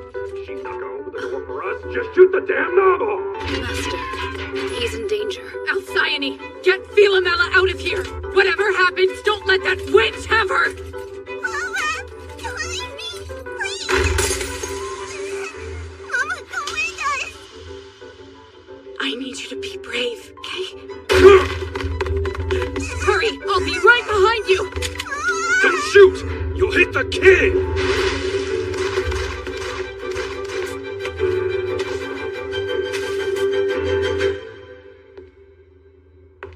She's not gonna open the door for us, just shoot the damn knob off! Master, he's in danger. Alcyone, get Philomela out of here! Whatever happens, don't let that witch have her! Mama, don't leave me, please! Mama, don't leave us! I need you to be brave, okay? Hurry, I'll be right behind you! Don't shoot! You'll hit the kid!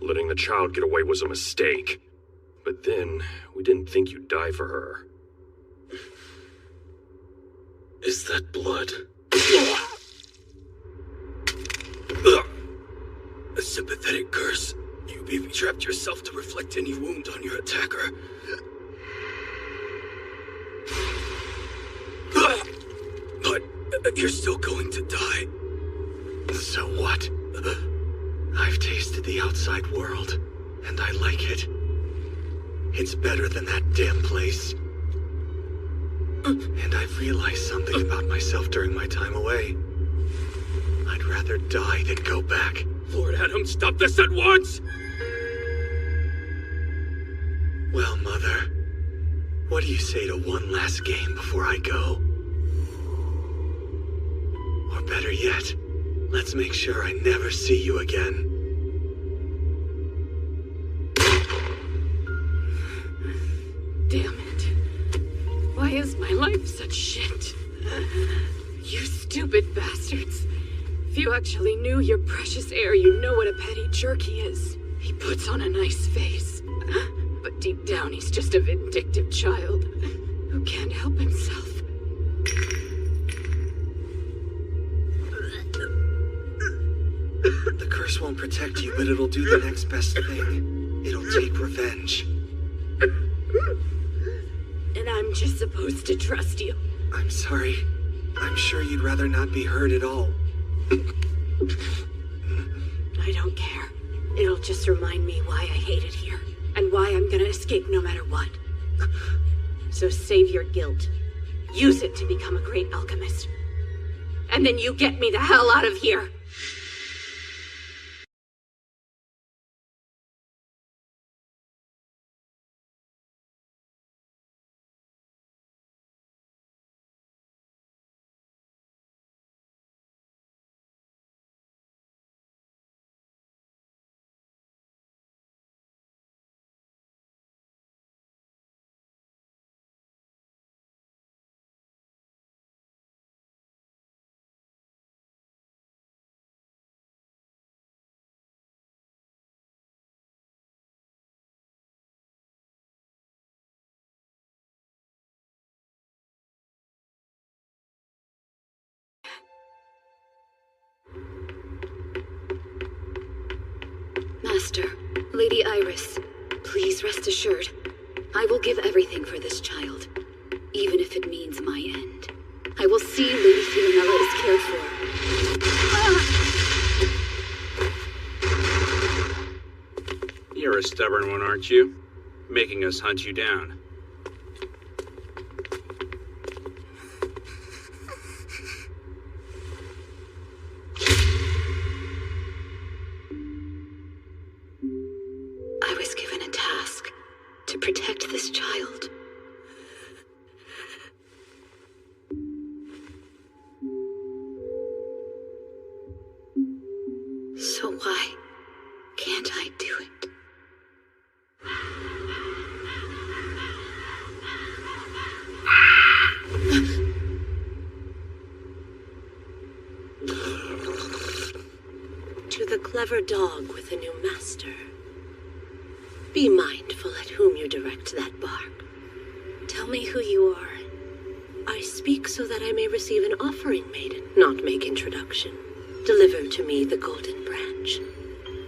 Letting the child get away was a mistake. But then, we didn't think you'd die for her. Is that blood? A sympathetic curse. You maybe trapped yourself to reflect any wound on your attacker. But you're still going to die. So what? I've tasted the outside world, and I like it. It's better than that damn place. And I've realized something about myself during my time away. I'd rather die than go back. Lord Adam, stop this at once! Well, Mother, what do you say to one last game before I go? Or better yet, let's make sure I never see you again. Damn it. Why is my life such shit? You stupid bastards. If you actually knew your precious heir, you'd know what a petty jerk he is. He puts on a nice face. But Deep down, he's just a vindictive child who can't help himself. The curse won't protect you, but it'll do the next best thing. It'll take revenge. And I'm just supposed to trust you. I'm sorry. I'm sure you'd rather not be hurt at all. I don't care. It'll just remind me why I hate it here, and why I'm gonna escape no matter what. So save your guilt. Use it to become a great alchemist. And then you get me the hell out of here! Master, Lady Iris, please rest assured, I will give everything for this child, even if it means my end. I will see Lady Philomela is cared for. You're a stubborn one, aren't you? Making us hunt you down. I was given a task to protect this child. So why can't I do it? To the clever dog with a new master. Be mindful at whom you direct that bark. Tell me who you are. I speak so that I may receive an offering, maiden, not make introduction. Deliver to me the golden branch,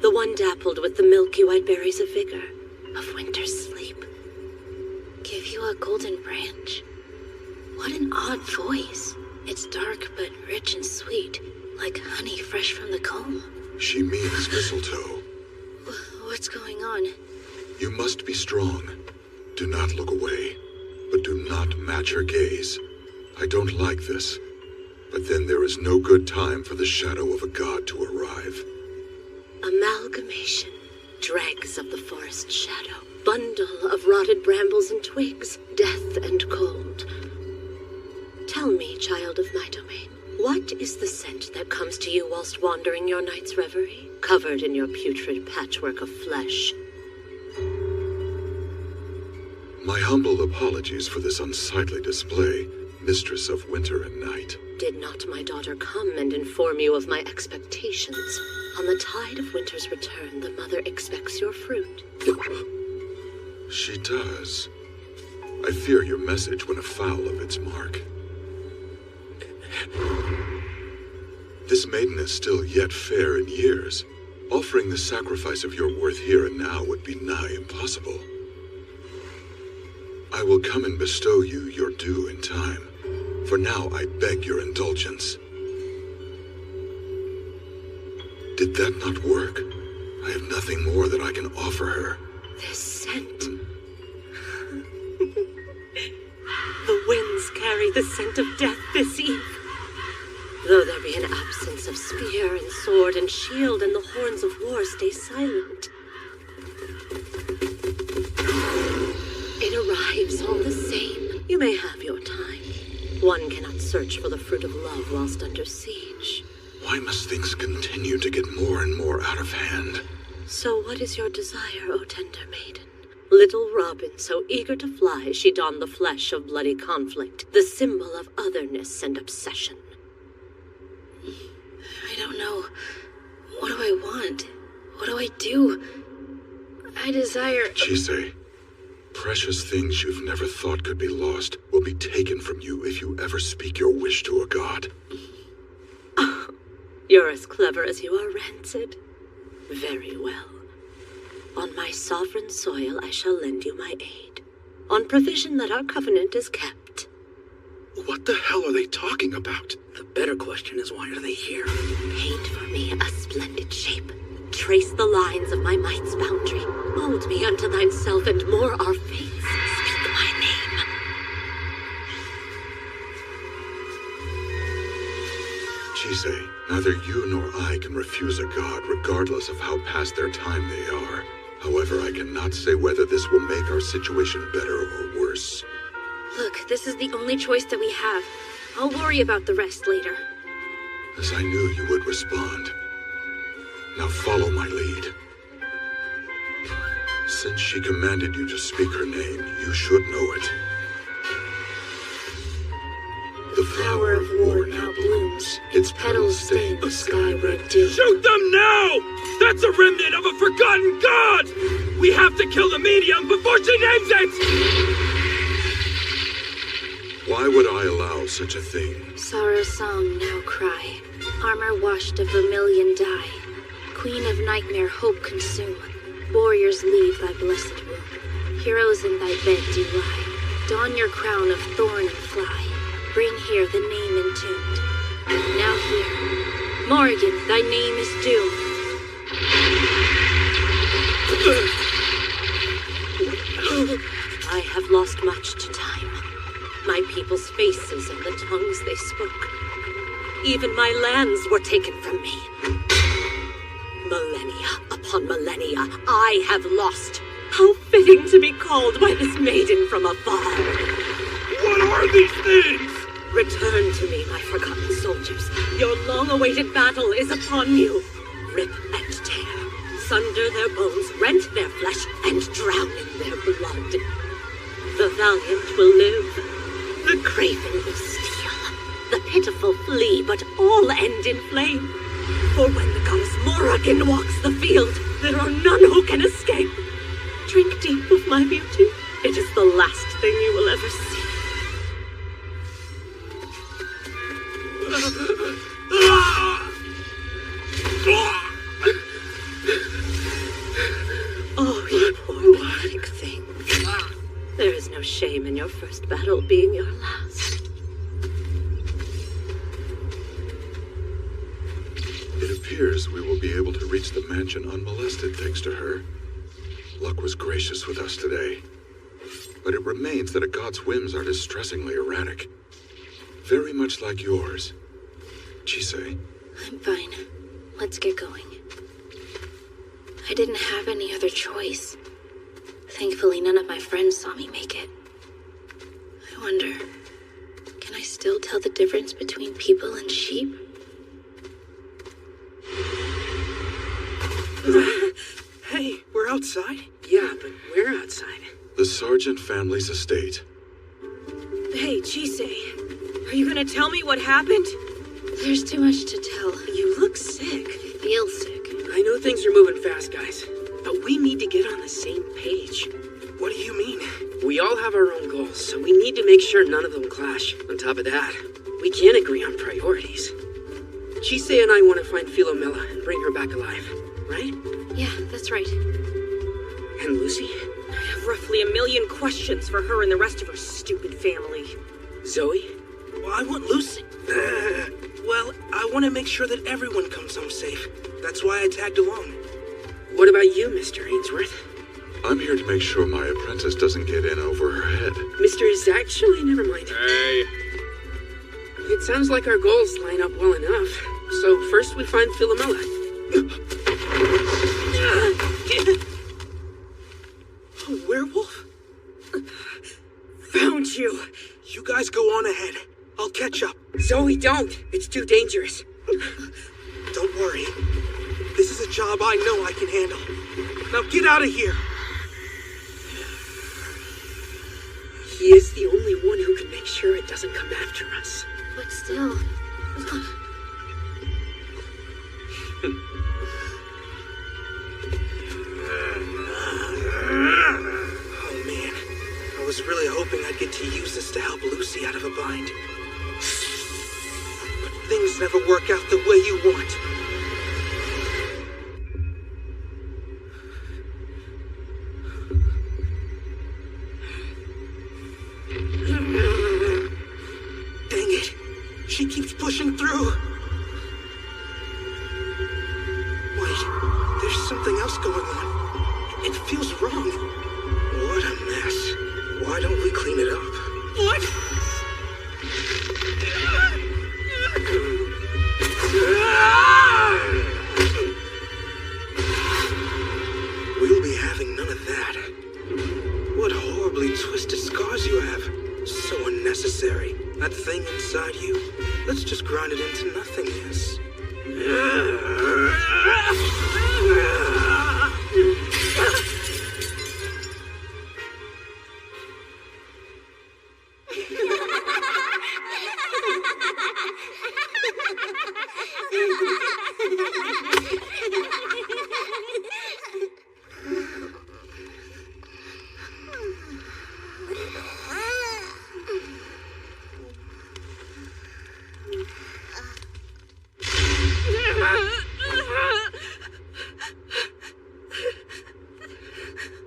the one dappled with the milky white berries of vigor, of winter's sleep. Give you a golden branch? What an odd voice. It's dark but rich and sweet, like honey fresh from the comb. She means mistletoe. What's going on? You must be strong. Do not look away, but do not match her gaze. I don't like this, but then there is no good time for the shadow of a god to arrive. Amalgamation, dregs of the forest shadow, bundle of rotted brambles and twigs, death and cold. Tell me, child of my domain, what is the scent that comes to you whilst wandering your night's reverie, covered in your putrid patchwork of flesh? My humble apologies for this unsightly display, mistress of winter and night. Did not my daughter come and inform you of my expectations? On the tide of winter's return, the mother expects your fruit. She does. I fear your message went afoul of its mark. This maiden is still yet fair in years. Offering the sacrifice of your worth here and now would be nigh impossible. I will come and bestow you your due in time. For now, I beg your indulgence. Did that not work? I have nothing more that I can offer her. This scent. The winds carry the scent of death this eve. Though there be an absence of spear and sword and shield, and the horns of war stay silent. It arrives all the same. You may have your time. One cannot search for the fruit of love whilst under siege. Why must things continue to get more and more out of hand? So what is your desire, O tender maiden? Little robin, so eager to fly, she donned the flesh of bloody conflict, the symbol of otherness and obsession. I don't know. What do I want? What do I do? I desire... Chise, Precious things you've never thought could be lost will be taken from you if you ever speak your wish to a god. You're as clever as you are rancid. Very well. On my sovereign soil, I shall lend you my aid, on provision that our covenant is kept. What the hell are they talking about? The better question is, why are they here? Paint for me a splendid shape. Trace the lines of my might's boundary. Mold me unto thyself, and more our fates. Speak my name. Chise, neither you nor I can refuse a god regardless of how past their time they are. However, I cannot say whether this will make our situation better or worse. Look, this is the only choice that we have. I'll worry about the rest later. As I knew you would respond. Now follow my lead. Since she commanded you to speak her name, you should know it. The flower of war now blooms, its petals stain the sky-red dew. Shoot them now! That's a remnant of a forgotten god! We have to kill the medium before she names it! Why would I allow such a thing? Sorrow's song now cry, armor washed of vermilion dye. Queen of nightmare hope consume, warriors leave thy blessed womb. Heroes in thy bed do lie, don your crown of thorn and fly. Bring here the name entombed. Now here, Morrigan, thy name is doomed. I have lost much to time. My people's faces and the tongues they spoke. Even my lands were taken from me. Millennia upon millennia, I have lost. How fitting to be called by this maiden from afar. What are these things? Return to me, my forgotten soldiers. Your long-awaited battle is upon you. Rip and tear, sunder their bones, rent their flesh, and drown in their blood. The valiant will live. The craven will steal. The pitiful flee, but all end in flame. For when the goddess Morrigan walks the field, there are none who can escape. Drink deep of my beauty. It is the last thing you will ever see. Oh, you poor pathetic thing. There is no shame in your first battle being your last. It appears we will be able to reach the mansion unmolested thanks to her. Luck was gracious with us today. But it remains that a god's whims are distressingly erratic. Very much like yours. Chise. I'm fine. Let's get going. I didn't have any other choice. Thankfully, none of my friends saw me make it. I wonder, can I still tell the difference between people and sheep? Hey, we're outside? Yeah, but we're outside. The Sargent family's estate. Hey, Chise, are you gonna tell me what happened? There's too much to tell. You look sick. I feel sick. I know things are moving fast, guys, but we need to get on the same page. What do you mean? We all have our own goals, so we need to make sure none of them clash. On top of that, we can't agree on priorities. Chise and I want to find Philomela and bring her back alive, right? Yeah, that's right. And Lucy? I have roughly 1 million questions for her and the rest of her stupid family. Zoe? Well, I want Lucy. Well, I want to make sure that everyone comes home safe. That's why I tagged along. What about you, Mr. Ainsworth? I'm here to make sure my apprentice doesn't get in over her head. Mr. is actually, never mind. Hey. It sounds like our goals line up well enough. So first we find Philomela. A werewolf? Found you. You guys go on ahead. I'll catch up. Zoe, don't. It's too dangerous. Don't worry. This is a job I know I can handle. Now get out of here. He is the only one who can make sure it doesn't come after us. But still... Oh man, was really hoping I'd get to use this to help Lucy out of a bind. But things never work out the way you want. Dang it! She keeps pushing through! Wait, there's something else going on. It feels wrong. What a mess. Why don't we clean it up? What? We'll be having none of that. What horribly twisted scars you have. So unnecessary. That thing inside you. Let's just grind it into nothingness.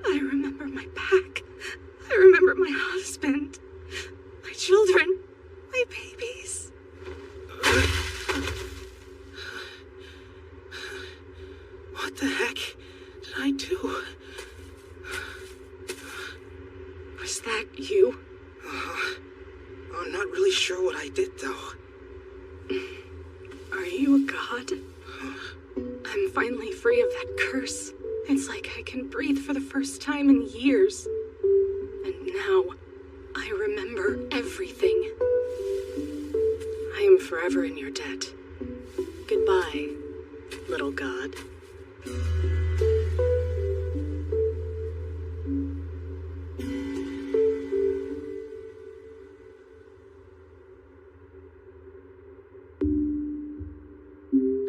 I remember my pack. I remember my husband. My children. My babies. What the heck did I do? Was that you? I'm not really sure what I did, though. Are you a god? I'm finally free of that curse. It's like I can breathe for the first time in years. And now, I remember everything. I am forever in your debt. Goodbye, little god.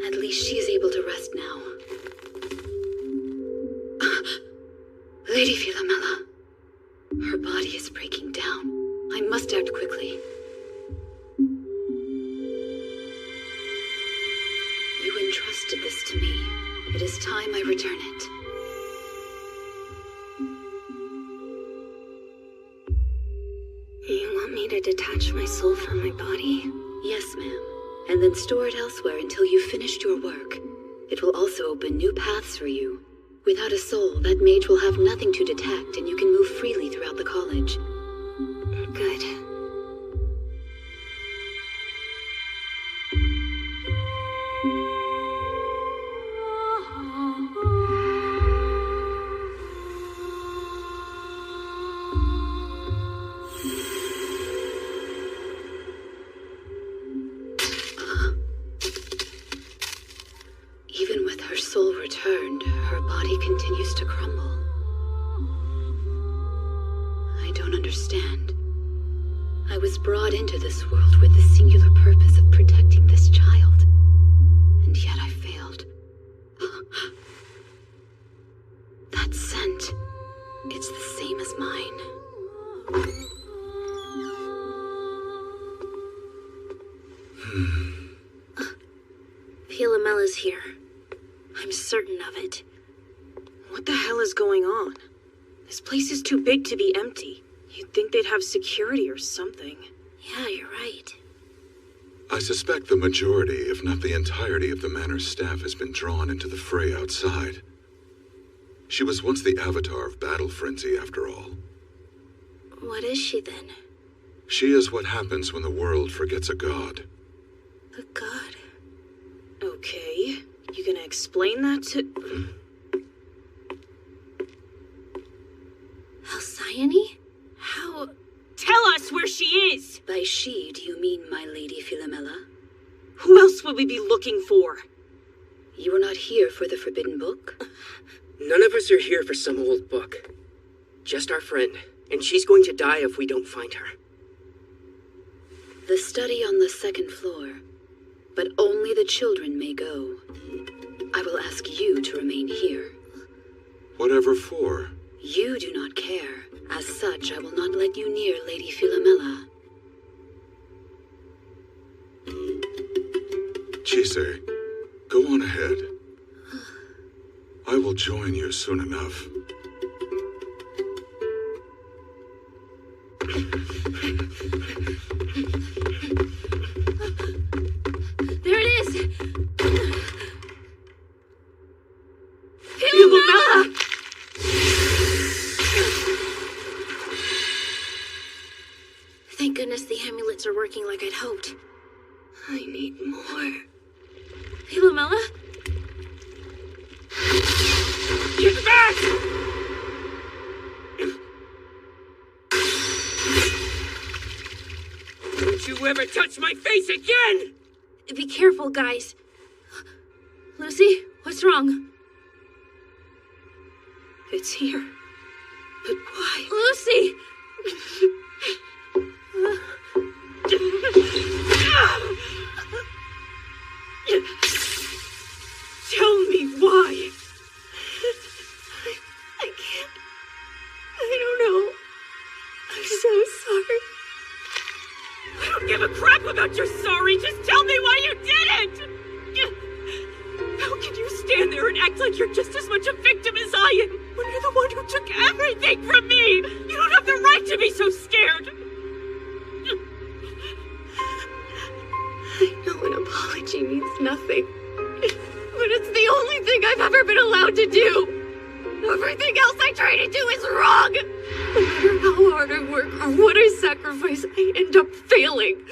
At least she's able to rest now. Lady Philomela. Her body is breaking down. I must act quickly. You entrusted this to me. It is time I return it. You want me to detach my soul from my body? Yes, ma'am. And then store it elsewhere until you've finished your work. It will also open new paths for you. Without a soul, that mage will have nothing to detect, and you can move freely throughout the college. Good. Even with her soul returned, her body continues to crumble. I don't understand. I was brought into this world with the singular purpose of protecting this child, and yet I failed. That scent, it's the same as mine. Philomela's here. I'm certain of it. What the hell is going on? This place is too big to be empty. You'd think they'd have security or something. Yeah, you're right. I suspect the majority, if not the entirety of the manor's staff has been drawn into the fray outside. She was once the avatar of battle frenzy, after all. What is she then? She is what happens when the world forgets a god. A god? Okay. You gonna explain that to... Halcyone? How... Tell us where she is! By she, do you mean my Lady Philomela? Who else would we be looking for? You are not here for the Forbidden Book? None of us are here for some old book. Just our friend, and she's going to die if we don't find her. The study on the second floor, but only the children may go. I will ask you to remain here. Whatever for? You do not care. As such, I will not let you near Lady Philomela. Chise, go on ahead. I will join you soon enough. There it is! Philomela! Thank goodness the amulets are working like I'd hoped. I need more. Philomela? Get back! Don't you ever touch my face again! Be careful, guys. Lucy, what's wrong? It's here. But why? Lucy! Tell me why! I can't. I don't know. I'm so sorry. I don't give a crap about your sorry. Just tell me why you did it! How can you stand there and act like you're just as much a victim as I am when you're the one who took everything from me? You don't have the right to be so scared. I know an apology means nothing, but it's the only thing I've ever been allowed to do. Everything else I try to do is wrong. No matter how hard I work or what I sacrifice, I end up failing.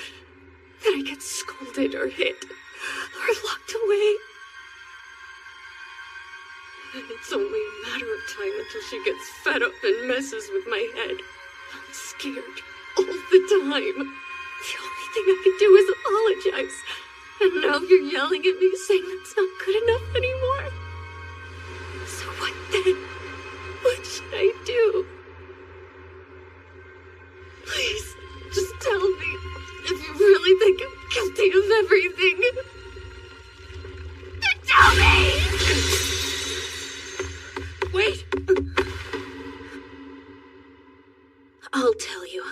Then I get scolded or hit or locked away. And it's only a matter of time until she gets fed up and messes with my head. I'm scared all the time. The only thing I can do is apologize. And now you're yelling at me saying that's not good enough anymore. So what then? What should I do? Please, just tell me if you really think I'm guilty of everything. Then tell me! Wait! I'll tell you.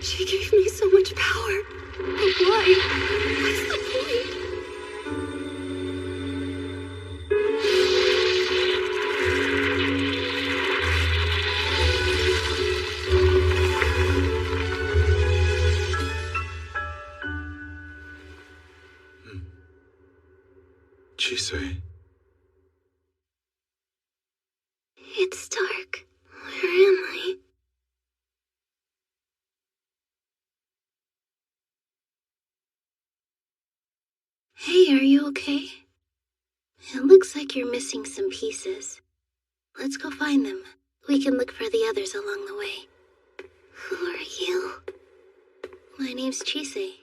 She gave me so much power. But why? What's the point? Chise. It's dark. Where am I? Hey, are you okay? It looks like you're missing some pieces. Let's go find them. We can look for the others along the way. Who are you? My name's Chise.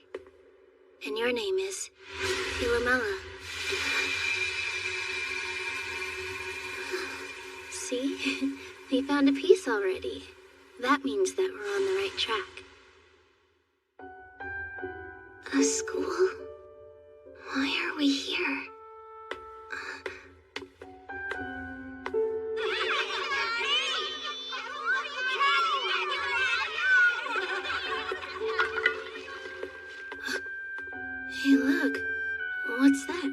And your name is Philomela. See? We found a piece already. That means that we're on the right track. A school? Why are we here? Hey, look. What's that?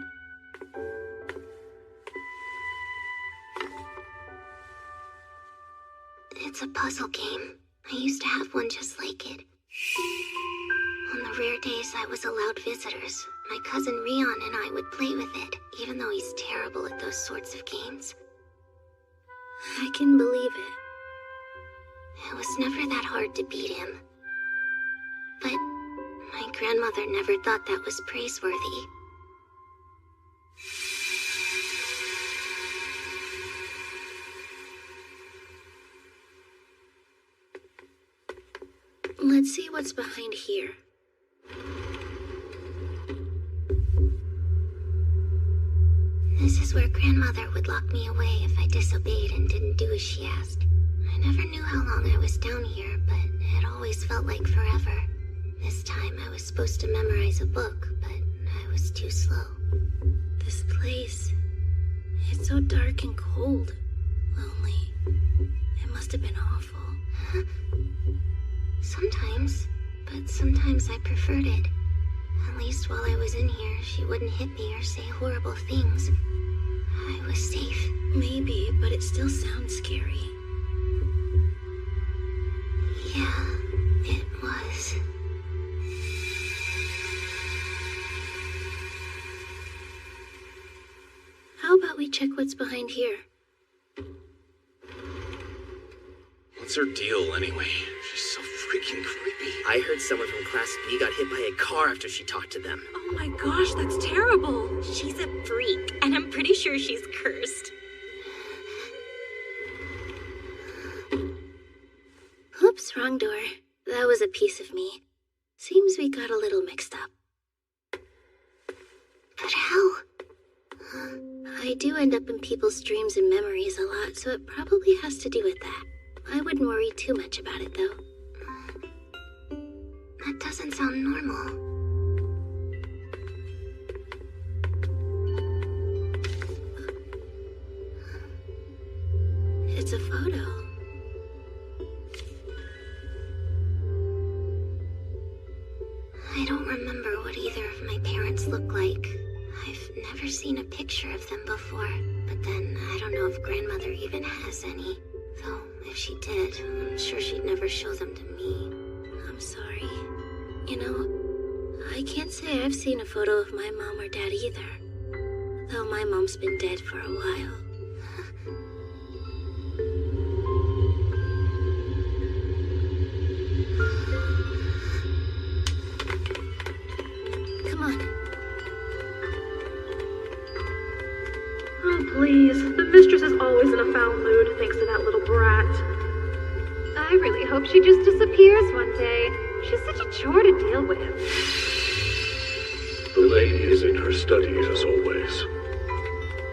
It's a puzzle game. I used to have one just like it. On the rare days I was allowed visitors, my cousin Rion and I would play with it, even though he's terrible at those sorts of games. I can believe it. It was never that hard to beat him. But my grandmother never thought that was praiseworthy. Let's see what's behind here. This is where grandmother would lock me away if I disobeyed and didn't do as she asked. I never knew how long I was down here, but it always felt like forever. As was supposed to memorize a book, but I was too slow. This place, it's so dark and cold. Lonely. It must have been awful. Sometimes, but sometimes I preferred it. At least while I was in here, she wouldn't hit me or say horrible things. I was safe. Maybe, but it still sounds scary. Yeah, it was. How about we check what's behind here? What's her deal, anyway? She's so freaking creepy. I heard someone from Class B got hit by a car after she talked to them. Oh my gosh, that's terrible. She's a freak, and I'm pretty sure she's cursed. Oops, wrong door. That was a piece of me. Seems we got a little mixed up. But how? I do end up in people's dreams and memories a lot, so it probably has to do with that. I wouldn't worry too much about it, though. That doesn't sound normal. It's a photo. I don't remember what either of my parents look like. I've never seen a picture of them before, but then I don't know if grandmother even has any. Though, if she did, I'm sure she'd never show them to me. I'm sorry. You know, I can't say I've seen a photo of my mom or dad either. Though my mom's been dead for a while. Come on. Oh, please. The mistress is always in a foul mood thanks to that little brat. I really hope she just disappears one day. She's such a chore to deal with. The lady is in her studies as always.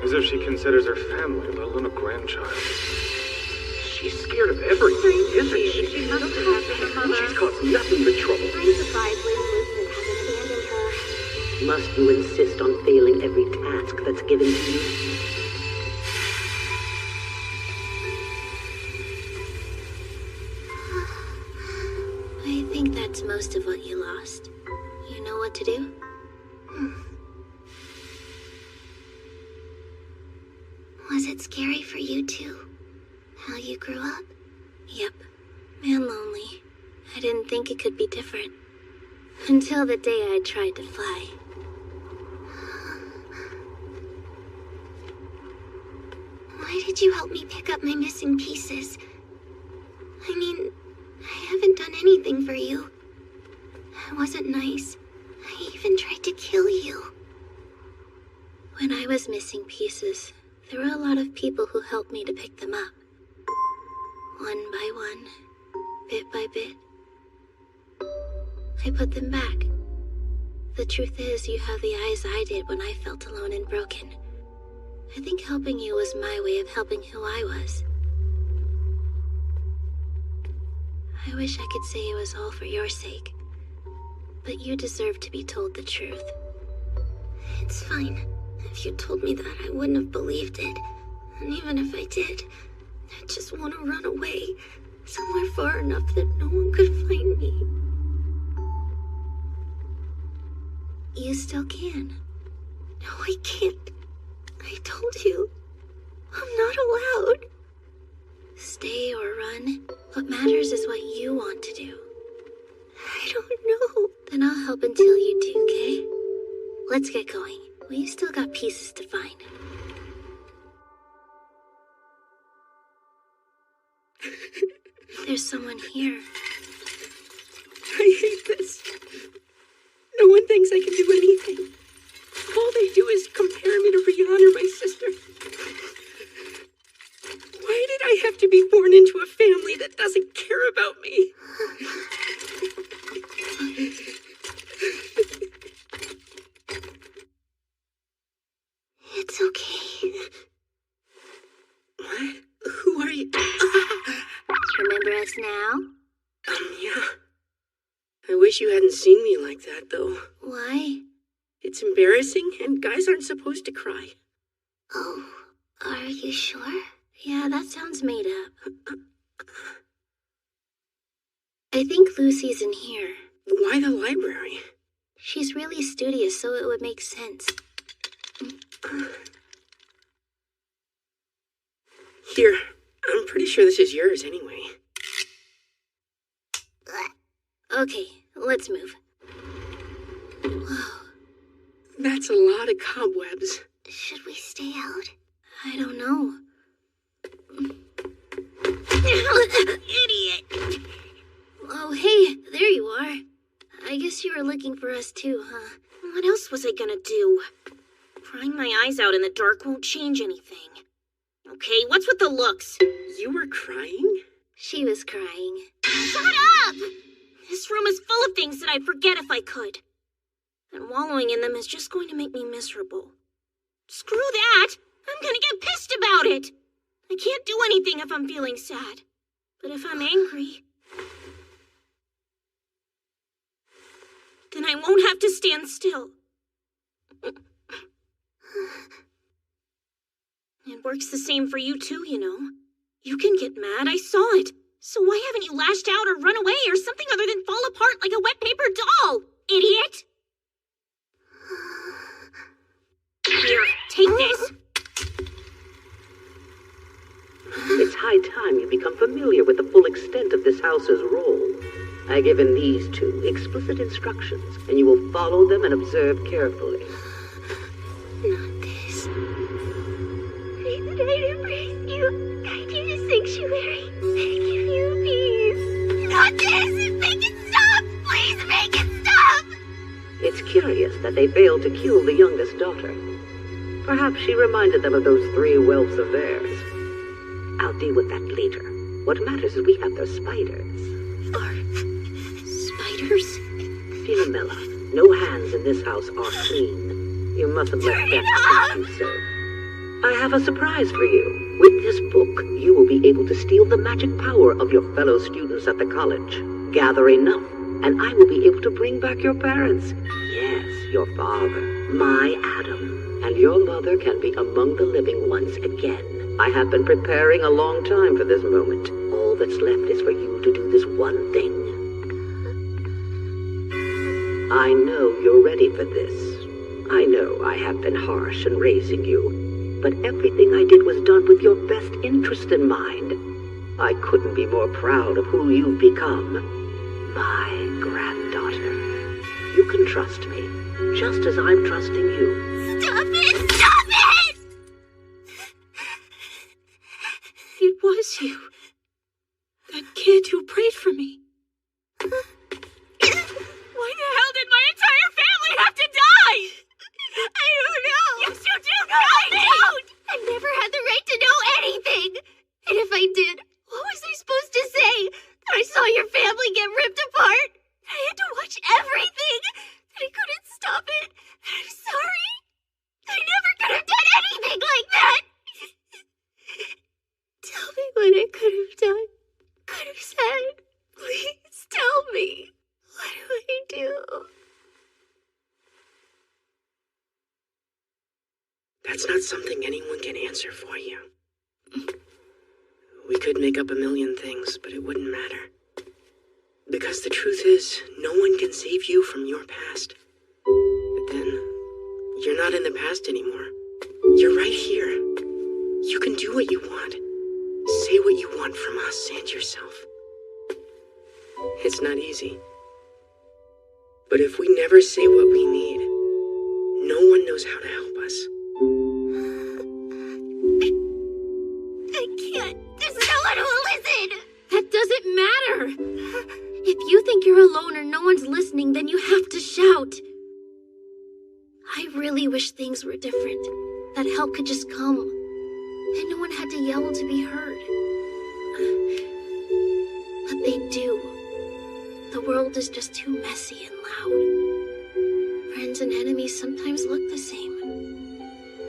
As if she considers her family, let alone a grandchild. She's scared of everything, isn't she? She's not so happy, Mother. She's caused nothing but trouble. I'm surprised Lady Elizabeth hasn't abandoned her. Must you insist on failing every task that's given to you? I think that's most of what you lost. You know what to do? Was it scary for you too? How you grew up? Yep. Man lonely. I didn't think it could be different. Until the day I tried to fly. Why did you help me pick up my missing pieces? I mean, I haven't done anything for you. I wasn't nice. I even tried to kill you. When I was missing pieces, there were a lot of people who helped me to pick them up. One by one, bit by bit. I put them back. The truth is, you have the eyes I did when I felt alone and broken. I think helping you was my way of helping who I was. I wish I could say it was all for your sake. But you deserve to be told the truth. It's fine. If you told me that, I wouldn't have believed it. And even if I did, I just want to run away. Somewhere far enough that no one could find me. You still can. No, I can't. I told you. I'm not allowed. Stay or run. What matters is what you want to do. I don't know. Then I'll help until you do, okay? Let's get going. We've still got pieces to find. There's someone here. I hate this. No one thinks I can do anything. All they do is compare me to Rihanna, my sister. Why did I have to be born into a family that doesn't care about me? It's okay. What? Who are you? Remember us now? Yeah. I wish wish you hadn't seen me like that, though. Why? It's embarrassing, and guys aren't supposed to cry. Oh, are you sure? Yeah, that sounds made up. I think Lucy's in here. Why the library? She's really studious, so it would make sense. Here, I'm pretty sure this is yours anyway. Okay, let's move. Whoa. That's a lot of cobwebs. Should we stay out? I don't know. Idiot! Oh, hey, there you are. I guess you were looking for us too, huh? What else was I gonna do? Crying my eyes out in the dark won't change anything. Okay, what's with the looks? You were crying? She was crying. Shut up! This room is full of things that I'd forget if I could. And wallowing in them is just going to make me miserable. Screw that! I'm gonna get pissed about it! I can't do anything if I'm feeling sad. But if I'm angry, then I won't have to stand still. It works the same for you too, you know. You can get mad, I saw it. So why haven't you lashed out or run away or something other than fall apart like a wet paper doll, idiot? Here, take this. It's high time you become familiar with the full extent of this house's role. I've given these two explicit instructions, and you will follow them and observe carefully. Not this. Pray that I embrace you, guide you to sanctuary, beg you, please. Not this! Make it stop! Please make it stop! It's curious that they failed to kill the youngest daughter. Perhaps she reminded them of those 3 whelps of theirs. I'll deal with that later. What matters is we have their spiders. Spiders? Philomela, no hands in this house are clean. You mustn't let death take you so. I have a surprise for you. With this book, you will be able to steal the magic power of your fellow students at the college. Gather enough, and I will be able to bring back your parents. Yes, your father, my Adam. And your mother can be among the living once again. I have been preparing a long time for this moment. All that's left is for you to do this one thing. I know you're ready for this. I know I have been harsh in raising you, but everything I did was done with your best interest in mind. I couldn't be more proud of who you've become. My granddaughter. You can trust me, just as I'm trusting you. Stop it! Stop it! It was you. That kid who prayed for me. Why the hell did my entire family have to die? I don't know. Yes, you do. I don't. I never had the right to know anything. And if I did, what was I supposed to say? That I saw your family get ripped apart? I had to watch everything. That I couldn't stop it. I'm sorry. I never could have done anything like that. Tell me what I could have done. Could have said. Please tell me. What do I do? That's not something anyone can answer for you. We could make up a million things, but it wouldn't matter. Because the truth is, no one can save you from your past. But then, you're not in the past anymore. You're right here. You can do what you want. Say what you want from us and yourself. It's not easy. But if we never say what we need, no one knows how to help us. I can't. There's no one who will listen. That doesn't matter. If you think you're alone or no one's listening, then you have to shout. I really wish things were different. That help could just come. And no one had to yell to be heard. But they do. The world is just too messy and loud. Friends and enemies sometimes look the same.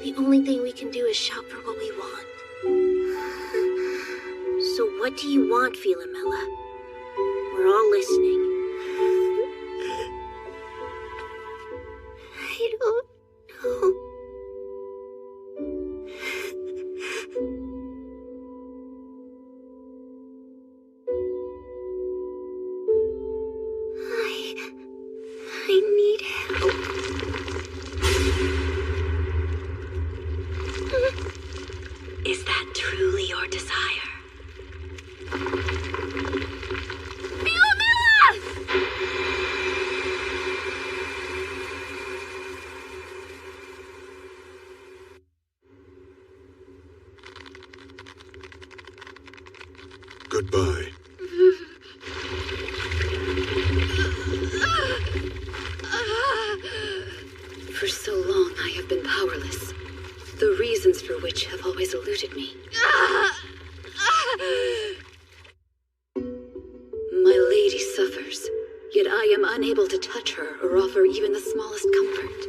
The only thing we can do is shout for what we want. So what do you want, Philomela? We're all listening. I need help. Is that truly your desire? Goodbye. For so long, I have been powerless. The reasons for which have always eluded me. My lady suffers, yet I am unable to touch her or offer even the smallest comfort.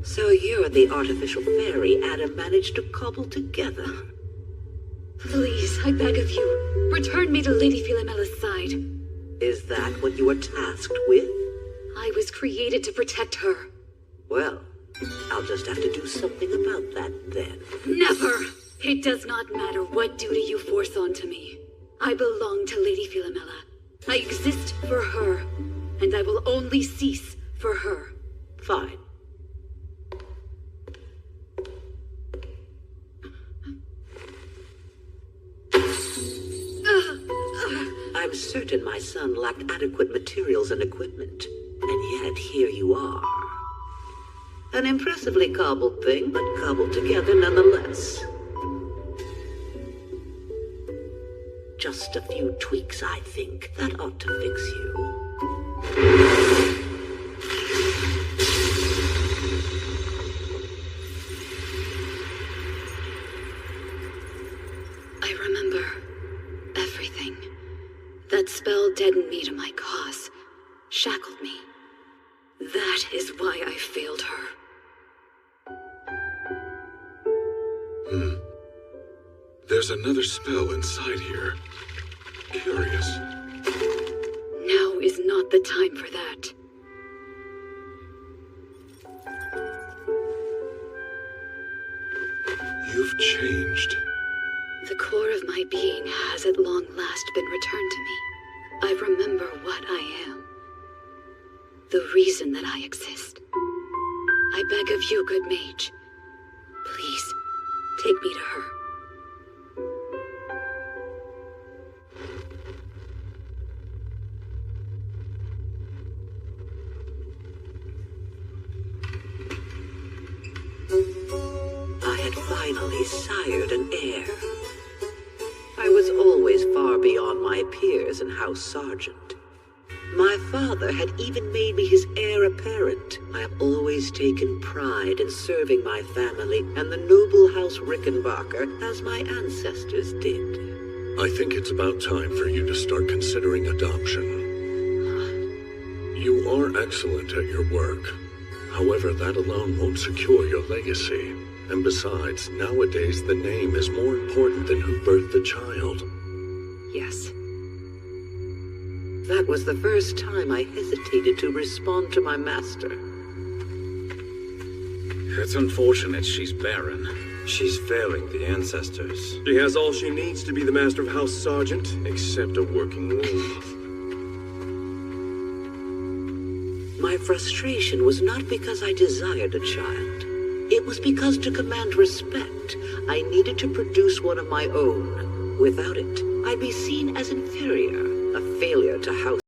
So you're the artificial fairy Adam managed to cobble together. Please, I beg of you, return me to Lady Philomella's side. Is that what you were tasked with? I was created to protect her. Well, I'll just have to do something about that then. Never! It does not matter what duty you force onto me. I belong to Lady Philomela. I exist for her, and I will only cease for her. Fine. I'm certain my son lacked adequate materials and equipment, and yet here you are. An impressively cobbled thing, but cobbled together nonetheless. Just a few tweaks, I think. That ought to fix you. I remember everything. That spell deadened me to my cause, shackled me. That is why I failed her. There's another spell inside here. Curious. Now is not the time for that. You've changed. The core of my being has at long last been returned to me. I remember what I am. The reason that I exist. I beg of you, good mage. Please, take me to her. I had finally sired an heir. I was always far beyond my peers in House Sargent. My father had even made me his heir apparent. I have always taken pride in serving my family and the noble House Rickenbacker as my ancestors did. I think it's about time for you to start considering adoption. You are excellent at your work. However, that alone won't secure your legacy. And besides, nowadays the name is more important than who birthed the child. Yes. That was the first time I hesitated to respond to my master. It's unfortunate she's barren. She's failing the ancestors. She has all she needs to be the master of House Sargent, except a working womb. My frustration was not because I desired a child. It was because to command respect, I needed to produce one of my own. Without it, I'd be seen as inferior, a failure to House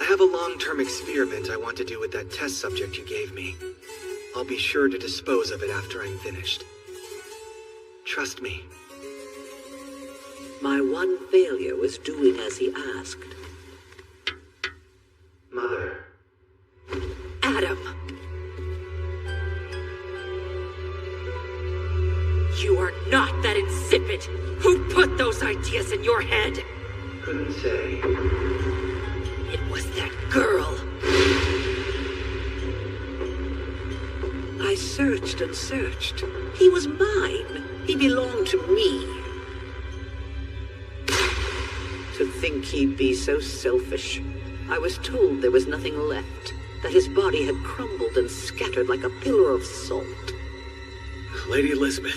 I have a long-term experiment I want to do with that test subject you gave me. I'll be sure to dispose of it after I'm finished. Trust me. My one failure was doing as he asked. Mother. Adam! You are not that insipid! Who put those ideas in your head? Couldn't say. It was that girl. I searched and searched. He was mine. He belonged to me. To think he'd be so selfish. I was told there was nothing left, that his body had crumbled and scattered like a pillar of salt. Lady Elizabeth.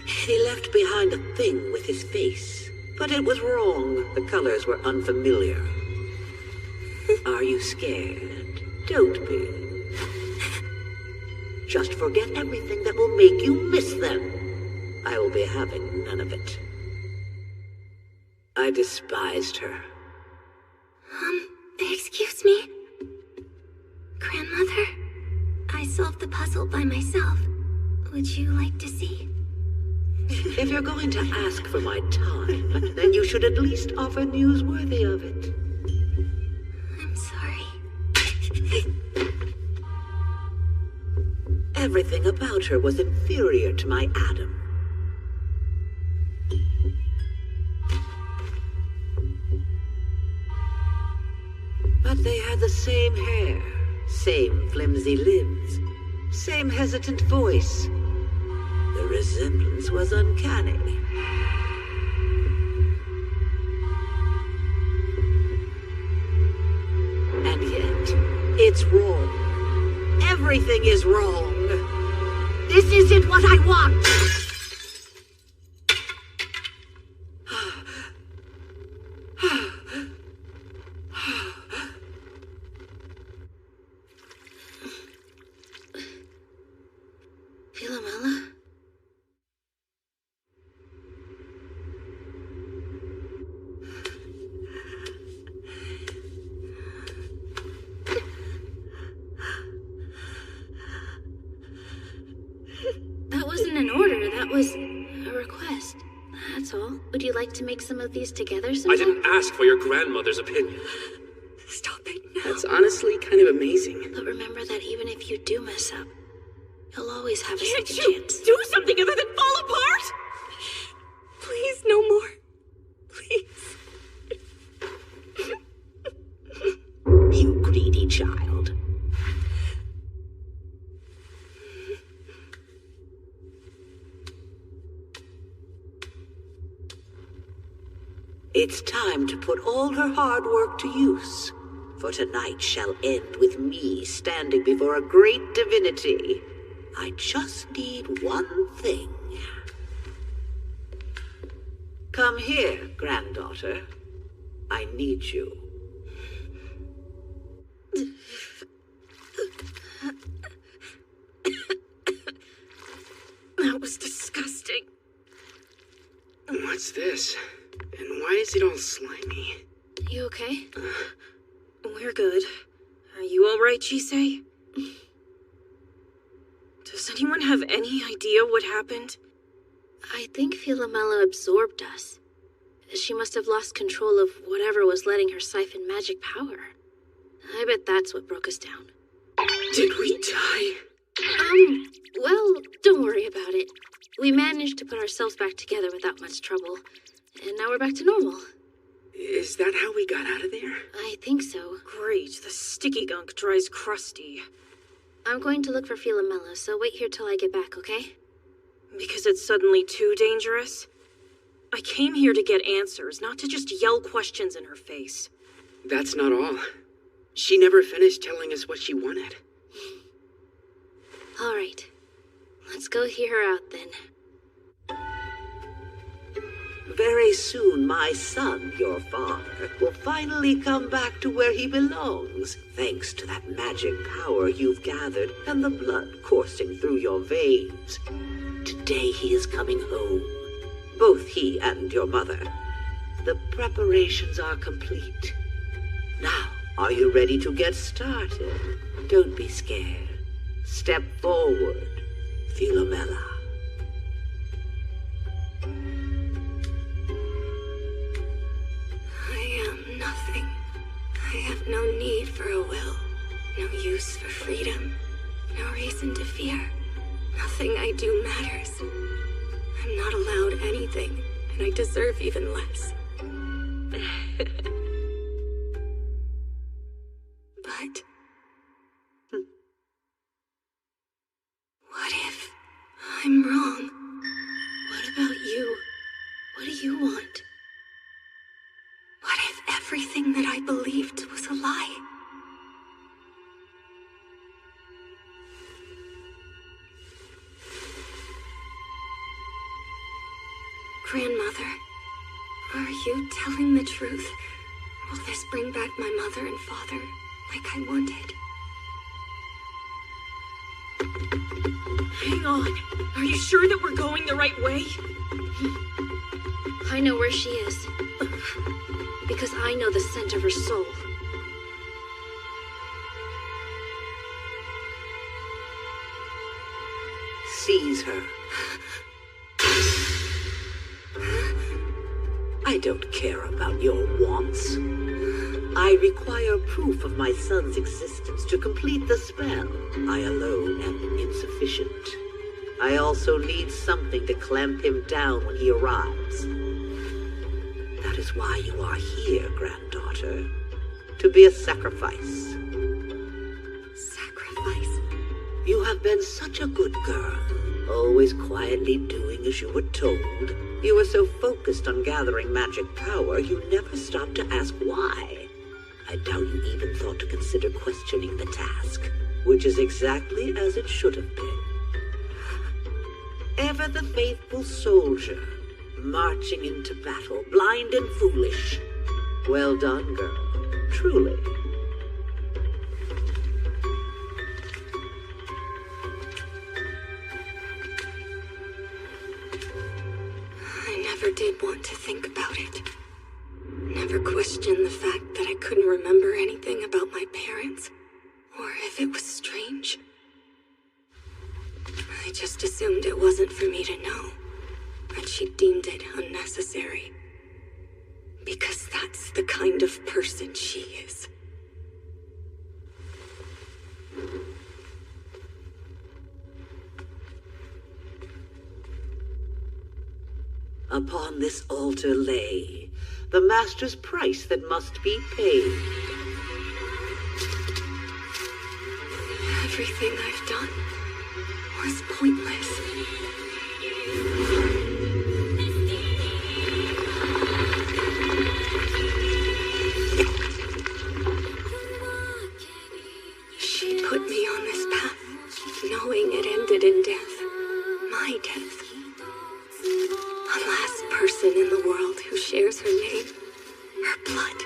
He left behind a thing with his face, but it was wrong. The colors were unfamiliar. Are you scared? Don't be. Just forget everything that will make you miss them. I will be having none of it. I despised her. Excuse me? Grandmother? I solved the puzzle by myself. Would you like to see? If you're going to ask for my time, then you should at least offer news worthy of it. I'm sorry. Everything about her was inferior to my Adam. But they had the same hair, same flimsy limbs, same hesitant voice. The resemblance was uncanny. And yet, it's wrong. Everything is wrong. This isn't what I want. Philomela? That wasn't an order, that was a request. That's all. Would you like to make some of these together sometime? I didn't ask for your grandmother's opinion. Stop it now. That's honestly kind of amazing. But remember that even if you do mess up, you'll always have a Can't second you chance. do something other than fall apart? Please, no more. Please. You greedy child. It's time to put all her hard work to use. For tonight shall end with me standing before a great divinity. I just need one thing. Come here, granddaughter. I need you. That was disgusting. What's this? And why is it all slimy? You okay? We're good. Are you alright, Jisei? Does anyone have any idea what happened? I think Philomela absorbed us. She must have lost control of whatever was letting her siphon magic power. I bet that's what broke us down. Did we die? Well, don't worry about it. We managed to put ourselves back together without much trouble. And now we're back to normal. Is that how we got out of there? I think so. Great, the sticky gunk dries crusty. I'm going to look for Philomela, so wait here till I get back, okay? Because it's suddenly too dangerous? I came here to get answers, not to just yell questions in her face. That's not all. She never finished telling us what she wanted. All right. Let's go hear her out then. Very soon, my son, your father, will finally come back to where he belongs, thanks to that magic power you've gathered and the blood coursing through your veins. Today he is coming home, both he and your mother. The preparations are complete. Now, are you ready to get started? Don't be scared. Step forward, Philomela. I am nothing. I have no need for a will, no use for freedom, no reason to fear. Nothing I do matters. I'm not allowed anything, and I deserve even less. But what if I'm wrong? What about you? What do you want? What if everything that I believed was a lie? Grandmother, are you telling the truth? Will this bring back my mother and father like I wanted? Hang on. Are you sure that we're going the right way? I know where she is. Because I know the scent of her soul. Seize her. I don't care about your wants. I require proof of my son's existence to complete the spell. I alone am insufficient. I also need something to clamp him down when he arrives. That is why you are here, granddaughter. To be a sacrifice. Sacrifice? You have been such a good girl, always quietly doing as you were told. You were so focused on gathering magic power, you never stopped to ask why. I doubt you even thought to consider questioning the task, which is exactly as it should have been. Ever the faithful soldier, marching into battle, blind and foolish. Well done, girl. Truly. I never did want to think about it. Never questioned the fact that I couldn't remember anything about my parents, or if it was strange. I just assumed it wasn't for me to know, that she deemed it unnecessary. Because that's the kind of person she is. Upon this altar lay the master's price that must be paid. Everything I've done was pointless. She put me on this path, knowing it ended in death. My death. The last person in the world who shares her name, her blood.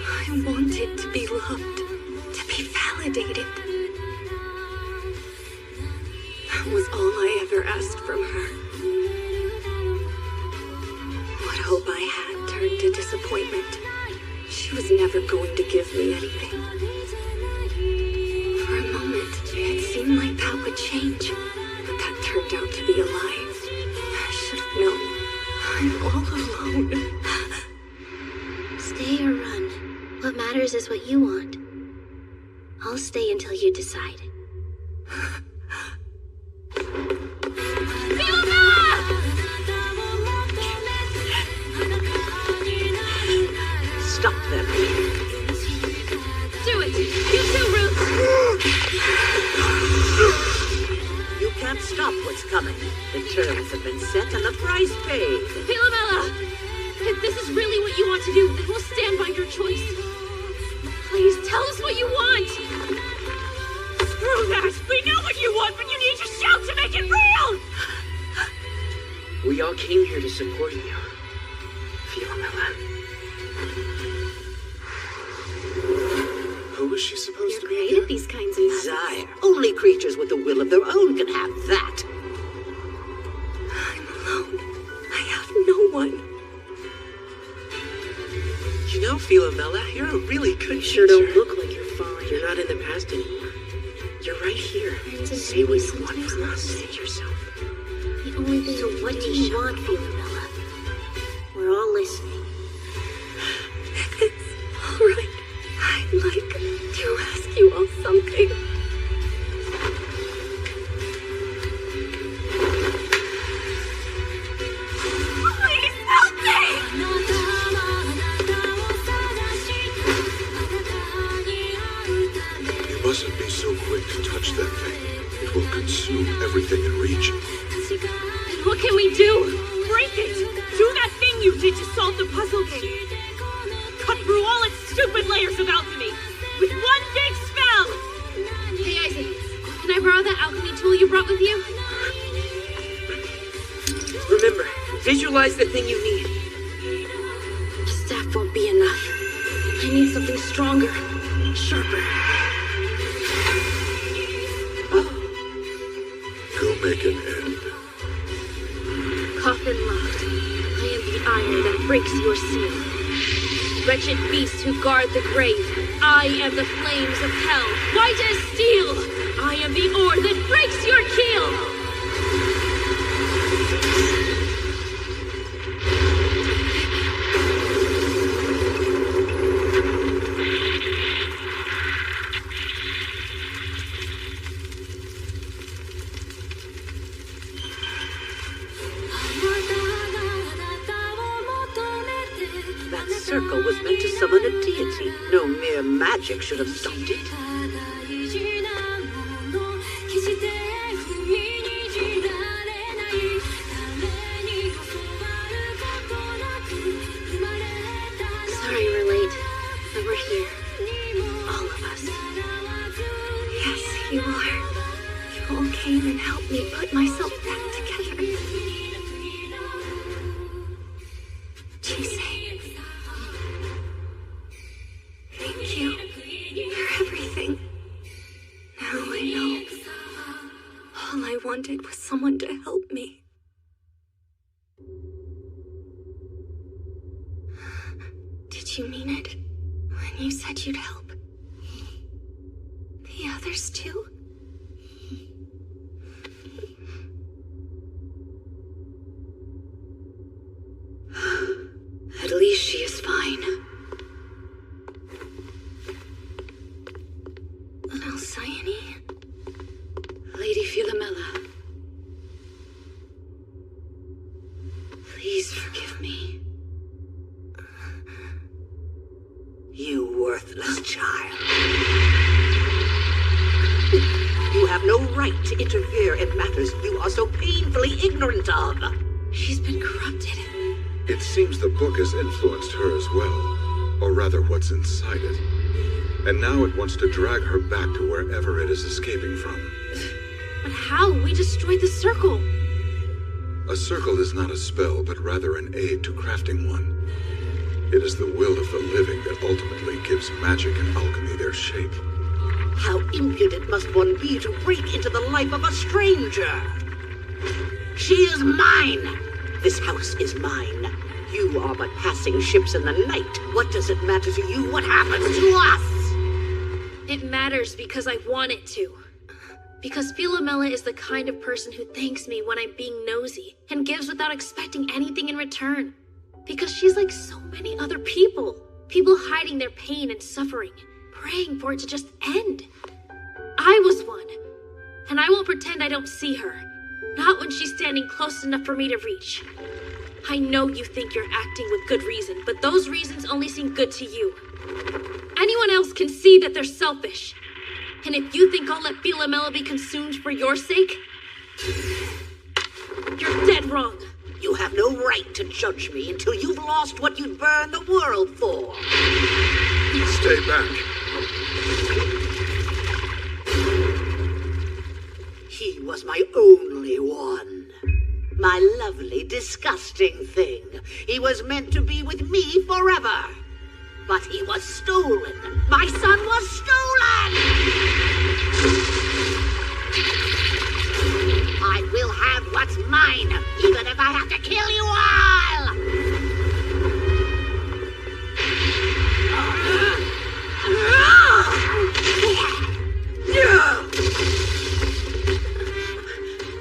I wanted to be loved, to be validated. That was all I ever asked from her. What hope I had turned to disappointment. She was never going to give me anything. For a moment, it seemed like that would change, but that turned out to be a lie. I should have known. I'm all alone. Stay or run. What matters is what you want. I'll stay until you decide. Stop them. Do it! You too, Ruth! You can't stop what's coming. The terms have been set and the price paid. Philomela! If this is really what you want to do, then we'll stand by your choice. Please tell us what you want! Screw that! We know what you want, but you need to shout to make it real! We all came here to support you, Philomela. Who was she supposed to be? Created these kinds of Desire. Only creatures with a will of their own can have that. I'm alone. I have no one. You know, Philomela, you're a really good teacher. Sure don't look like you're fine. You're not in the past anymore. You're right here. Say what you want from us. Say yourself. The only thing So what do you want, Philomela? We're all listening. It's all right. I'd like to ask you all something. Please help me! You mustn't be so quick to touch that thing. It will consume everything in reach. Then what can we do? Break it! Do that thing you did to solve the puzzle game! Cut through all its stupid layers of alchemy! With one big spell! Hey, Isaac. Can I borrow that alchemy tool you brought with you? Remember, visualize the thing you need. The staff won't be enough. I need something stronger, sharper. Go make an end. Coffin locked. I am the iron that breaks your seal. Wretched beasts who guard the grave. I am the flames of hell, white as steel. I am the ore that breaks your keel. That circle was meant to summon a deity. No mere magic should have stopped it. Sorry we're late, but we're here. All of us. Yes, you are. You all came and helped me put myself back together. Chisei. Thank you for everything. Now I know. All I wanted was someone to help me. Did you mean it when you said you'd help? The others too? At least she is fine. Alcyone? Lady Philomela. Please forgive me. You worthless child. You have no right to interfere in matters you are so painfully ignorant of. She's been corrupted. It seems the book has influenced her as well. Or rather, what's inside it. And now it wants to drag her back to wherever it is escaping from. But how? We destroyed the circle. A circle is not a spell, but rather an aid to crafting one. It is the will of the living that ultimately gives magic and alchemy their shape. How impudent must one be to break into the life of a stranger? She is mine. This house is mine. You are but passing ships in the night. What does it matter to you what happens to us? It matters because I want it to. Because Philomela is the kind of person who thanks me when I'm being nosy and gives without expecting anything in return. Because she's like so many other people. People hiding their pain and suffering, praying for it to just end. I was one. And I won't pretend I don't see her. Not when she's standing close enough for me to reach. I know you think you're acting with good reason, but those reasons only seem good to you. Anyone else can see that they're selfish. And if you think I'll let Philomela be consumed for your sake, you're dead wrong. You have no right to judge me until you've lost what you'd burn the world for. Stay back. He was my only one. My lovely, disgusting thing. He was meant to be with me forever. But he was stolen. My son was stolen! I will have what's mine, even if I have to kill you all!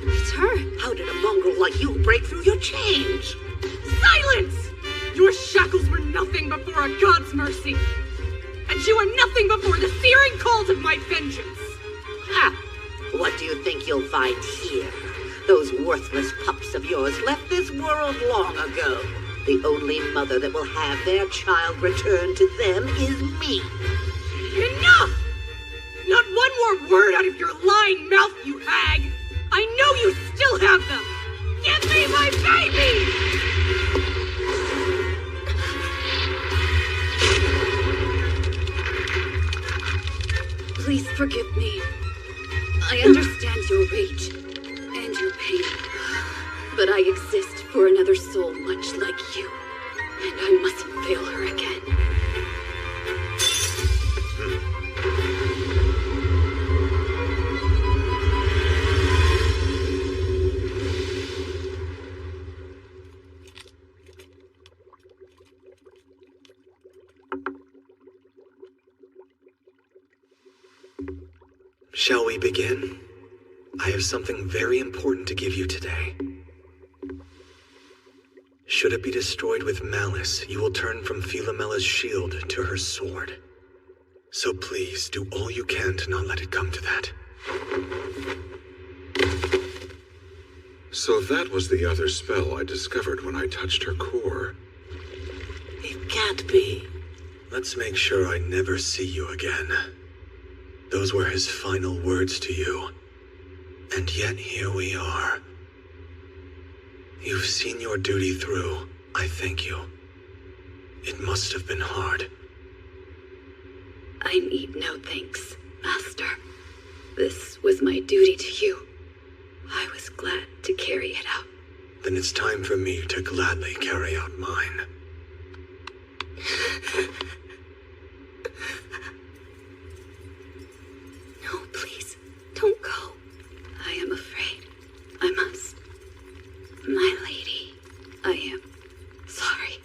It's her. How did a mongrel like you break through your chains? Silence! Your shackles were nothing before a god's mercy. And you are nothing before the searing cold of my vengeance. Ha! What do you think you'll find here? Those worthless pups of yours left this world long ago. The only mother that will have their child returned to them is me. Enough! Not one more word out of your lying mouth, you hag! I know you still have them! Give me my baby! Please forgive me. I understand your rage and your pain, but I exist for another soul much like you, and I mustn't fail her again. Shall we begin? I have something very important to give you today. Should it be destroyed with malice, you will turn from Philomella's shield to her sword. So please, do all you can to not let it come to that. So that was the other spell I discovered when I touched her core. It can't be. Let's make sure I never see you again. Those were his final words to you. And yet here we are. You've seen your duty through. I thank you. It must have been hard. I need no thanks, Master. This was my duty to you. I was glad to carry it out. Then it's time for me to gladly carry out mine. No, please, don't go. I am afraid. I must. My lady, I am sorry.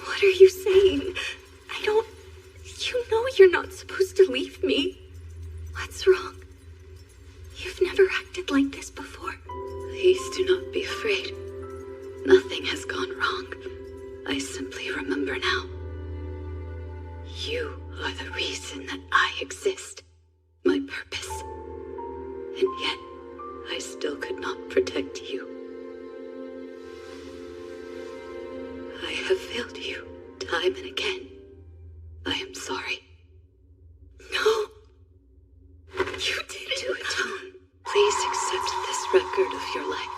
What are you saying? You know you're not supposed to leave me. What's wrong? You've never acted like this before. Please do not be afraid. Nothing has gone wrong. I simply remember now. You are the reason that I exist. My purpose. And yet, I still could not protect you. I have failed you time and again. I am sorry. No. You didn't. To atone, please accept this record of your life.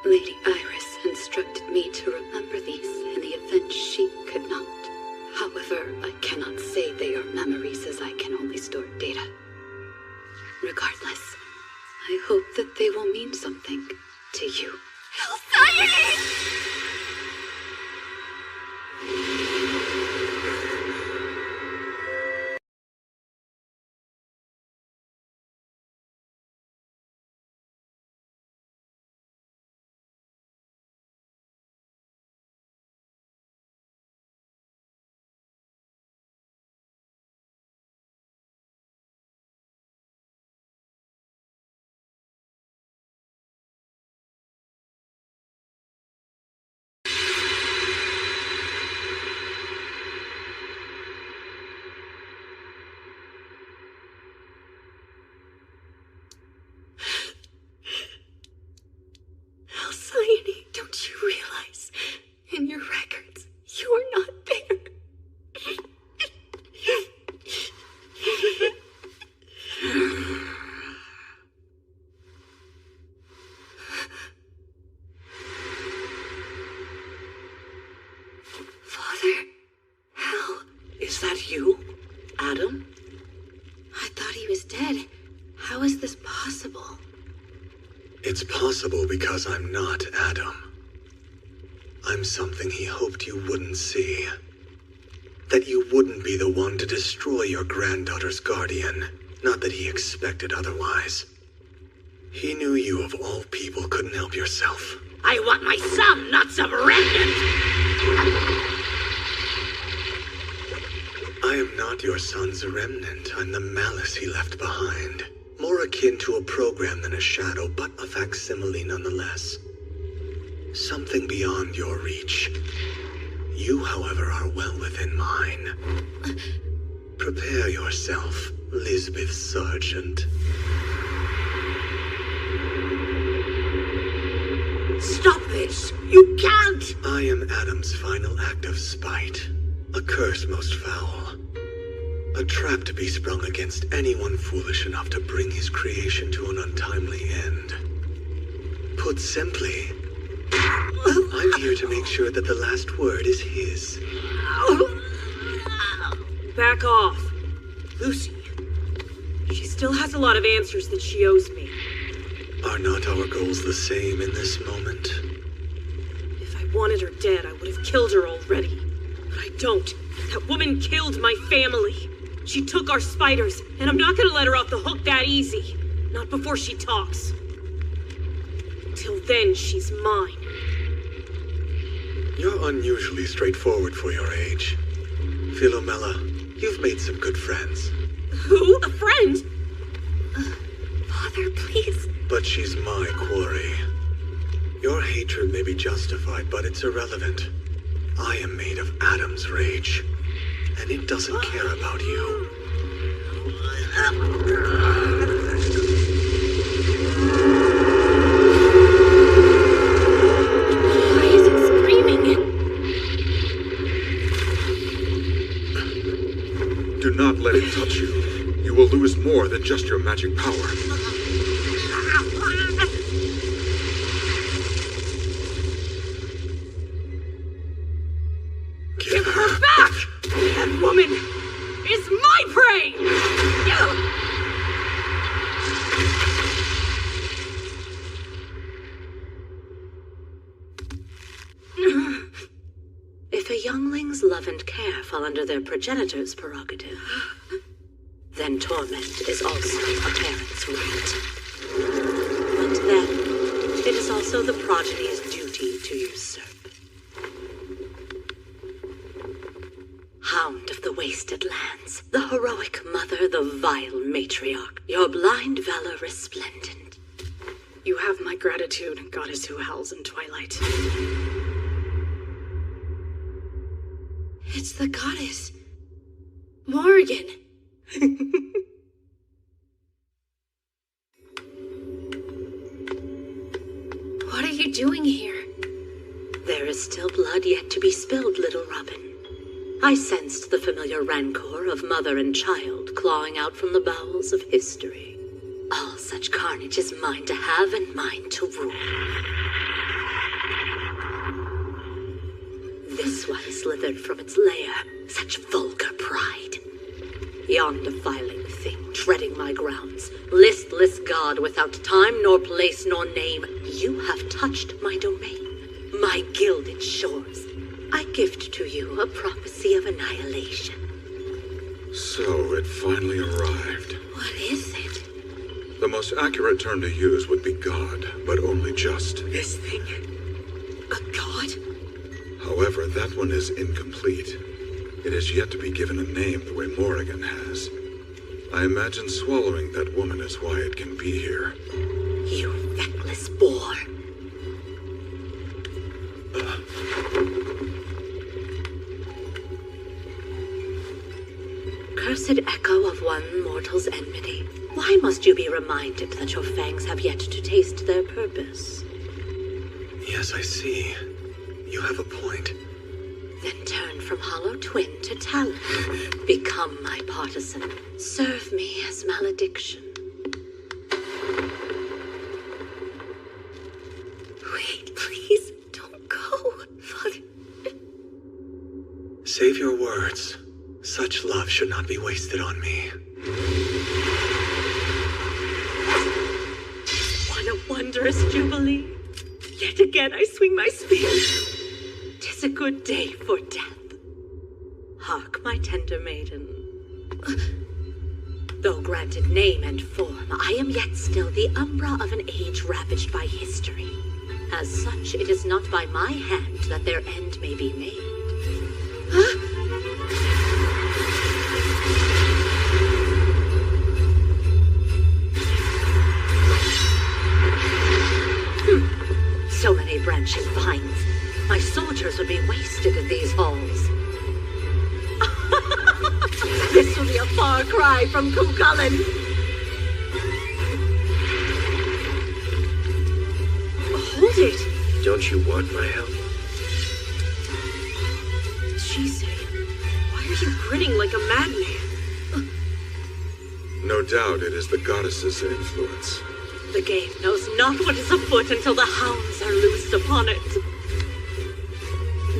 Lady Iris instructed me to remember these in the event she could not. However, I cannot say they are memories as I can only store data. Regardless, I hope that they will mean something to you. Alcyone! Alcyone, don't you realize? In your records, you're not there. Father, how? Is that you, Adam? I thought he was dead. How is this possible? It's possible because I'm not Adam. I'm something he hoped you wouldn't see. That you wouldn't be the one to destroy your granddaughter's guardian. Not that he expected otherwise. He knew you of all people couldn't help yourself. I want my son, not some remnant! I am not your son's remnant. I'm the malice he left behind. More akin to a program than a shadow, but a facsimile nonetheless. Something beyond your reach. You, however, are well within mine. Prepare yourself, Lisbeth Sargent. Stop this! You can't! I am Adam's final act of spite. A curse most foul. A trap to be sprung against anyone foolish enough to bring his creation to an untimely end. Put simply, I'm here to make sure that the last word is his. Back off. Lucy. She still has a lot of answers that she owes me. Are not our goals the same in this moment? If I wanted her dead, I would have killed her already. But I don't. That woman killed my family. She took our spiders, and I'm not gonna let her off the hook that easy. Not before she talks. Till then, she's mine. You're unusually straightforward for your age. Philomela, you've made some good friends. Who? A friend? Father, please. But she's my quarry. Your hatred may be justified, but it's irrelevant. I am made of Adam's rage, and it doesn't care about you. Why is it screaming? Do not let it touch you. You will lose more than just your magic power. Give her back! That woman is my prey! If a youngling's love and care fall under their progenitor's prerogative, then torment is also a parent's right. But then, it is also the progeny's duty to usurp. Hound of the wasted lands, the heroic mother, the vile matriarch, your blind valor resplendent. You have my gratitude, goddess who howls in twilight. It's the goddess. Morrigan. What are you doing here? There is still blood yet to be spilled, little Robin. I sensed the familiar rancor of mother and child clawing out from the bowels of history. All such carnage is mine to have and mine to rule. This one slithered from its lair, such vulgar pride. Yon defiling thing, treading my grounds, listless god without time nor place nor name, you have touched my domain, my gilded shores. I gift to you a prophecy of annihilation. So it finally arrived. What is it? The most accurate term to use would be God, but only just. This thing... a god? However, that one is incomplete. It is yet to be given a name the way Morrigan has. I imagine swallowing that woman is why it can be here. You feckless boar. Cursed echo of one mortal's enmity. Why must you be reminded that your fangs have yet to taste their purpose? Yes, I see. You have a point. Then turn from hollow twin to talon. Become my partisan. Serve me as malediction. Wait, please, don't go, Father. Save your words. Such love should not be wasted on me. 101 wondrous jubilee. Yet again I swing my spear. 'Tis a good day for death. Hark, my tender maiden. Though granted name and form, I am yet still the umbra of an age ravaged by history. As such, it is not by my hand that their end may be made. So many branching vines. My soldiers would be wasted in these halls. This will be a far cry from Kukulin. Hold it! Don't you want my help? She say, why are you grinning like a madman? No doubt it is the goddess's influence. The game knows not what is afoot until the hounds are loosed upon it.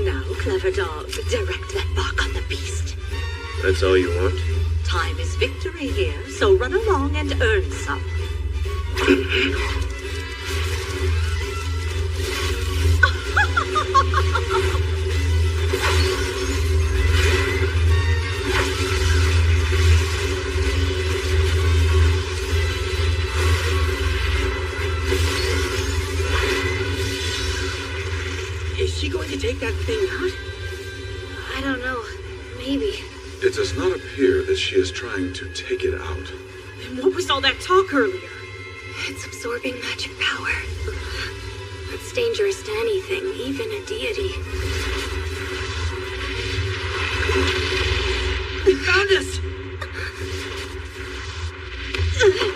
Now, clever dog, direct that bark on the beast. That's all you want? Time is victory here, so run along and earn some. Is she going to take that thing out? I don't know. Maybe. It does not appear that she is trying to take it out. And what was all that talk earlier? It's absorbing magic power. It's dangerous to anything, even a deity. They found us!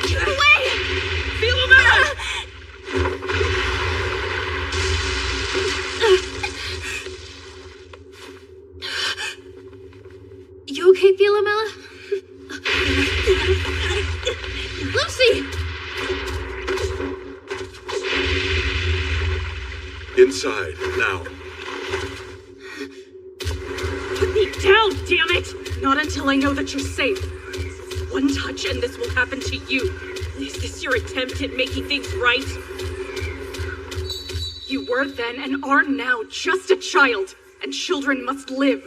Get away! Philomena! You okay, Philomela? Lucy! Inside, now. Put me down, damn it! Not until I know that you're safe. One touch and this will happen to you. Is this your attempt at making things right? You were then and are now just a child, and children must live.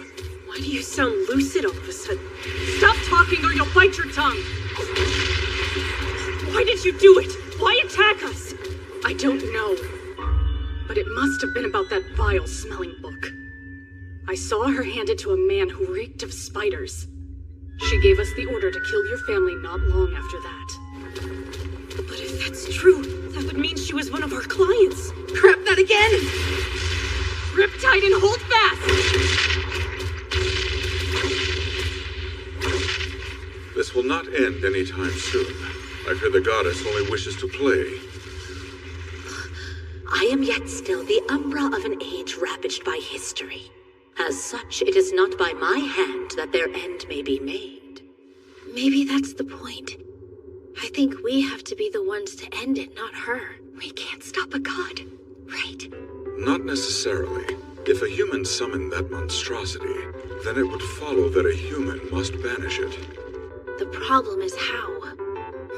Why do you sound lucid all of a sudden? Stop talking or you'll bite your tongue. Why did you do it? Why attack us? I don't know. But it must have been about that vile-smelling book. I saw her hand it to a man who reeked of spiders. She gave us the order to kill your family not long after that. But if that's true, that would mean she was one of our clients. Grab that again! Grip tight and hold fast! This will not end anytime soon. I fear the goddess only wishes to play. I am yet still the umbra of an age ravaged by history. As such, it is not by my hand that their end may be made. Maybe that's the point. I think we have to be the ones to end it, not her. We can't stop a god, right? Not necessarily. If a human summoned that monstrosity, then it would follow that a human must banish it. The problem is how.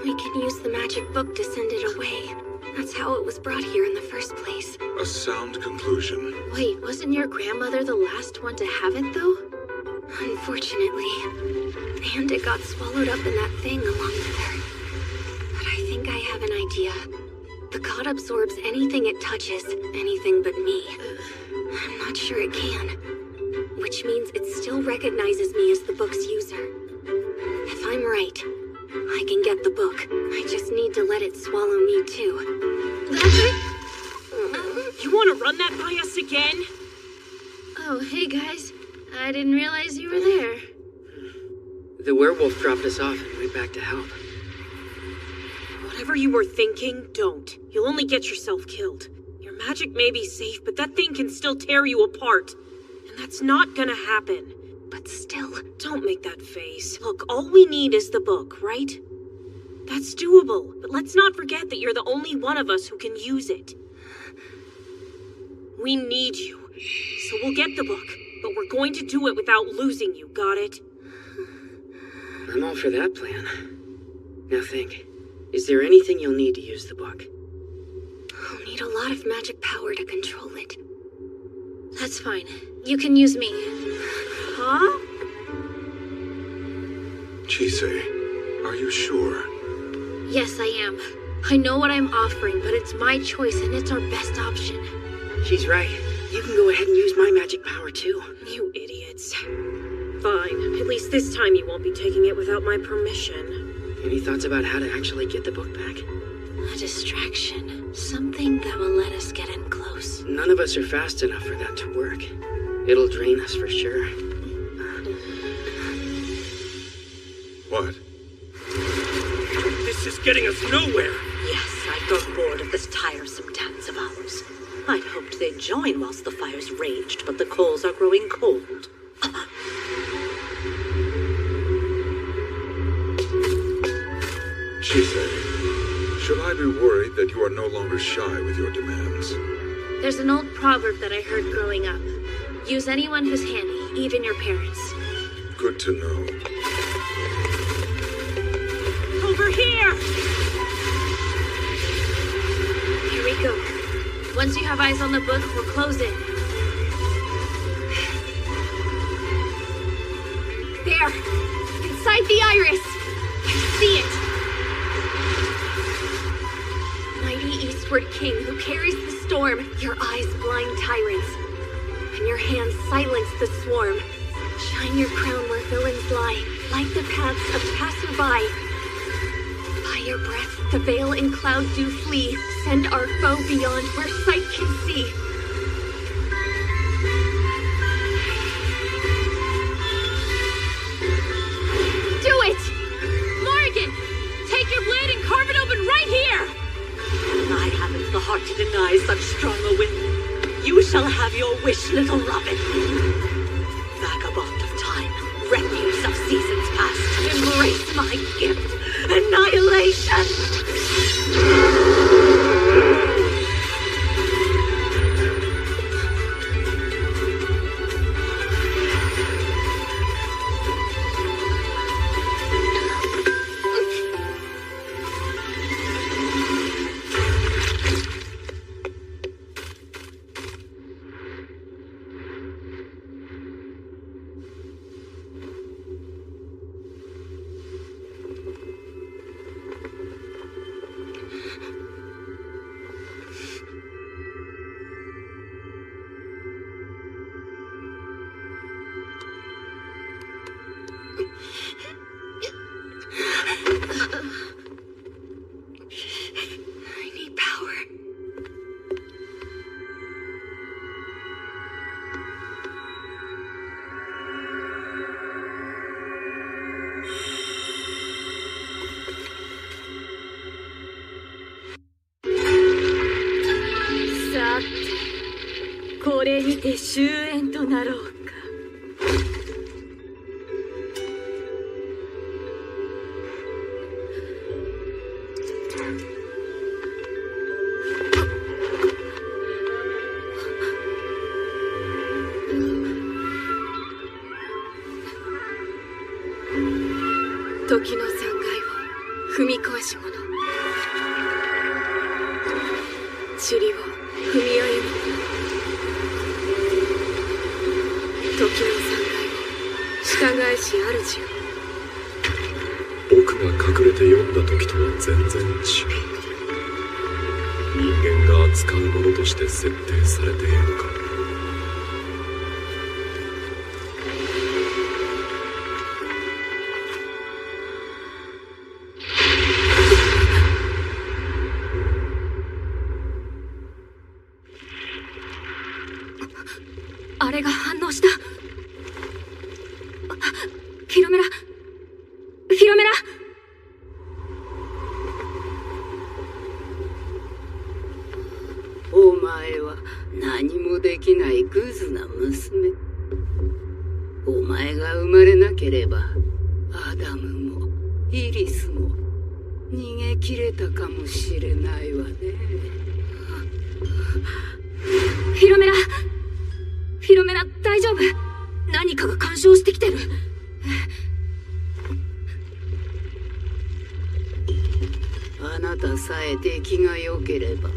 We can use the magic book to send it away. That's how it was brought here in the first place. A sound conclusion. Wait, wasn't your grandmother the last one to have it, though? Unfortunately. And it got swallowed up in that thing along with her. But I think I have an idea. The god absorbs anything it touches, anything but me. I'm not sure it can. Which means it still recognizes me as the book's user. If I'm right, I can get the book. I just need to let it swallow me, too. You want to run that by us again? Oh, hey guys. I didn't realize you were there. The werewolf dropped us off and went back to help. Whatever you were thinking, don't. You'll only get yourself killed. Your magic may be safe, but that thing can still tear you apart. And that's not gonna happen. But still... Don't make that face. Look, all we need is the book, right? That's doable, but let's not forget that you're the only one of us who can use it. We need you. So we'll get the book, but we're going to do it without losing you, got it? I'm all for that plan. Now think, is there anything you'll need to use the book? a lot of magic power to control it. That's fine. You can use me. Huh? Chise, are you sure? Yes, I am. I know what I'm offering, but it's my choice and it's our best option. She's right. You can go ahead and use my magic power too. You idiots. Fine. At least this time you won't be taking it without my permission. Any thoughts about how to actually get the book back? A distraction. Something that will let us get in close. None of us are fast enough for that to work. It'll drain us for sure. What? This is getting us nowhere. Yes, I've grown bored of this tiresome dance of ours. I'd hoped they'd join whilst the fires raged, but the coals are growing cold. Chise, should I be worried that you are no longer shy with your demands? There's an old proverb that I heard growing up. Use anyone who's handy, even your parents. Good to know. Over here! Here we go. Once you have eyes on the book, we'll close in. There! Inside the iris! I see it! Mighty Eastward King who carries the storm, your eyes blind tyrants, and your hands silence the swarm. Shine your crown where villains lie, light the paths of passerby. By your breath, the veil and cloud do flee. Send our foe beyond where sight can see. Do it! Morrigan! Take your blade and carve it open right here! I haven't the heart to deny such strong a will. You shall have your wish, little Robin. Vagabond of time, refuse of seasons past, embrace my gift. Annihilation!さて、これにて終焉となろうか。時の残骸を踏み越し者、塵を踏み歩む者、時の残骸を従えし主よ。僕が隠れて読んだ時とは全然違う。人間が扱うものとして設定されているのか。あれが反応した。フィロメラ、フィロメラ。お前は何もできないグズな娘。お前が生まれなければアダムもイリスも逃げ切れたかもしれないわね。フィロメラ、フィロメラ、大丈夫？何かが干渉してきてる。あなたさえ出来が良ければ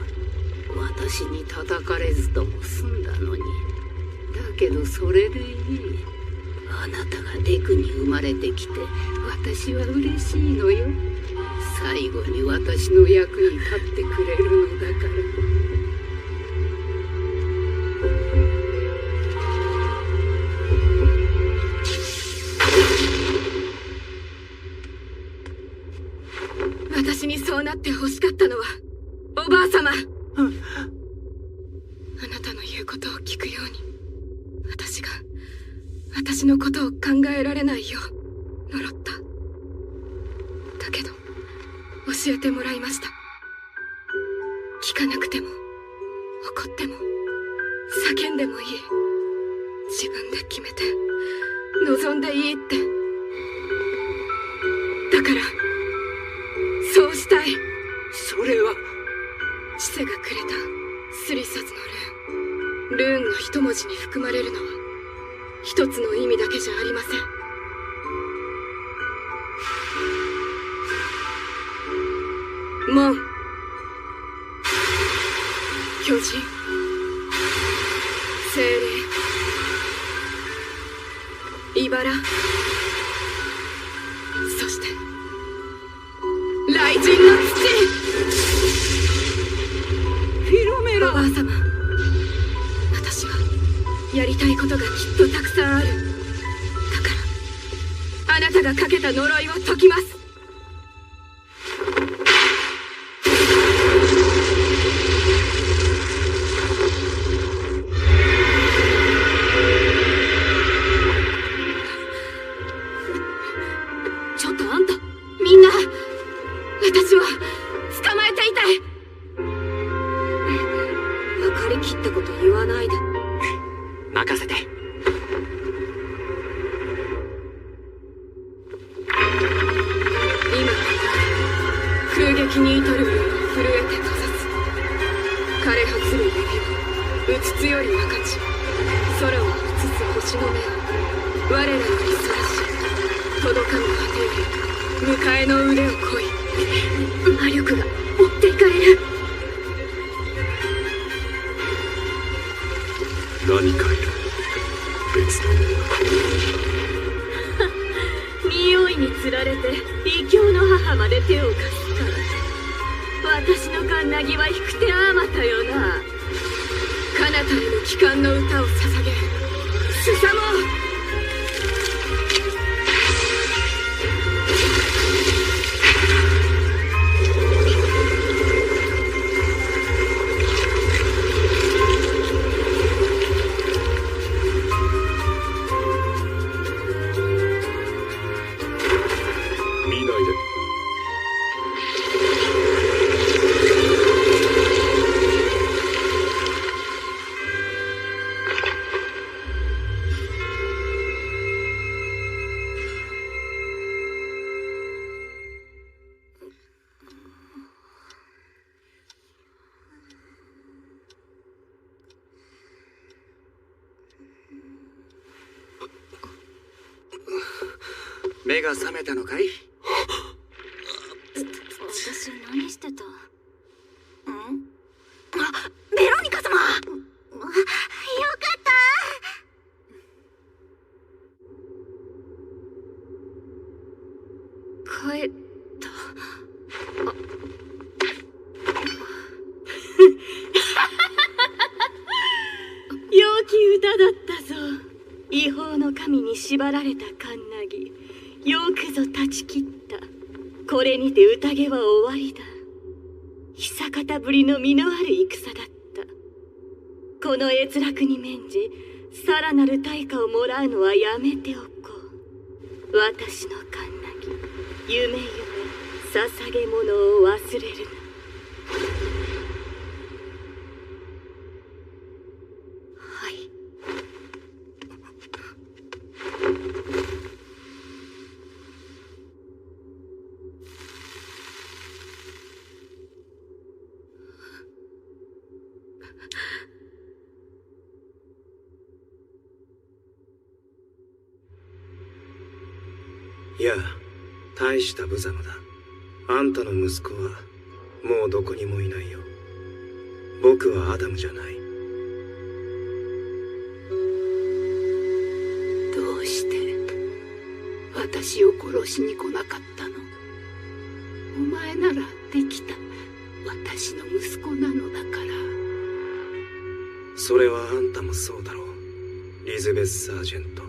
私に叩かれずとも済んだのに。だけどそれでいい。あなたがデクに生まれてきて私は嬉しいのよ。最後に私の役に立ってくれるのだから。私にそうなって欲しかったのはおばあ様。あなたの言うことを聞くように私のことを考えられないよう呪った。だけど教えてもらいました。聞かなくても怒っても叫んでもいい。自分で決めて望んでいいって。だからそうしたい。それはチセがくれたスリサズのルーンの一文字に含まれるのは一つの意味だけじゃありません。門、巨人、精霊、茨、そして雷神の土。フィロメラ。おばあ様、私はやりたいことがきっとたくさんある。だからあなたがかけた呪いを解きます。ちょっとあんた、みんな、私は捕まえていたい。分かりきったこと言わないで。任せて。今空撃に至る分震えて閉ざす。枯れ果つる指をうつつより分かち、空を映す星の目を我らよりそらし、届かぬ果てへ迎えの腕をこい。魔力が持っていかれる。何かいる。別のも匂いにつられて異教の母まで手を貸すから。私のカンナギは引く手あまたよな。彼方への帰還の歌を捧げ、すさもう。目が覚めたのかい？私何してた？ベロニカ様、よかった。帰った。良き歌だったぞ。違法の神に縛られたカンナギ、よくぞ断ち切った。これにて宴は終わりだ。久方ぶりの実のある戦だった。この閲楽に免じ、さらなる対価をもらうのはやめておこう。私のカンナギ、夢夢捧げ物を忘れるな。はい。いや、大した無様だ。あんたの息子はもうどこにもいないよ。僕はアダムじゃない。どうして私を殺しに来なかったの？お前ならできた。私の息子なのだから。それはあんたもそうだろう、リズベス・サージェント。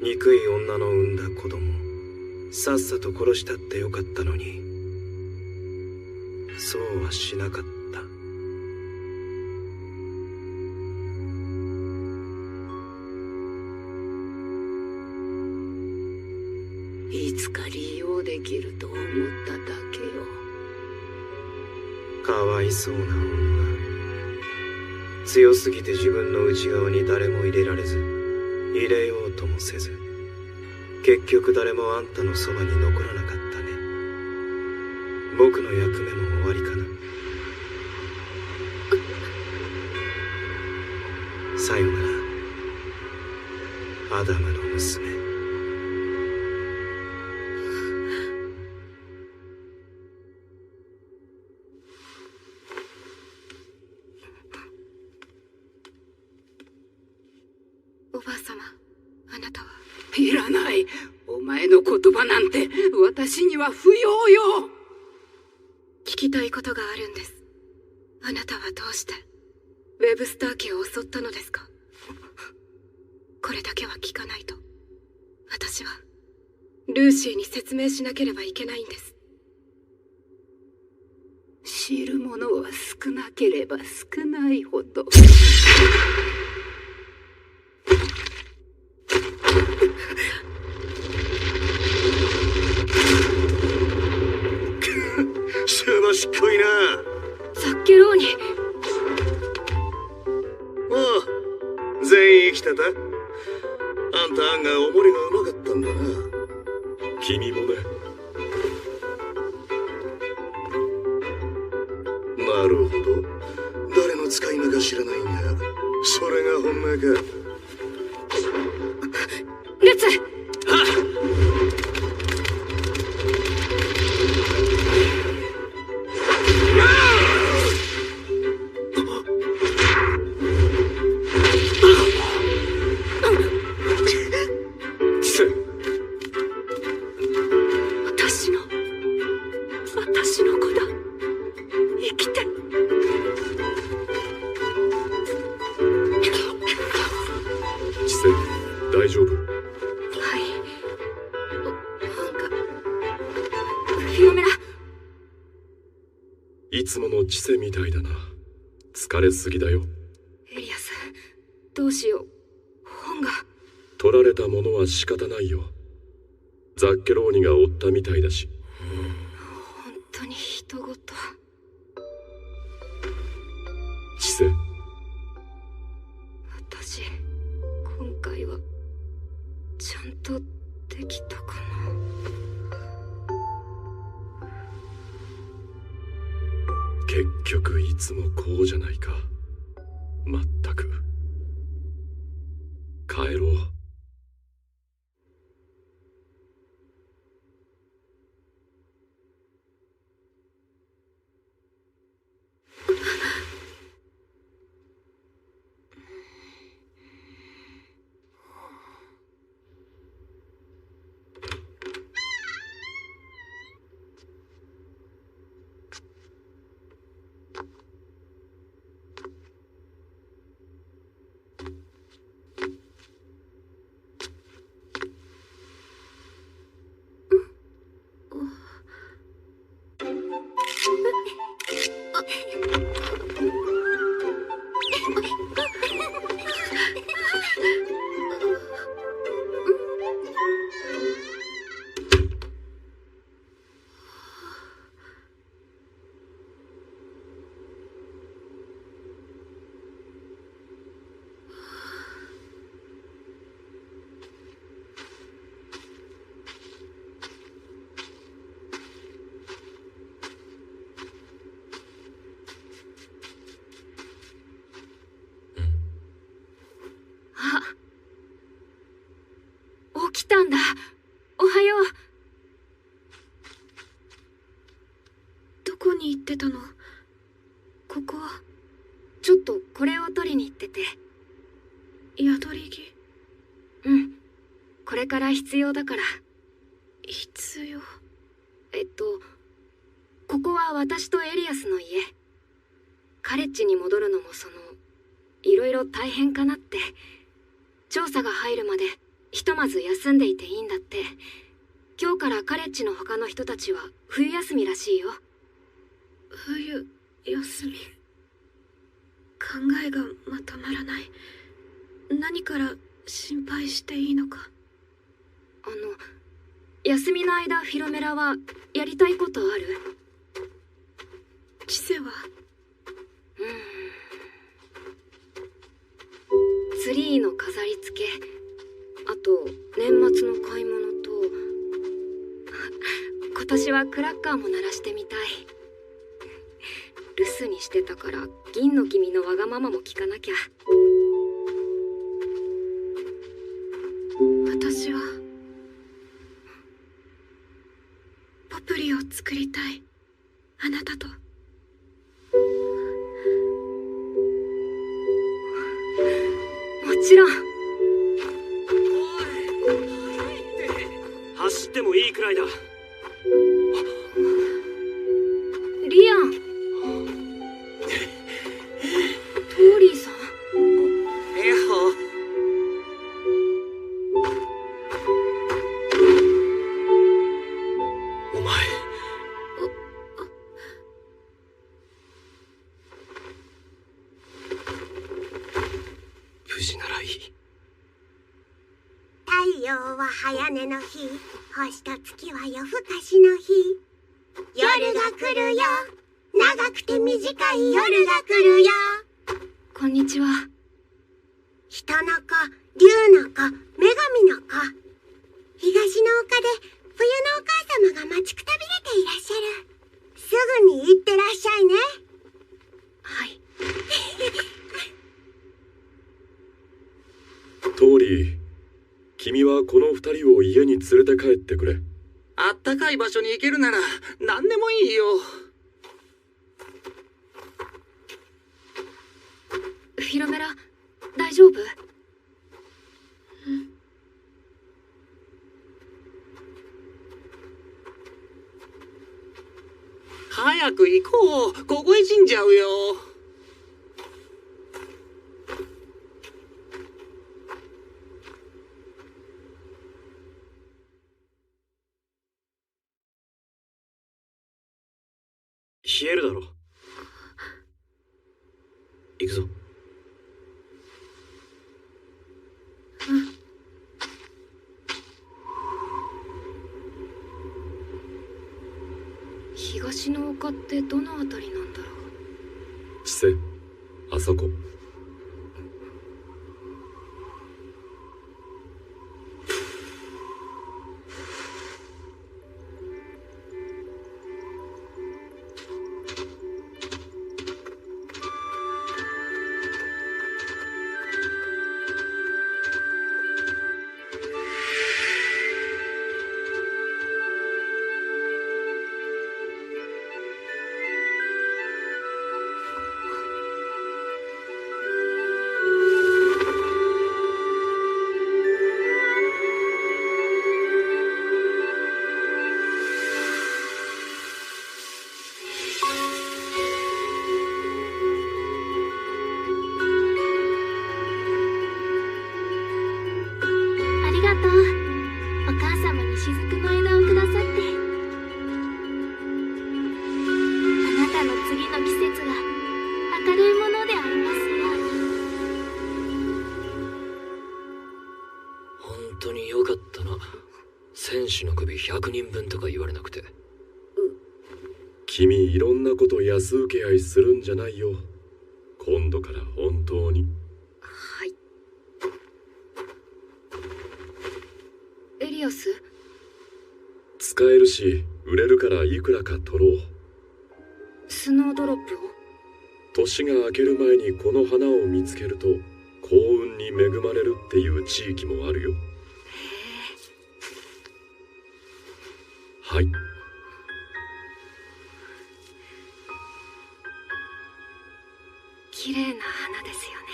憎い女の産んだ子供、さっさと殺したってよかったのに、そうはしなかった。いつか利用できると思っただけよ。かわいそうな女。強すぎて自分の内側に誰も入れられず、入れようともせず、結局誰もあんたのそばに残らなかったね。僕の役目も終わりかな。さよなら、アダムの娘。おばあ様、あなたは。いらない。お前の言葉なんて私には不要よ。聞きたいことがあるんです。あなたはどうしてウェブスター家を襲ったのですか？これだけは聞かないと。私はルーシーに説明しなければいけないんです。知るものは少なければ少ないほど。すばしっこいな。ザッケローニ。おう、全員生きてた。あんた案外おもりがうまかったんだな。君もね。なるほど。誰の使い名か知らないが、それが本命か。ルツ！私の子だ。生きて。知世、大丈夫？はい。なんかフィロメラ。いつもの知世みたいだな。疲れすぎだよ。エリアス、どうしよう。本が。取られたものは仕方ないよ。ザッケローニが追ったみたいだし。本当に人ごと。知世。私、今回はちゃんとできたかな。結局いつもこうじゃないか。まったく。帰ろう。起きたんだ。おはよう。どこに行ってたの？こここれから必要だから。必要？ここは私とエリアスの家。カレッジに戻るのもいろいろ大変かなって。調査が入るまでひとまず休んでいていいんだって。今日からカレッジの他の人たちは冬休みらしいよ。冬休み。考えがまとまらない。何から心配していいのか。休みの間フィロメラはやりたいことある？チセは？ツリーの飾り付け、あと年末の買い物と、今年はクラッカーも鳴らしてみたい。留守にしてたから銀の君のわがままも聞かなきゃ。私はポプリを作りたい。あなたと。もちろん。走ってもいいくらいだ。リアン。トーリーさん。お前。無事ならいい。太陽は早寝の日、星と月は夜更かしの日。夜が来るよ、長くて短い夜が来るよ。こんにちは。人の子、竜の子、女神の子。東の丘で冬のお母様が待ちくたびれていらっしゃる。すぐに行ってらっしゃいね。はい。トーリー、君はこの二人を家に連れて帰ってくれ。あったかい場所に行けるなら何でもいいよ。フィロメラ、大丈夫？早く行こう。凍え死んじゃうよ。冷えるだろ。行くぞ。東の丘ってどのあたりなんだろう。チセ、あそこ。100人分とか言われなくて。君いろんなこと安請け合いするんじゃないよ。今度から本当に。はい。エリアス？使えるし売れるからいくらか取ろう。スノードロップを？年が明ける前にこの花を見つけると幸運に恵まれるっていう地域もあるよ。はい。綺麗な花ですよね。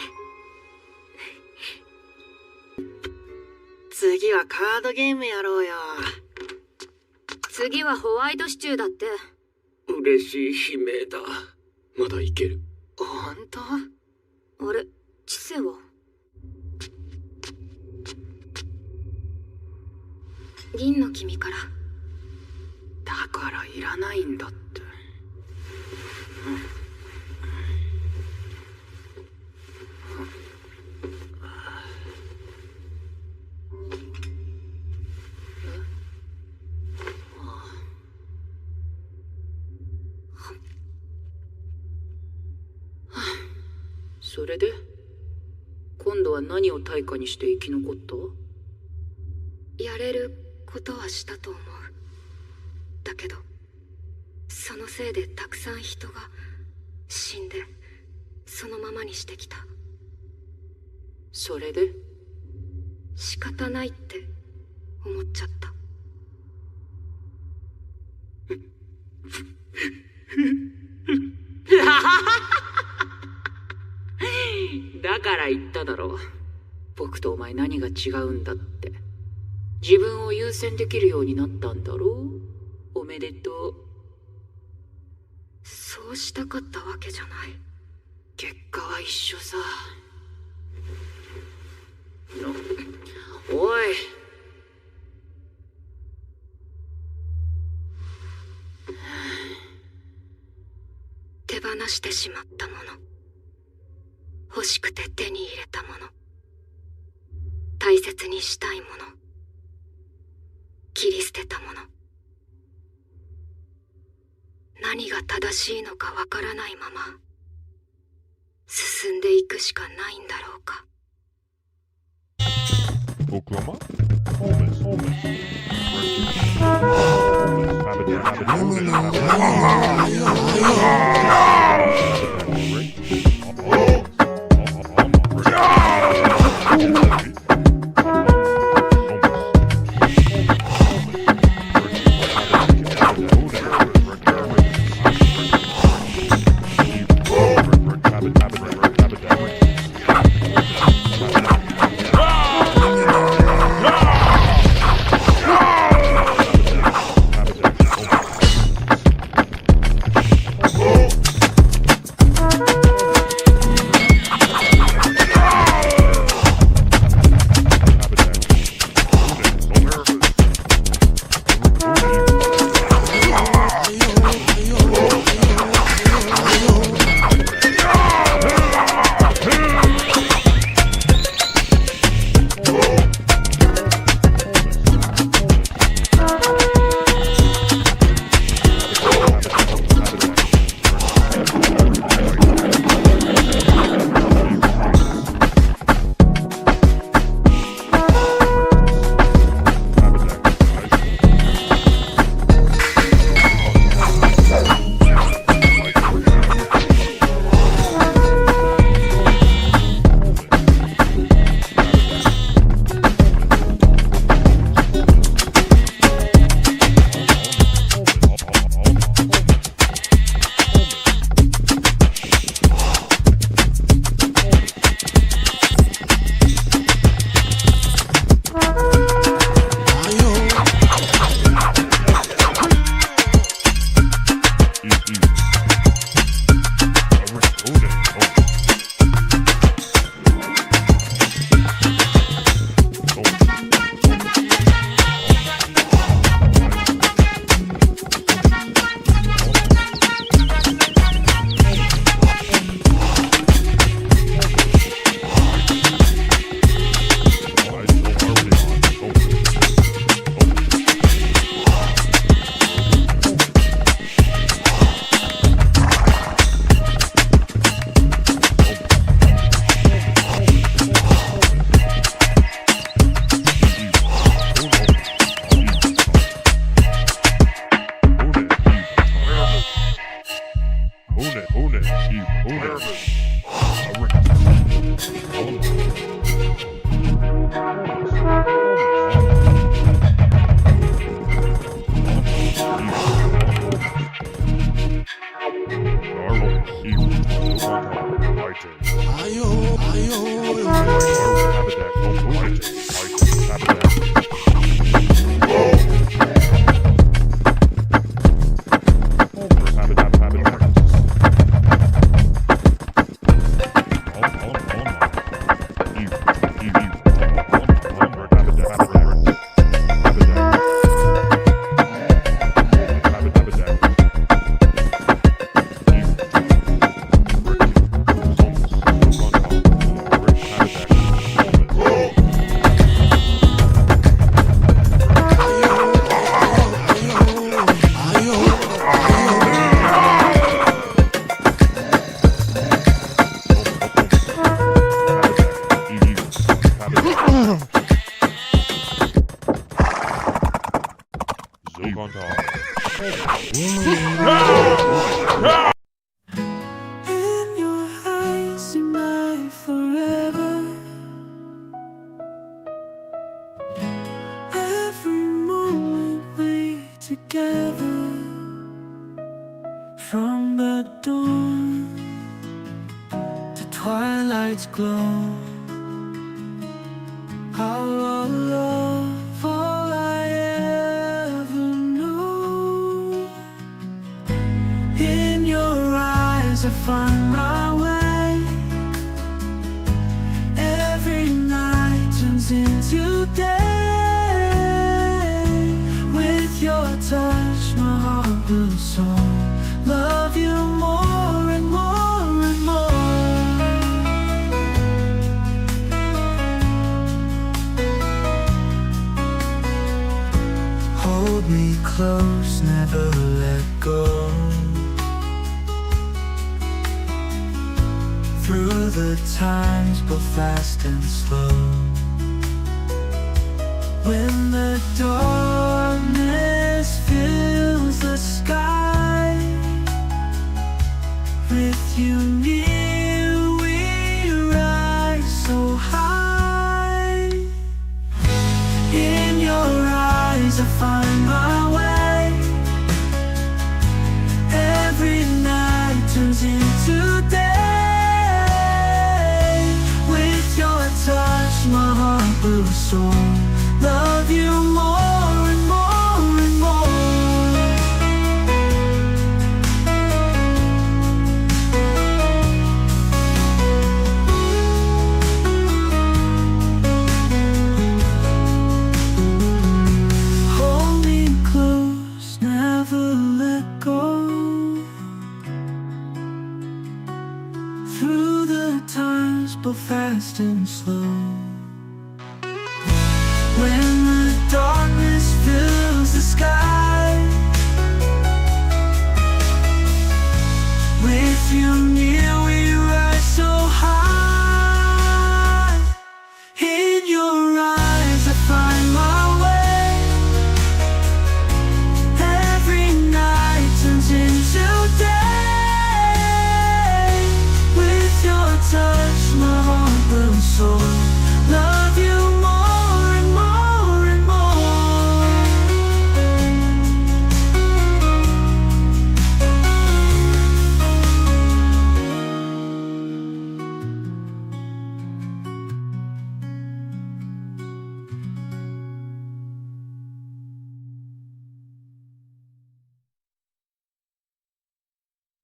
次はカードゲームやろうよ。次はホワイトシチューだって。嬉しい悲鳴だ。まだいける。本当？あれ、知性は？銀の君から。だからいらないんだって。それで今度は何を対価にして生き残った？やれることはしたと思う。だけどそのせいでたくさん人が死んでそのままにしてきた。それで？仕方ないって思っちゃった。だから言っただろう。僕とお前何が違うんだって。自分を優先できるようになったんだろう。おめでとう。そうしたかったわけじゃない。結果は一緒さ。おい。手放してしまったもの、欲しくて手に入れたもの、大切にしたいもの、切り捨てたもの、何が正しいのかわからないまま進んでいくしかないんだろうか。 도망쳐. In your eyes seem like forever. Every moment we together, from the dawn to twilight's glow. Our love, all I ever knew. In your eyes I find my way. Every night turns into day. With your touch my heart will soar. Love you more and more and more. Hold me close, never let go. Through the times, both fast and slow. When the darkness fills the sky, with you near we rise so high. In your eyes I find my way. Every night turns into day. With your touch my heart will soar.